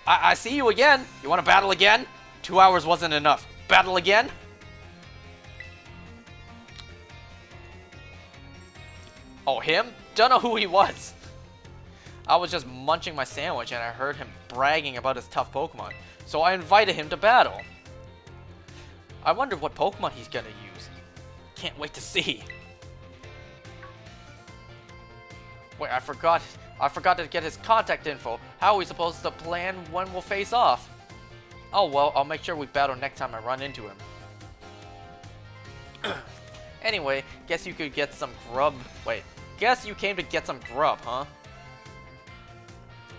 I see you again. You want to battle again? 2 hours wasn't enough. Battle again? Oh, him? Don't know who he was. I was just munching my sandwich and I heard him bragging about his tough Pokemon. So I invited him to battle. I wonder what Pokemon he's gonna use. can't wait to see. Wait, I forgot to get his contact info. How are we supposed to plan when we'll face off? Oh well, I'll make sure we battle next time I run into him. Anyway, guess you could get some grub. Wait, guess you came to get some grub, huh?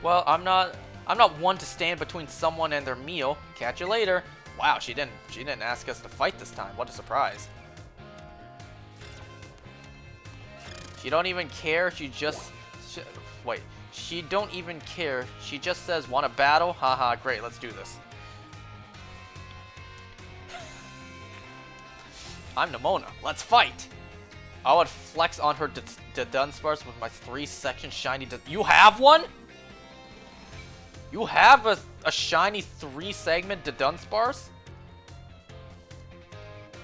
Well, I'm not one to stand between someone and their meal. Catch you later. Wow, she didn't ask us to fight this time. What a surprise. She don't even care. Wait, she don't even care. She just says, "Want to battle?" Haha, great. Let's do this. I'm Nimona. Let's fight. I would flex on her Dunsparce with my 3-section shiny. You have one? You have a shiny 3-segment Dunsparce?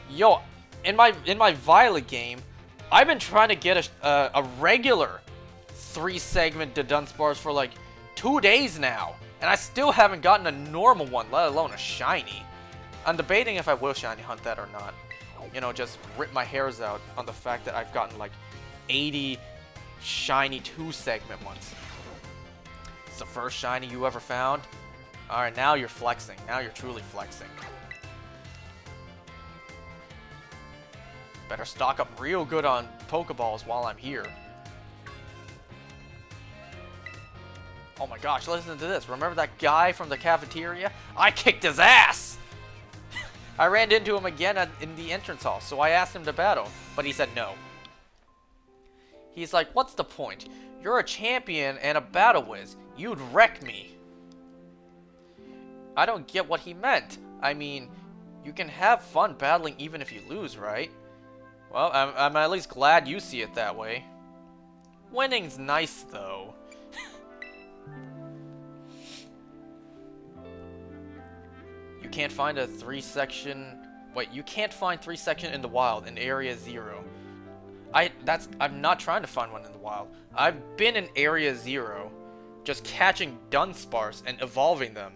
Yo, in my Violet game, I've been trying to get a regular 3-segment Dunsparce for like 2 days now, and I still haven't gotten a normal one, let alone a shiny. I'm debating if I will shiny hunt that or not. You know, just rip my hairs out on the fact that I've gotten like 80 shiny 2-segment ones. It's the first shiny you ever found. Alright, now you're flexing. Now you're truly flexing. Better stock up real good on Pokeballs while I'm here. Oh my gosh, listen to this. Remember that guy from the cafeteria? I kicked his ass! I ran into him again in the entrance hall, so I asked him to battle, but he said no. He's like, what's the point? You're a champion and a battle whiz. You'd wreck me. I don't get what he meant. I mean, you can have fun battling even if you lose, right? Well, I'm at least glad you see it that way. Winning's nice, though. You can't find a 3-section... Wait, you can't find 3-section in the wild in Area 0. I'm not trying to find one in the wild. I've been in Area 0, just catching Dunsparce and evolving them.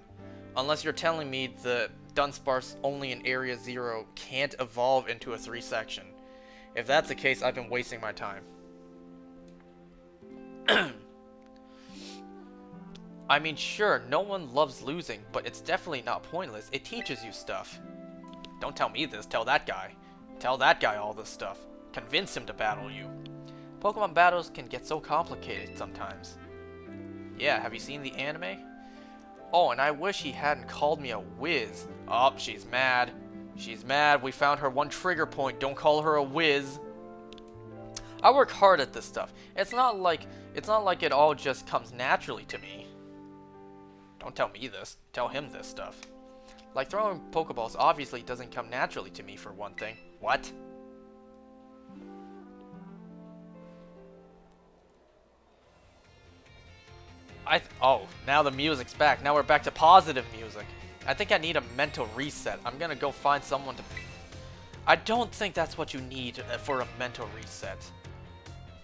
Unless you're telling me the Dunsparce only in Area 0 can't evolve into a 3-section. If that's the case, I've been wasting my time. I mean, sure, no one loves losing, but it's definitely not pointless. It teaches you stuff. Don't tell me this, tell that guy. Tell that guy all this stuff. Convince him to battle you. Pokemon battles can get so complicated sometimes. Yeah, have you seen the anime? Oh, and I wish he hadn't called me a whiz. Oh, she's mad. She's mad. We found her one trigger point. Don't call her a whiz. I work hard at this stuff. It's not like it all just comes naturally to me. Don't tell me this. Tell him this stuff. Like throwing Pokeballs obviously doesn't come naturally to me for one thing. What? Oh, now the music's back. Now we're back to positive music. I think I need a mental reset. I'm gonna go find someone to... I don't think that's what you need for a mental reset.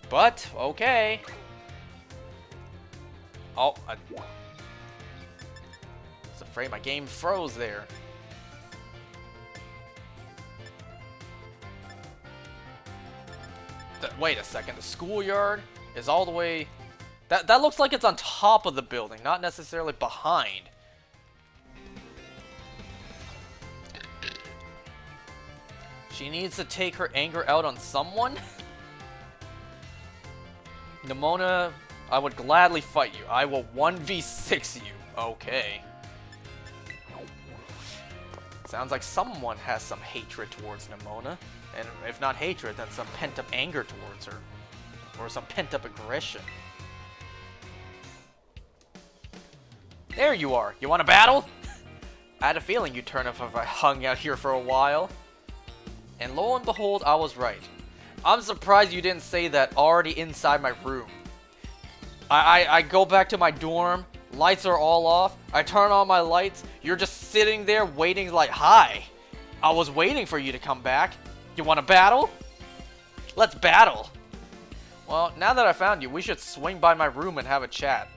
But, okay. Oh, I was afraid my game froze there. Wait a second, the schoolyard is all the way... That looks like it's on top of the building, not necessarily behind. She needs to take her anger out on someone? Nimona, I would gladly fight you. I will 1v6 you. Okay. Sounds like someone has some hatred towards Nimona. And if not hatred, then some pent-up anger towards her. Or some pent-up aggression. There you are. You want to battle? I had a feeling you'd turn up if I hung out here for a while. And lo and behold, I was right. I'm surprised you didn't say that already inside my room. I go back to my dorm, lights are all off, I turn on my lights, you're just sitting there waiting like, hi. I was waiting for you to come back. You want to battle? Let's battle. Well, now that I found you, we should swing by my room and have a chat.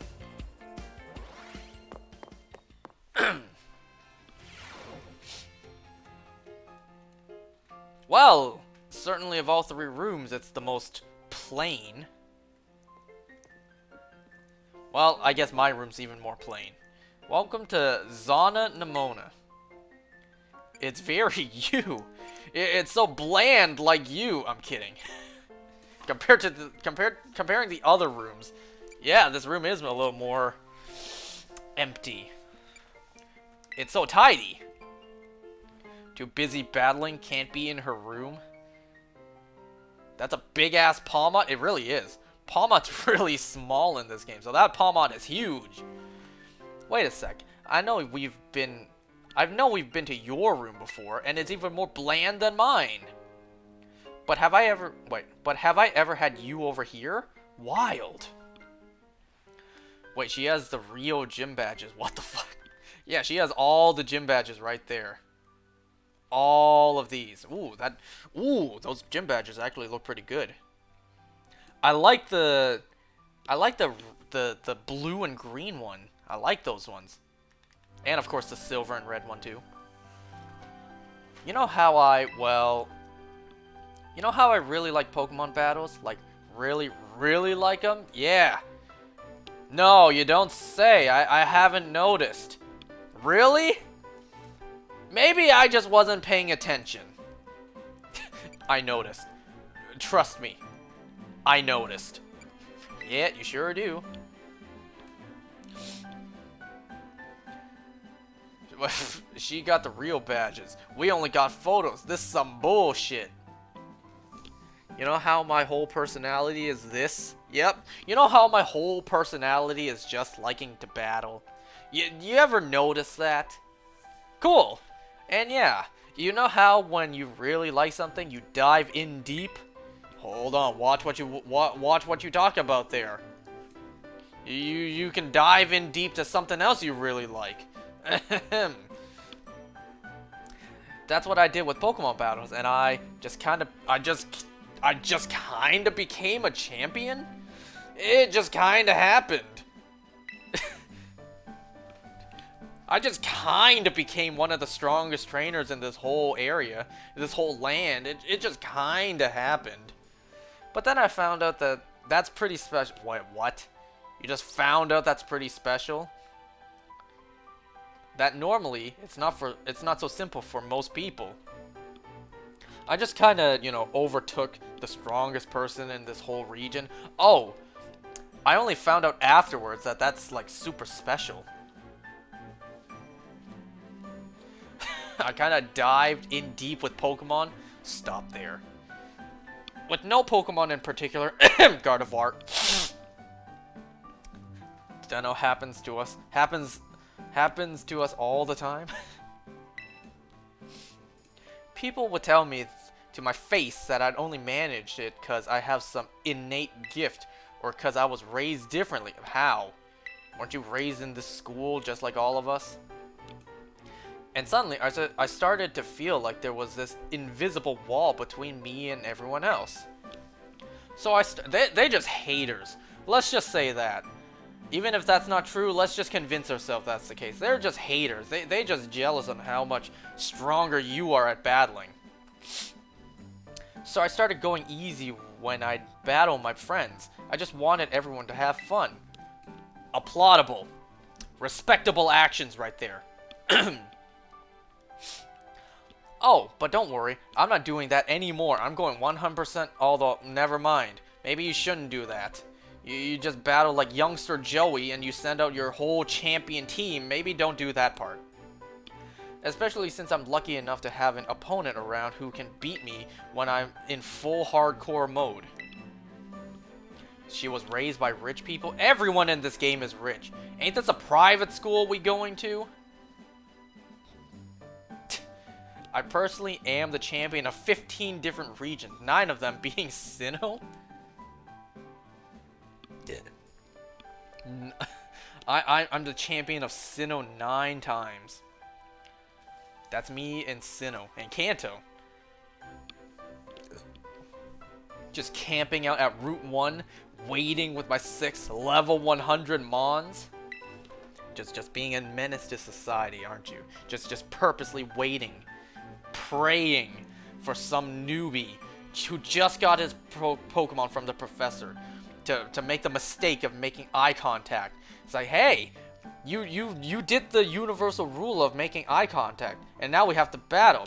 Well, certainly of all three rooms, it's the most plain. Well, I guess my room's even more plain. Welcome to Zona Nemona. It's very you. It's so bland like you. I'm kidding. Comparing the other rooms, yeah, this room is a little more empty. It's so tidy. Too busy battling, can't be in her room. That's a big ass Palmot. It really is. Palmot's really small in this game, so that Palmot is huge. Wait a sec. I know we've been to your room before, and it's even more bland than mine. But have I ever had you over here? Wild. Wait, she has the Rio gym badges. What the fuck? Yeah, she has all the gym badges right there. All of these. Ooh, those gym badges actually look pretty good. I like the blue and green one. I like those ones. And of course the silver and red one too. You know how I really like Pokemon battles? Like, really, really like them? Yeah. No, you don't say. I haven't noticed. Really? Maybe I just wasn't paying attention. I noticed. Trust me. I noticed. Yeah, you sure do. She got the real badges. We only got photos. This is some bullshit. You know how my whole personality is this? Yep. You know how my whole personality is just liking to battle? You ever notice that? Cool. And yeah, you know how when you really like something, you dive in deep? Hold on, watch what you talk about there. You can dive in deep to something else you really like. That's what I did with Pokemon battles, and I just kind of became a champion. It just kind of happened. I just kind of became one of the strongest trainers in this whole area, this whole land. It just kind of happened. But then I found out that that's pretty special. Wait, what? You just found out that's pretty special? That normally, it's not so simple for most people. I just kind of, overtook the strongest person in this whole region. Oh, I only found out afterwards that that's, like, super special. I kind of dived in deep with Pokemon. Stop there. With no Pokemon in particular. Gardevoir. Don't know, happens to us. Happens to us all the time. People would tell me to my face that I'd only managed it because I have some innate gift or because I was raised differently. How? Weren't you raised in this school just like all of us? And suddenly, I started to feel like there was this invisible wall between me and everyone else. So they just haters. Let's just say that. Even if that's not true, let's just convince ourselves that's the case. They're just haters. They just jealous of how much stronger you are at battling. So I started going easy when I'd battle my friends. I just wanted everyone to have fun. Applaudable. Respectable actions right there. Oh, but don't worry. I'm not doing that anymore. I'm going 100%, although, never mind. Maybe you shouldn't do that. You just battle like youngster Joey and you send out your whole champion team. Maybe don't do that part. Especially since I'm lucky enough to have an opponent around who can beat me when I'm in full hardcore mode. She was raised by rich people. Everyone in this game is rich. Ain't this a private school we going to? I personally am the champion of 15 different regions, 9 of them being Sinnoh. I'm the champion of Sinnoh 9 times. That's me and Sinnoh and Kanto. Just camping out at Route 1, waiting with my 6 level 100 Mons. Just being a menace to society, aren't you? Just purposely waiting, praying for some newbie who just got his Pokemon from the professor to make the mistake of making eye contact. It's like, hey, you did the universal rule of making eye contact, and now we have to battle.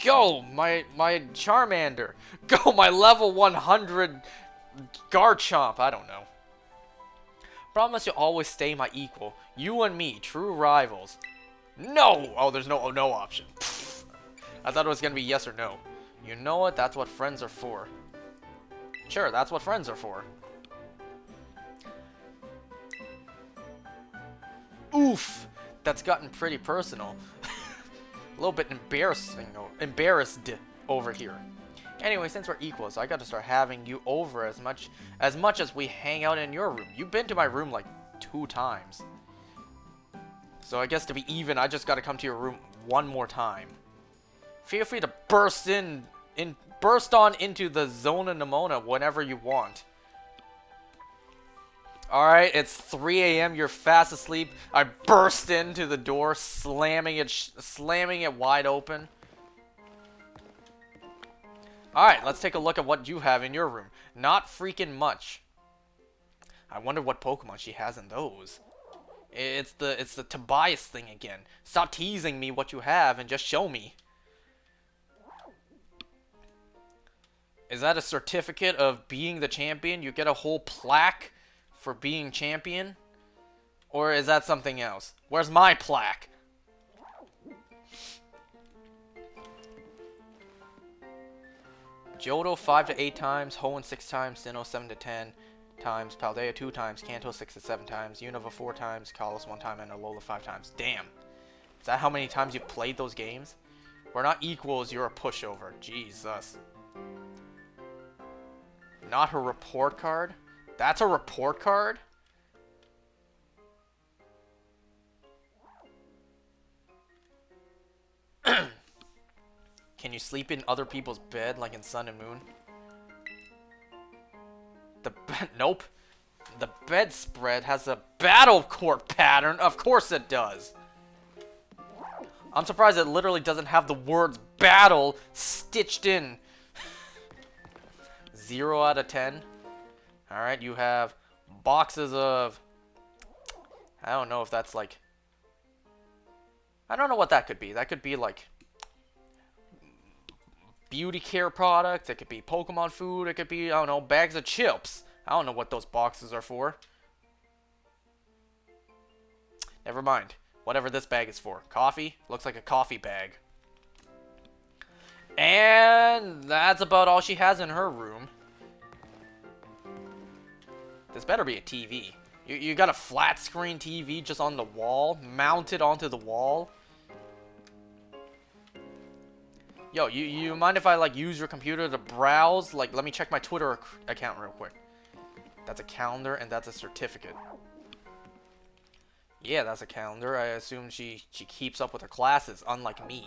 Go, my Charmander. Go, my level 100 Garchomp. I don't know. Promise you'll always stay my equal. You and me, true rivals. No! Oh, there's no option. Pfft. I thought it was gonna be yes or no. You know what? That's what friends are for. Sure, that's what friends are for. Oof! That's gotten pretty personal. A little bit embarrassed over here. Anyway, since we're equals, I gotta start having you over as much as we hang out in your room. You've been to my room like 2 times. So I guess to be even, I just gotta come to your room one more time. Feel free to burst on into the Zona Nemona whenever you want. Alright, it's 3 a.m. You're fast asleep. I burst into the door, slamming it wide open. Alright, let's take a look at what you have in your room. Not freaking much. I wonder what Pokemon she has in those. It's the Tobias thing again. Stop teasing me what you have and just show me. Is that a certificate of being the champion? You get a whole plaque for being champion? Or is that something else? Where's my plaque? Johto 5 to 8 times, Hoenn 6 times, Sinnoh 7 to 10 times, Paldea 2 times, Kanto 6 to 7 times, Unova 4 times, Kalos 1 time, and Alola 5 times. Damn. Is that how many times you've played those games? We're not equals, you're a pushover. Jesus. Not her report card? That's a report card? Can you sleep in other people's bed like in Sun and Moon? Nope. The bedspread has a battle court pattern. Of course it does. I'm surprised it literally doesn't have the words battle stitched in. 0 out of 10. Alright, you have boxes of... I don't know if that's like... I don't know what that could be. That could be like... beauty care products. It could be Pokemon food. It could be, I don't know, bags of chips. I don't know what those boxes are for. Never mind. Whatever this bag is for. Coffee? Looks like a coffee bag. And that's about all she has in her room. This better be a TV. You got a flat screen TV just on the wall, mounted onto the wall. Yo, you mind if I like use your computer to browse? Like, let me check my Twitter account real quick. That's a calendar and that's a certificate. Yeah, that's a calendar. I assume she keeps up with her classes, unlike me.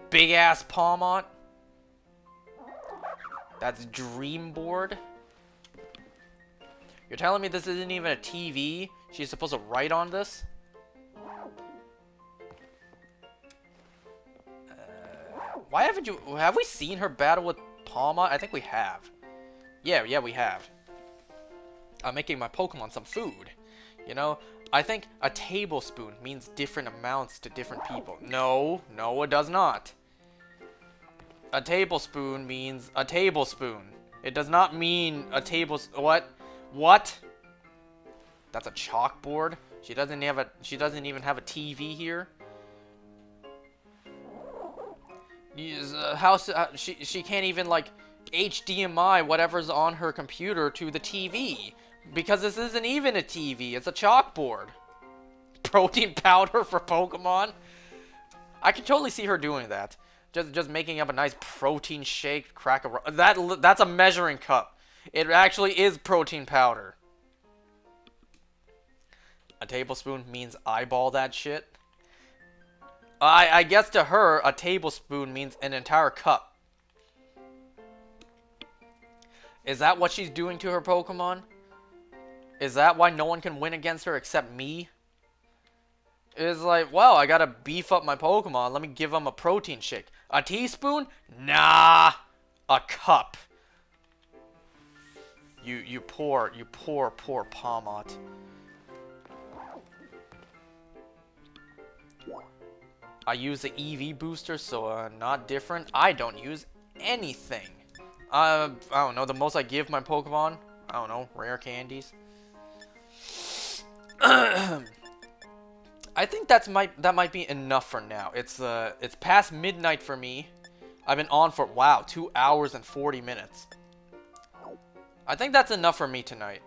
Big ass Palmont. That's Dream Board. You're telling me this isn't even a TV? She's supposed to write on this? Why haven't you... Have we seen her battle with Palma? I think we have. Yeah, we have. I'm making my Pokemon some food. You know, I think a tablespoon means different amounts to different people. No, it does not. A tablespoon means a tablespoon. It does not mean a What? What? That's a chalkboard? She doesn't even have a TV here. She can't even like HDMI whatever's on her computer to the TV because this isn't even a TV. It's a chalkboard. Protein powder for Pokemon. I can totally see her doing that. Just making up a nice protein shake, that's a measuring cup. It actually is protein powder. A tablespoon means eyeball that shit. I guess to her, a tablespoon means an entire cup. Is that what she's doing to her Pokemon? Is that why no one can win against her except me? It's like, well, I gotta beef up my Pokemon. Let me give them a protein shake. A teaspoon? Nah. A cup. You poor Palmot. I use the EV booster, so not different. I don't use anything. I don't know. The most I give my Pokemon, I don't know, rare candies. I think that might be enough for now. It's past midnight for me. I've been on for, wow, 2 hours and 40 minutes. I think that's enough for me tonight.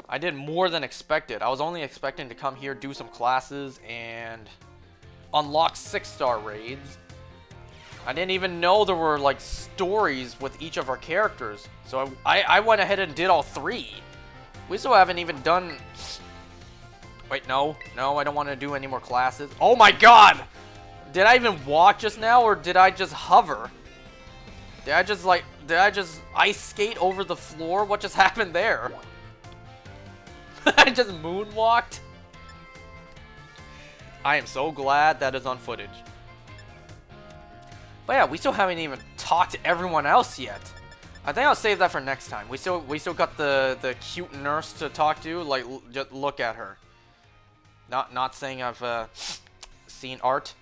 I did more than expected. I was only expecting to come here, do some classes, and unlock 6-star raids. I didn't even know there were, like, stories with each of our characters. So I went ahead and did all 3. We still haven't even done... Wait, no. No, I don't want to do any more classes. Oh my god! Did I even walk just now, or did I just hover? Did I just ice skate over the floor? What just happened there? I just moonwalked? I am so glad that is on footage. But yeah, we still haven't even talked to everyone else yet. I think I'll save that for next time. We still got the cute nurse to talk to. Like, just look at her. Not saying I've seen art.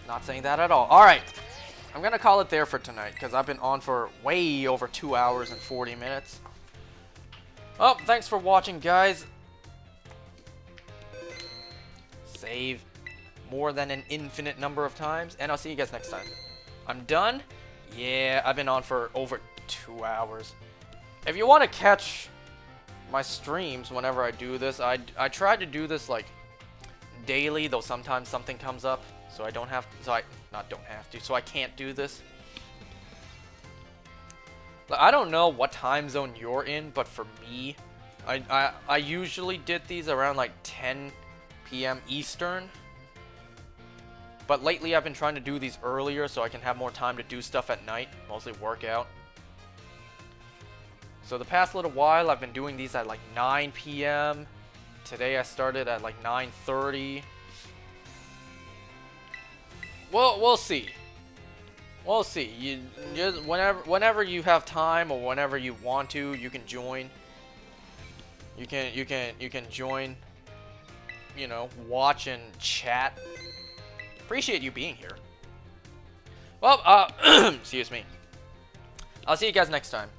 Not saying that at all. Alright. I'm gonna call it there for tonight, because I've been on for way over 2 hours and 40 minutes. Oh, thanks for watching, guys. Save more than an infinite number of times, and I'll see you guys next time. I'm done? Yeah, I've been on for over 2 hours. If you want to catch my streams whenever I do this, I try to do this, like, daily, though sometimes something comes up, so I don't have to, so I can't do this. I don't know what time zone you're in, but for me, I usually did these around like 10 p.m. Eastern. But lately I've been trying to do these earlier so I can have more time to do stuff at night, mostly workout. So the past little while I've been doing these at like 9 p.m. Today I started at like 9:30. Well, we'll see. We'll see. You just whenever you have time or whenever you want to, you can join. You can join. You know, watch and chat. Appreciate you being here. Well, excuse me. I'll see you guys next time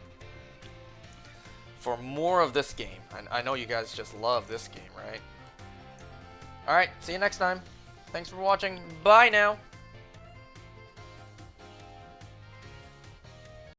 for more of this game. I know you guys just love this game, right? Alright, see you next time. Thanks for watching. Bye now.